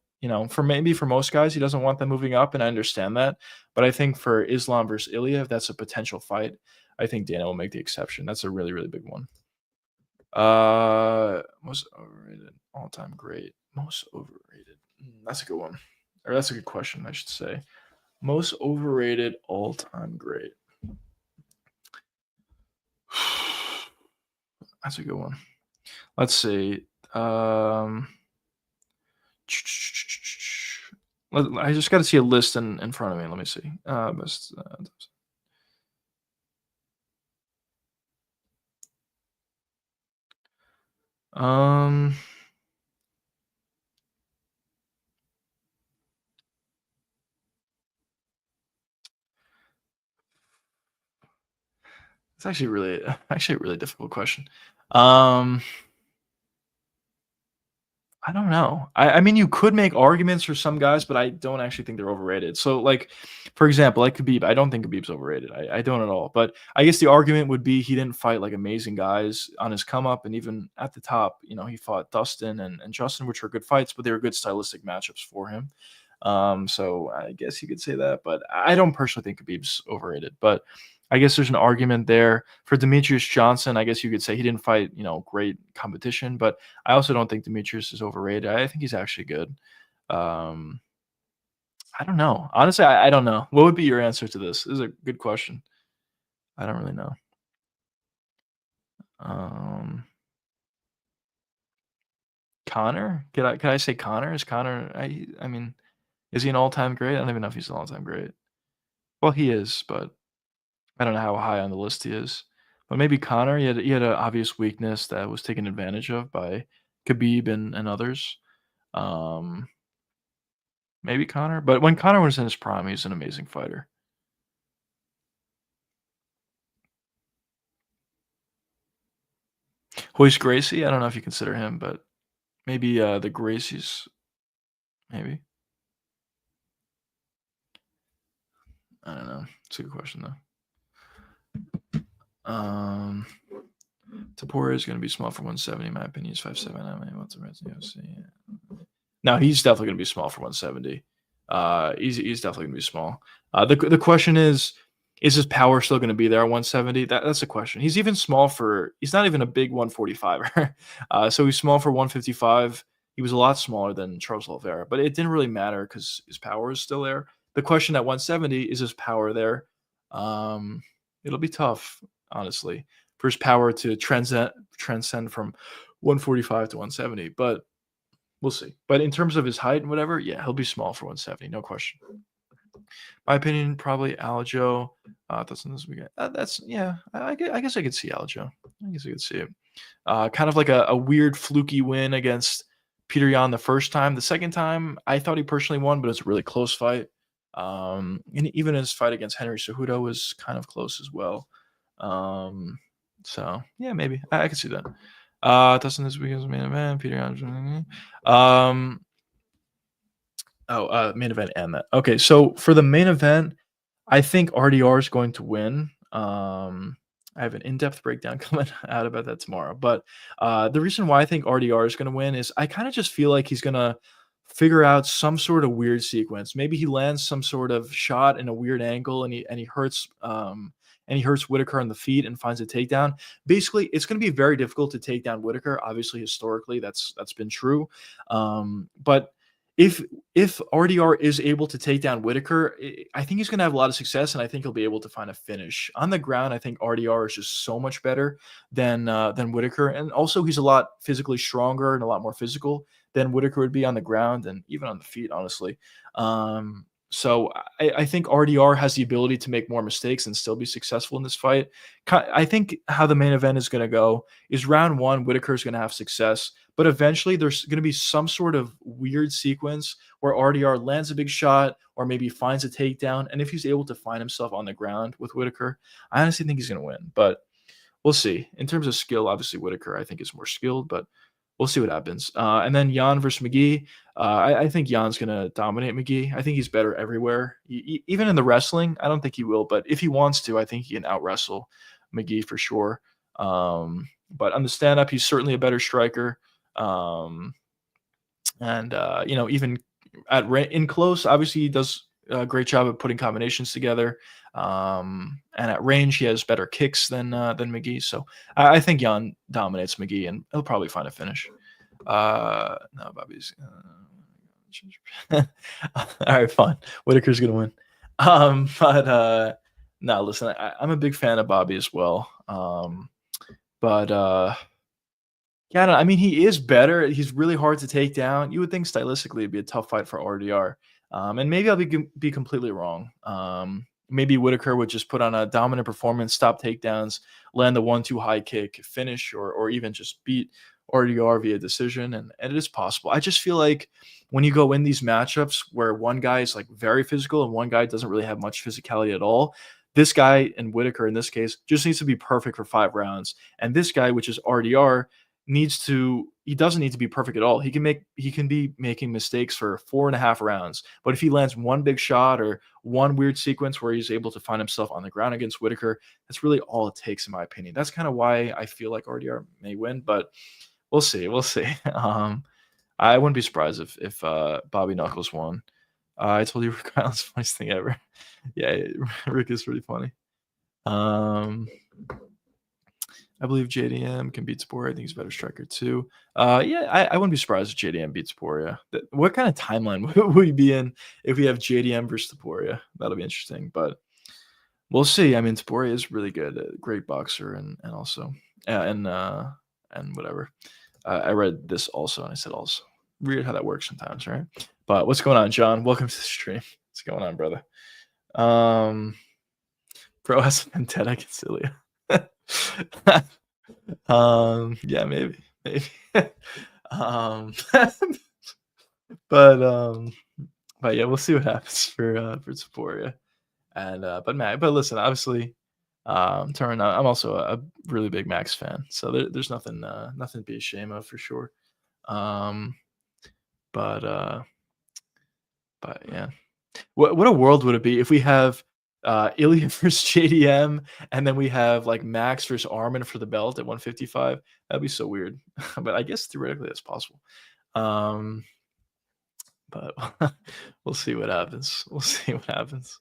For most guys, he doesn't want them moving up, and I understand that. But I think for Islam versus Ilya, if that's a potential fight, I think Dana will make the exception. That's a really, really big one. Most overrated all time great. Most overrated. That's a good one. Or that's a good question, I should say. Most overrated all time great. That's a good one. Let's see. I just got to see a list in front of me. Let me see. Best. Um. It's actually a really difficult question. Um. I don't know. I mean, you could make arguments for some guys, but I don't actually think they're overrated. So, like, for example, like Khabib, I don't think Khabib's overrated. I don't at all. But I guess the argument would be he didn't fight like amazing guys on his come up, and even at the top, he fought Dustin and Justin, which were good fights, but they were good stylistic matchups for him. So I guess you could say that, but I don't personally think Khabib's overrated. But I guess there's an argument there for Demetrius Johnson. I guess you could say he didn't fight, great competition, but I also don't think Demetrius is overrated. I think he's actually good. Um, I don't know. Honestly, I don't know. What would be your answer to this? This is a good question. I don't really know. Um, Connor? Could I say Connor? Is Connor? I mean, is he an all time great? I don't even know if he's an all time great. Well, he is, but I don't know how high on the list he is. But maybe Connor. He had an obvious weakness that was taken advantage of by Khabib and others. Um, Maybe Connor, but when Connor was in his prime, he was an amazing fighter. Hoist Gracie, I don't know if you consider him, but maybe the Gracies, maybe. I don't know. It's a good question though. Um, Tapore is going to be small for 170. In my opinion, he's 5'7". I mean, what's the rest of the UFC? No, he's definitely going to be small for 170. He's definitely going to be small. The question is his power still going to be there at 170? That's the question. He's even small for. He's not even a big 145er. So he's small for 155. He was a lot smaller than Charles Oliveira, but it didn't really matter because his power is still there. The question at 170 is his power there. Um, it'll be tough, honestly, for his power to transcend from 145 to 170, but we'll see. But in terms of his height and whatever, yeah, he'll be small for 170, no question. My opinion, probably Aljo. That's in this weekend. That's yeah. I guess I could see Aljo. I guess I could see it. Kind of like a weird fluky win against Peter Yan the first time. The second time, I thought he personally won, but it's a really close fight. And even his fight against Henry Cejudo was kind of close as well. Um, so yeah, maybe I could see that. Dustin this weekend's main event. Peter Yan. Main event and that. Okay, so for the main event, I think RDR is going to win. I have an in-depth breakdown coming out about that tomorrow. But the reason why I think RDR is going to win is I kind of just feel like he's going to figure out some sort of weird sequence. Maybe he lands some sort of shot in a weird angle and he hurts Whitaker on the feet and finds a takedown. Basically, it's going to be very difficult to take down Whitaker. Obviously, historically, that's been true. But if RDR is able to take down Whitaker, I think he's going to have a lot of success, and I think he'll be able to find a finish on the ground. I think RDR is just so much better than Whitaker, and also he's a lot physically stronger and a lot more physical than Whitaker would be on the ground and even on the feet, honestly. So I think RDR has the ability to make more mistakes and still be successful in this fight. I think how the main event is going to go is round one, Whitaker is going to have success, but eventually there's going to be some sort of weird sequence where RDR lands a big shot or maybe finds a takedown. And if he's able to find himself on the ground with Whitaker, I honestly think he's going to win. But we'll see. In terms of skill, obviously Whitaker I think is more skilled, but we'll see what happens. And then Jan versus McGee. I think Jan's going to dominate McGee. I think he's better everywhere. Even in the wrestling, I don't think he will, but if he wants to, I think he can out wrestle McGee for sure. But on the stand up, he's certainly a better striker. Even in close, obviously he does a great job of putting combinations together. And at range, he has better kicks than McGee. So I think Jan dominates McGee, and he'll probably find a finish. No, Bobby's. All right, fine. Whitaker's gonna win. But no, listen, I'm a big fan of Bobby as well. But yeah, I mean, he is better. He's really hard to take down. You would think stylistically it'd be a tough fight for RDR. And maybe I'll be completely wrong. Maybe Whitaker would just put on a dominant performance, stop takedowns, land the 1-2 high kick, finish, or even just beat RDR via decision. And it is possible. I just feel like when you go in these matchups where one guy is like very physical and one guy doesn't really have much physicality at all, this guy and Whitaker in this case just needs to be perfect for 5 rounds. And this guy, which is RDR, needs to he doesn't need to be perfect at all. He can be making mistakes for 4.5 rounds, but if he lands one big shot or one weird sequence where he's able to find himself on the ground against Whitaker, that's really all it takes, in my opinion. That's kind of why I feel like RDR may win, but we'll see. We'll see. I wouldn't be surprised if Bobby Knuckles won. I told you Rick Island's funniest thing ever. Yeah, Rick is pretty funny. I believe JDM can beat Sporia. I think he's a better striker too. Yeah, I wouldn't be surprised if JDM beats Sporia. What kind of timeline would we be in if we have JDM versus Sporia? That'll be interesting, but we'll see. I mean, Sporia is really good, a great boxer, and also and whatever. I read this also, and I said also. Weird how that works sometimes, right? But what's going on, John? Welcome to the stream. What's going on, brother? Bro has a vendetta against Ilya. Yeah, maybe. But yeah, we'll see what happens for Sephora. And but listen, obviously, Turin, I'm also a really big Max fan, so there's nothing to be ashamed of for sure. But yeah, what a world would it be if we have Ilya versus JDM, and then we have like Max versus Armin for the belt at 155? That'd be so weird, but I guess theoretically that's possible. But we'll see what happens. We'll see what happens.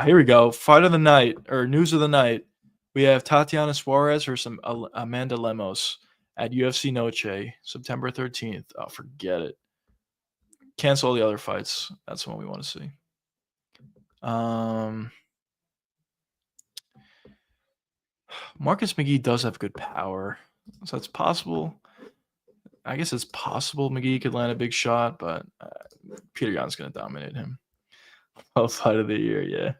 Here we go. Fight of the night, or news of the night. We have Tatiana Suarez versus Amanda Lemos at UFC Noche, September 13th. Oh, forget it. Cancel all the other fights. That's the one we want to see. Marcus McGee does have good power, so it's possible. I guess it's possible McGee could land a big shot, but Peter Yan's going to dominate him. Oh, fight of the year, yeah.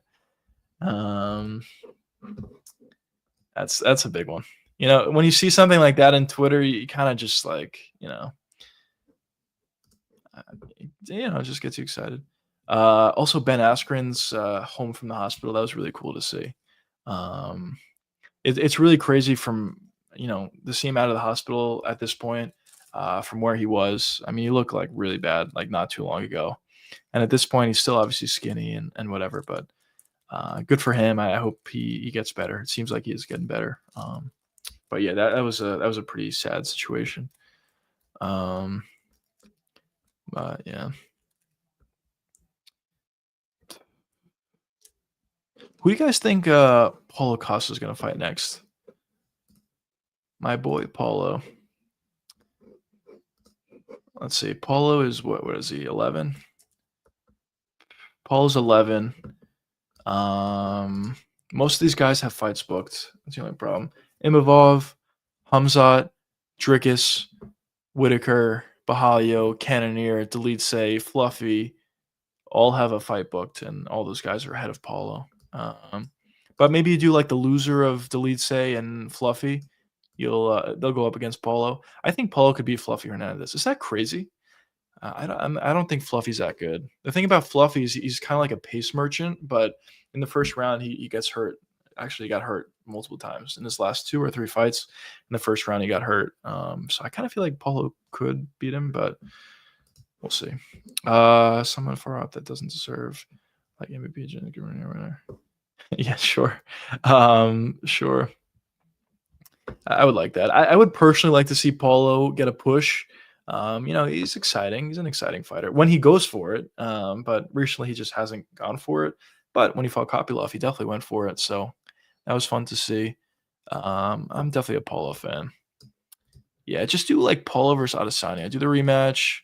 That's a big one. You know, when you see something like that in Twitter, you kind of just like, it just gets you excited. Also, Ben Askren's home from the hospital. That was really cool to see. It's really crazy from, to see him out of the hospital at this point, from where he was. I mean, he looked like really bad, like not too long ago. And at this point, he's still obviously skinny and whatever, but good for him. I hope he gets better. It seems like he is getting better. But yeah, that was a pretty sad situation. But yeah. Who do you guys think Paulo Costa is going to fight next? My boy Paulo. Let's see. Paulo is what is he? 11. Paulo's 11. Most of these guys have fights booked. That's the only problem. Imavov, Hamzat, Dricus, Whitaker, Bahalio, Cannonier, Delete, Fluffy, all have a fight booked, and all those guys are ahead of Paulo. But maybe you do like the loser of Delete and Fluffy. They'll go up against Paulo. I think Paulo could beat Fluffy Hernandez. Is that crazy? I don't think Fluffy's that good. The thing about Fluffy is he's kind of like a pace merchant, but in the first round he gets hurt. Actually, he got hurt multiple times in his last 2 or 3 fights. In the first round, he got hurt. So I kind of feel like Paulo could beat him, but we'll see. Someone far out that doesn't deserve like MVP winner. Yeah, sure. Sure. I would like that. I would personally like to see Paulo get a push. He's exciting. He's an exciting fighter when he goes for it. But recently he just hasn't gone for it. But when he fought Kopylov, he definitely went for it. So that was fun to see. I'm definitely a Paulo fan. Yeah, just do like Paulo versus Adesanya. Do the rematch.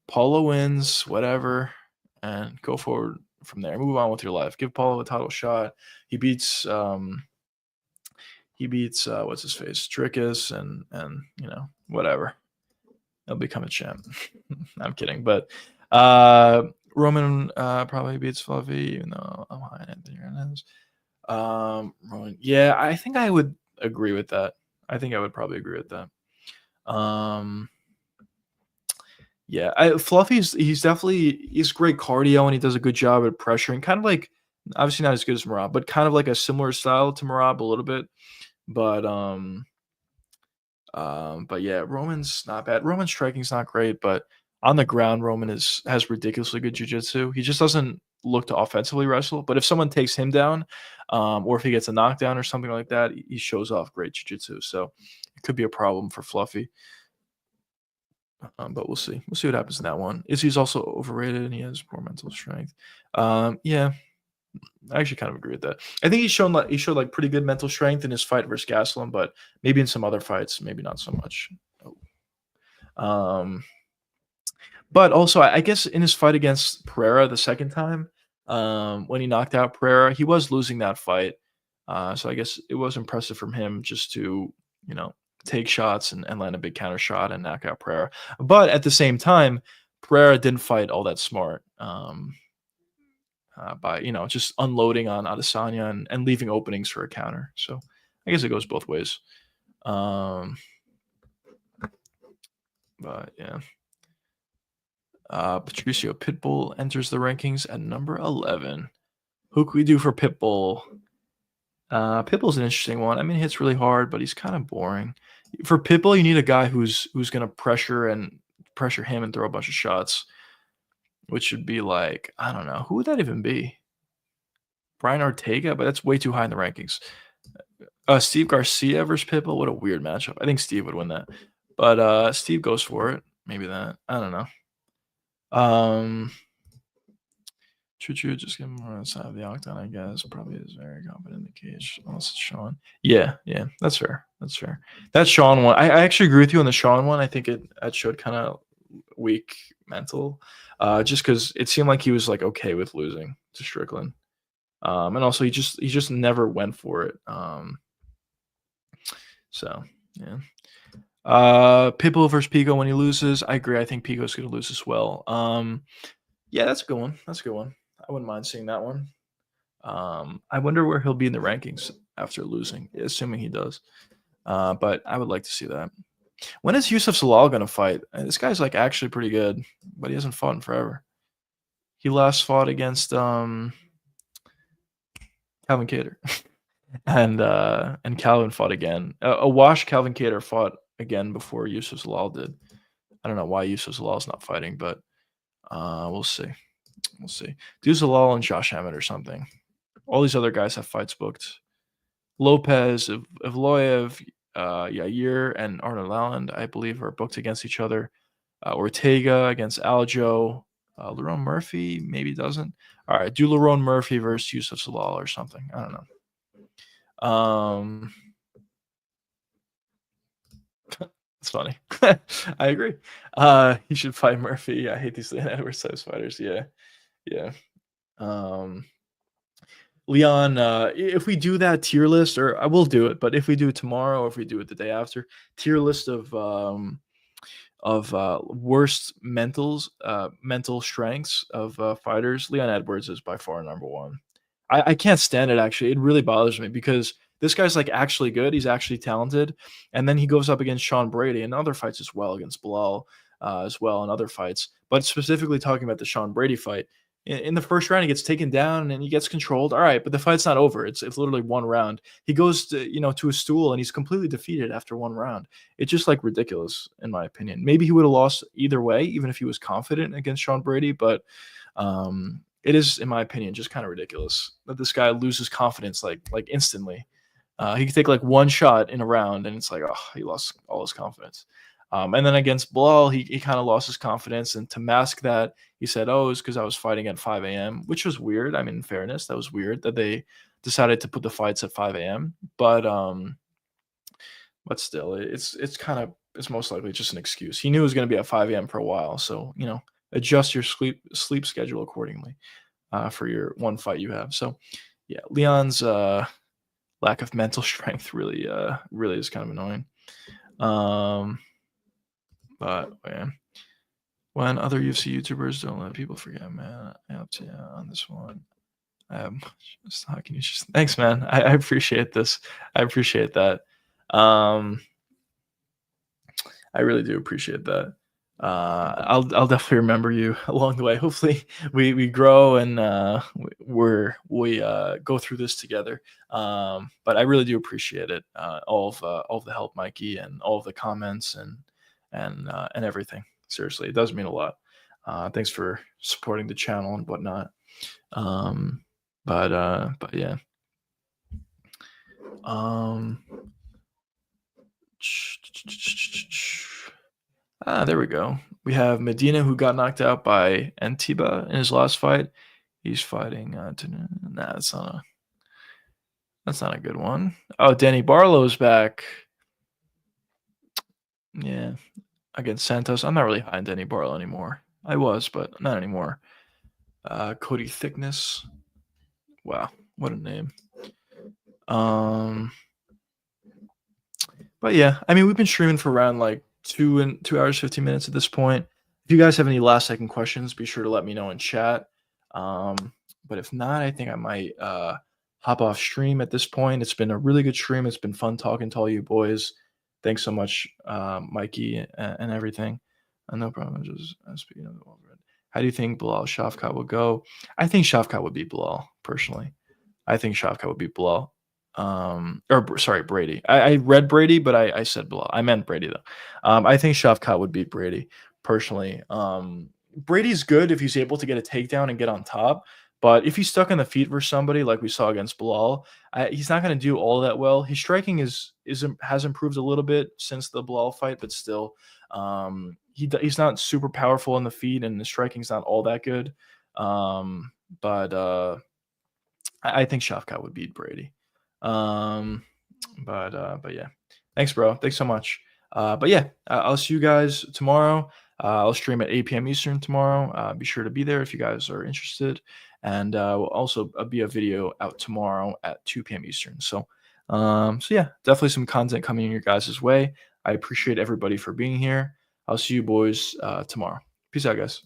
Paulo wins, whatever, and go forward from there. Move on with your life. Give Paulo a title shot. He beats what's his face, Dricus, and whatever. He'll become a champ. I'm kidding, but Roman probably beats Fluffy, even though I'm high on Anthony Hernandez. Roman, yeah, I think I would agree with that. I think I would probably agree with that. Yeah, Fluffy's he's great cardio and he does a good job at pressuring, kind of like Obviously not as good as Merab, but kind of like a similar style to Merab a little bit. But but yeah, Roman's not bad. Roman's striking's not great, but on the ground, Roman has ridiculously good jiu-jitsu. He just doesn't look to offensively wrestle. But if someone takes him down, or if he gets a knockdown or something like that, he shows off great jiu-jitsu. So it could be a problem for Fluffy. But we'll see. We'll see what happens in that one. Izzy's also overrated and he has poor mental strength. Yeah, I actually kind of agree with that. I think he showed like pretty good mental strength in his fight versus Gastelum, but maybe in some other fights, maybe not so much. Um, but also I guess in his fight against Pereira the second time, when he knocked out Pereira, he was losing that fight. So I guess it was impressive from him just to, you know, take shots and land a big counter shot and knock out Pereira. But at the same time, Pereira didn't fight all that smart. By just unloading on Adesanya and leaving openings for a counter. So I guess it goes both ways. But yeah. Patricio Pitbull enters the rankings at number 11. Who could we do for Pitbull? Pitbull's an interesting one. I mean, he hits really hard, but he's kind of boring. For Pitbull, you need a guy who's going to pressure him and throw a bunch of shots, which would be like, I don't know, who would that even be? Brian Ortega, but that's way too high in the rankings. Steve Garcia versus Pitbull, what a weird matchup. I think Steve would win that, but Steve goes for it. Maybe that. I don't know. Choo just give him more outside of the octagon, I guess. Probably is very confident in the cage. Unless it's Sean. Yeah, that's fair. That's fair. That Sean one. I actually agree with you on the Sean one. I think it showed kind of weak mental. Just because it seemed like he was like okay with losing to Strickland. And also he just never went for it. So yeah. Pitbull versus Pico when he loses. I agree. I think Pico's gonna lose as well. Yeah, that's a good one. That's a good one. I wouldn't mind seeing that one. I wonder where he'll be in the rankings after losing, assuming he does. But I would like to see that. When is Yusuf Zalal gonna fight? This guy's like actually pretty good, but he hasn't fought in forever. He last fought against Calvin Kattar. and Calvin fought again. A wash Calvin Kattar fought again before Yusuf Zalal did. I don't know why Yusuf Zalal is not fighting, but we'll see. We'll see. Do Zalal and Josh Emmett or something. All these other guys have fights booked. Lopez, Evloev, Yair, and Arnold Allen, I believe, are booked against each other. Ortega against Aljo. Lerone Murphy maybe doesn't. All right, do Lerone Murphy versus Yusuf Zalal or something. I don't know. It's funny. I agree. He should fight Murphy. I hate these Edwards size fighters. Yeah. Leon, if we do that tier list, or I will do it, but if we do it tomorrow, or if we do it the day after, tier list of worst mental strengths of fighters, Leon Edwards is by far number one. I can't stand it, actually. It really bothers me because this guy's like actually good. He's actually talented. And then he goes up against Sean Brady and other fights as well, against Bilal as well, and other fights. But specifically talking about the Sean Brady fight, in the first round, he gets taken down and he gets controlled. All right, but the fight's not over. It's literally one round. He goes to a stool and he's completely defeated after one round. It's just like ridiculous, in my opinion. Maybe he would have lost either way, even if he was confident against Sean Brady. But it is, in my opinion, just kind of ridiculous that this guy loses confidence like instantly. He could take like one shot in a round, and it's like, oh, he lost all his confidence. And then against Bilal, he kind of lost his confidence. And to mask that, he said, oh, it's because I was fighting at 5 a.m., which was weird. I mean, in fairness, that was weird that they decided to put the fights at 5 a.m. But still, it's most likely just an excuse. He knew it was going to be at 5 a.m. for a while. So, adjust your sleep schedule accordingly for your one fight you have. So, yeah, Leon's lack of mental strength really is kind of annoying. But man, when other UFC YouTubers don't let people forget, man, I help you on this one. How can you just? Thanks, man. I appreciate this. I appreciate that. I really do appreciate that. I'll definitely remember you along the way. Hopefully, we grow and we go through this together. But I really do appreciate it. All of the help, Mikey, and all of the comments and everything. Seriously, it does mean a lot. Thanks for supporting the channel and whatnot. Um, but yeah. Um, there we go. We have Medina who got knocked out by Antiba in his last fight. He's fighting. Nah, that's not a good one. Oh, Danny Barlow's back. Yeah, against Santos. I'm not really high on Danny Barlow anymore. I was, but not anymore. Cody Thickness. Wow, what a name. Um, but yeah, I mean, we've been streaming for around like 2 hours 15 minutes at this point. If you guys have any last second questions, be sure to let me know in chat. Um, but if not, I think I might hop off stream at this point. It's been a really good stream. It's been fun talking to all you boys. Thanks so much, Mikey, and everything. No problem. Just speaking of the world. How do you think Bilal Shafkat will go? I think Shafkat would beat Bilal personally. I think Shafkat would beat Bilal. Sorry, Brady. I read Brady, but I said Bilal. I meant Brady though. I think Shafkat would beat Brady personally. Brady's good if he's able to get a takedown and get on top, but if he's stuck on the feet for somebody like we saw against Bilal, he's not going to do all that well. His striking has improved a little bit since the Bilal fight, but still, he's not super powerful on the feet, and the striking's not all that good. But I think Shafkat would beat Brady. But yeah. Thanks, bro. Thanks so much. But yeah, I'll see you guys tomorrow. I'll stream at 8 p.m. Eastern tomorrow. Be sure to be there if you guys are interested. And will also be a video out tomorrow at 2 p.m. Eastern. So yeah, definitely some content coming in your guys' way. I appreciate everybody for being here. I'll see you boys tomorrow. Peace out, guys.